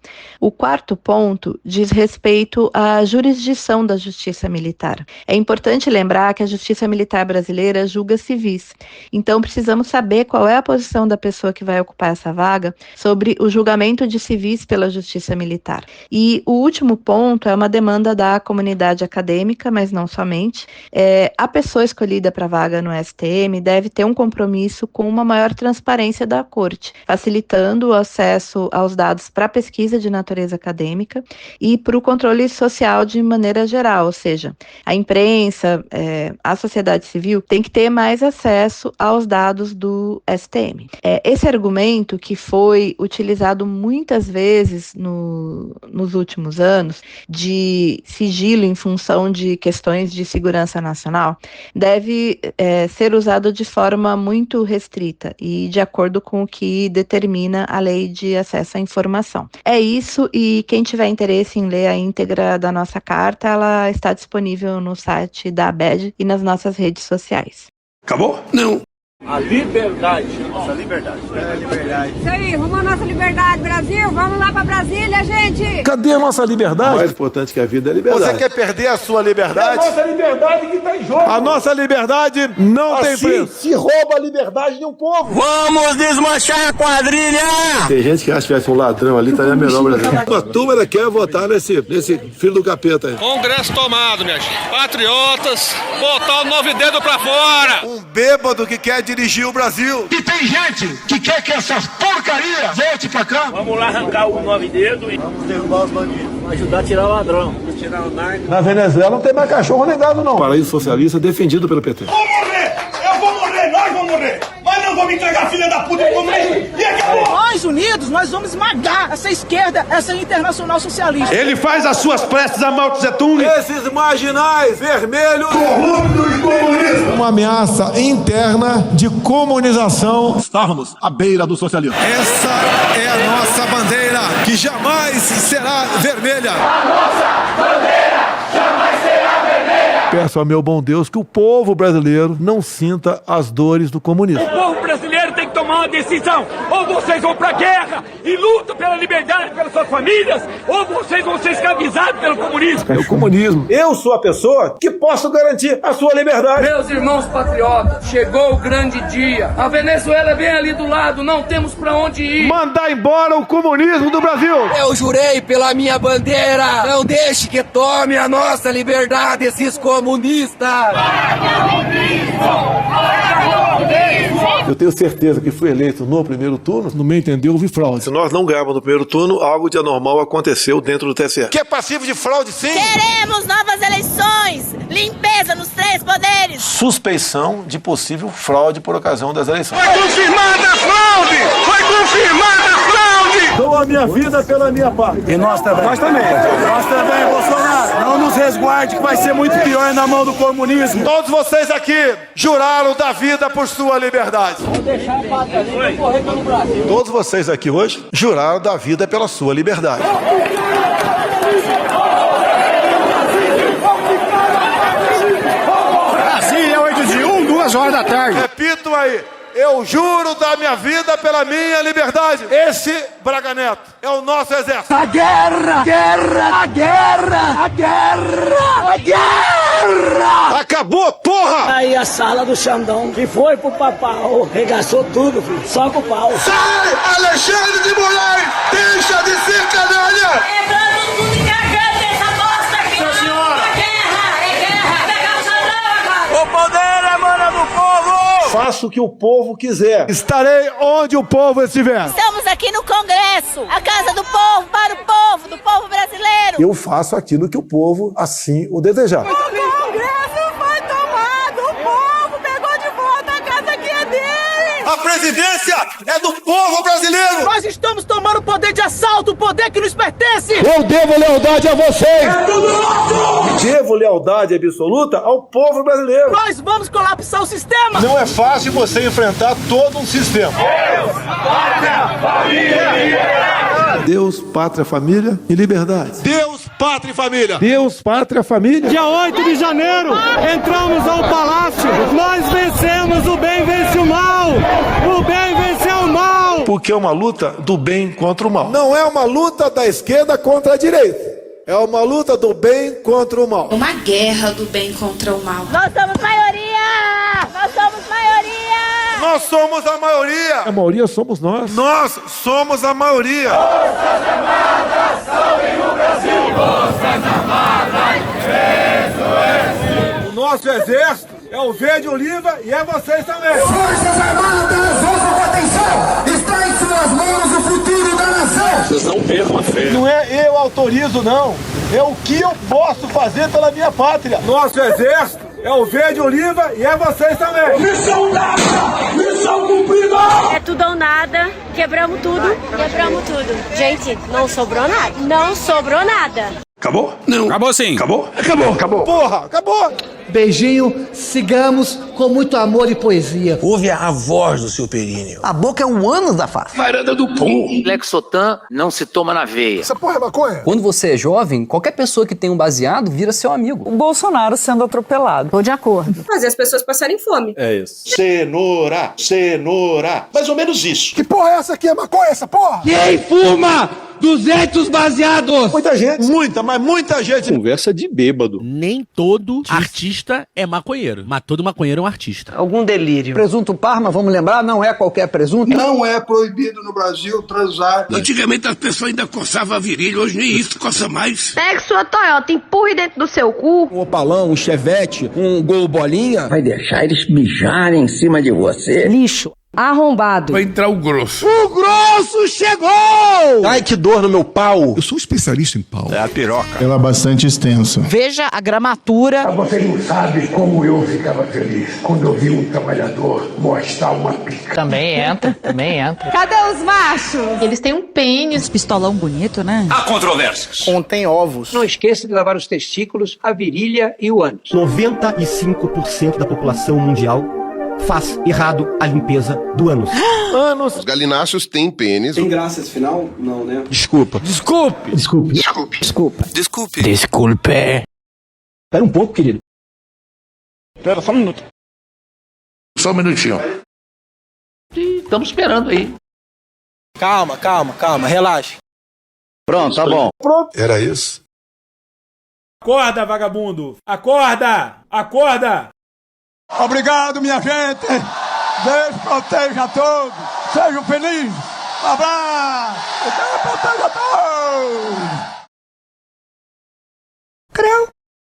O quarto ponto diz respeito à jurisdição da Justiça Militar. É importante lembrar que a Justiça Militar brasileira julga civis. Então, precisamos saber qual é a posição da pessoa que vai ocupar essa vaga sobre o julgamento de civis pela Justiça Militar. E o último ponto é uma demanda da comunidade acadêmica, mas não somente. A pessoa escolhida para a vaga no STM deve ter um compromisso com uma maior transparência da Corte, facilitando o acesso aos dados para pesquisa pesquisa de natureza acadêmica e para o controle social de maneira geral, ou seja, a imprensa, a sociedade civil tem que ter mais acesso aos dados do STM. Esse argumento que foi utilizado muitas vezes nos últimos anos de sigilo em função de questões de segurança nacional deve ser usado de forma muito restrita e de acordo com o que determina a Lei de Acesso à Informação. É isso, e quem tiver interesse em ler a íntegra da nossa carta, ela está disponível no site da ABED e nas nossas redes sociais. Acabou? Não. A liberdade. Nossa liberdade. É a liberdade. Isso aí, vamos à nossa liberdade, Brasil. Vamos lá pra Brasília, gente. Cadê a nossa liberdade? O mais importante que a vida é a liberdade. Você quer perder a sua liberdade? É a nossa liberdade que está em jogo. A nossa liberdade não tem preço. Se rouba a liberdade de um povo. Vamos desmanchar a quadrilha! Tem gente que acha que tivesse um ladrão ali, estaria melhor o Brasil. A turma quer votar nesse filho do capeta aí. Congresso tomado, minha gente. Patriotas, botar o 9 dedos pra fora. Um bêbado que quer dirigir o Brasil. E tem gente que quer que essas porcarias volte pra cá. Vamos lá arrancar os 9 dedos e vamos derrubar os bandidos. Vamos ajudar a tirar o ladrão, tirar o narco. Na Venezuela não tem mais cachorro nem gado, não. Paraíso socialista defendido pelo PT. Vou morrer! Eu vou morrer! Nós vamos morrer! Mas não vamos entregar a filha da puta do comunismo! E acabou! Nós unidos, nós vamos esmagar essa esquerda, essa internacional socialista. Ele faz as suas preces a Mao Tse Tung. Esses marginais vermelhos corruptos comunistas. Uma ameaça interna de comunização. Estávamos à beira do socialismo. Essa é a nossa bandeira, que jamais será vermelha. A nossa bandeira jamais será vermelha. Peço ao meu bom Deus que o povo brasileiro não sinta as dores do comunismo. O povo brasileiro tem que tomar uma decisão. Ou vocês vão pra guerra e lutam pela liberdade pelas suas famílias, ou vocês vão ser escravizados pelo comunismo. É o comunismo. Eu sou a pessoa que posso garantir a sua liberdade. Meus irmãos patriotas, chegou o grande dia. A Venezuela é bem ali do lado, não temos pra onde ir. Mandar embora o comunismo do Brasil. Eu jurei pela minha bandeira, não deixe que tome a nossa liberdade esses comunistas. Eu tenho certeza que fui eleito no primeiro turno. No meu entender, houve fraude. Se nós não ganharmos no primeiro turno, algo de anormal aconteceu dentro do TSE. Que é passivo de fraude, sim. Queremos novas eleições, limpeza nos 3 poderes. Suspeição de possível fraude por ocasião das eleições. Foi confirmada a fraude! Foi confirmada a fraude! Dou a minha vida pela minha parte. E nós também. Nós também. Nós também, Bolsonaro. Não nos resguarde, que vai ser muito pior na mão do comunismo. Todos vocês aqui juraram da vida por sua liberdade. Vou deixar a pátria ali e correr pelo Brasil. Todos vocês aqui hoje juraram da vida pela sua liberdade. Brasília, 8 de 1, 2 horas da tarde. Repito aí. Eu juro da minha vida pela minha liberdade. Esse, Braga Neto, é o nosso exército. A guerra! Guerra! A guerra! A guerra! A guerra! Acabou, porra! Aí a sala do Xandão, que foi pro papau, regaçou tudo, filho. Só com o pau. Sai, Alexandre de Moraes! Deixa de ser canalha! Todo mundo cagando essa bosta aqui. Minha senhora! É guerra! Pegar o Xandão agora! O poder emana do povo! Faço o que o povo quiser. Estarei onde o povo estiver. Estamos aqui no Congresso, a casa do povo, para o povo, do povo brasileiro. Eu faço aquilo que o povo assim o desejar. O Congresso foi tomado, o povo pegou de volta a casa que é dele. A presidência é do povo brasileiro. Nós estamos tomando o poder de assalto, o poder que nos pertence. Eu devo lealdade a vocês. É tudo nosso. Devo lealdade absoluta ao povo brasileiro. Nós vamos colapsar o sistema. Não é fácil você enfrentar todo um sistema. Deus, pátria, família e liberdade. Deus, pátria e família. Deus, pátria, família. Dia 8 de janeiro, entramos ao palácio. Nós vencemos, o bem vence o mal. O bem venceu o mal. Porque é uma luta do bem contra o mal. Não é uma luta da esquerda contra a direita. É uma luta do bem contra o mal. Uma guerra do bem contra o mal. Nós somos maioria! Nós somos maioria! Nós somos a maioria! A maioria somos nós. Nós somos a maioria! Forças Armadas, salvem o Brasil! Forças Armadas, SOS! O nosso exército é o verde oliva e é vocês também! Forças Armadas, ouçam com atenção! Está em suas mãos o futuro da nação! Vocês não Mesma fé. Não é eu autorizo, não. É o que eu posso fazer pela minha pátria. Nosso exército é o verde oliva e é vocês também. Missão dada! Missão cumprida! É tudo ou nada. Quebramos tudo. Quebramos tudo. Gente, não sobrou nada. Não sobrou nada. Acabou? Não. Acabou sim. Acabou? Acabou. Porra, acabou. Beijinho, sigamos com muito amor e poesia. Ouve a voz do seu períneo. A boca é um ânus da face. Varanda do pum. Lexotan não se toma na veia. Essa porra é maconha? Quando você é jovem, qualquer pessoa que tem um baseado vira seu amigo. O Bolsonaro sendo atropelado. Tô de acordo. Fazer as pessoas passarem fome. É isso. Cenoura. Mais ou menos isso. Que porra é essa aqui? É maconha essa porra? Quem fuma 200 baseados? Muita gente. Mas muita gente. Conversa de bêbado. Nem todo artista é maconheiro, mas todo maconheiro é um artista. Algum delírio. Presunto Parma, vamos lembrar, não é qualquer presunto. Não é proibido no Brasil transar. Antigamente as pessoas ainda coçavam a virilha, hoje nem isso coça mais. Pega sua Toyota, empurre dentro do seu cu. Um Opalão, um Chevette, um Gol Bolinha. Vai deixar eles mijarem em cima de você. Lixo. Arrombado. Vai entrar o grosso. O grosso chegou! Ai, que dor no meu pau. Eu sou especialista em pau. É a piroca. Ela é bastante extensa. Veja a gramatura. Você não sabe como eu ficava feliz quando eu vi um trabalhador mostrar uma pica. Também entra. Cadê os machos? Eles têm um pênis. Pistolão bonito, né? Há controvérsias. Contém ovos. Não esqueça de lavar os testículos, a virilha e o ânus. 95% da população mundial faz errado a limpeza do ânus. Ânus. Os galináceos têm pênis. Tem graça esse final? Não, né? Desculpa. Espera um pouco, querido. Espera só um minuto. Só um minutinho. Estamos esperando aí. Calma, relaxa. Pronto, tá bom. Pronto. Era isso? Acorda, vagabundo! Acorda! Obrigado, minha gente. Deus proteja a todos. Sejam felizes. Um abraço. Deus proteja a todos.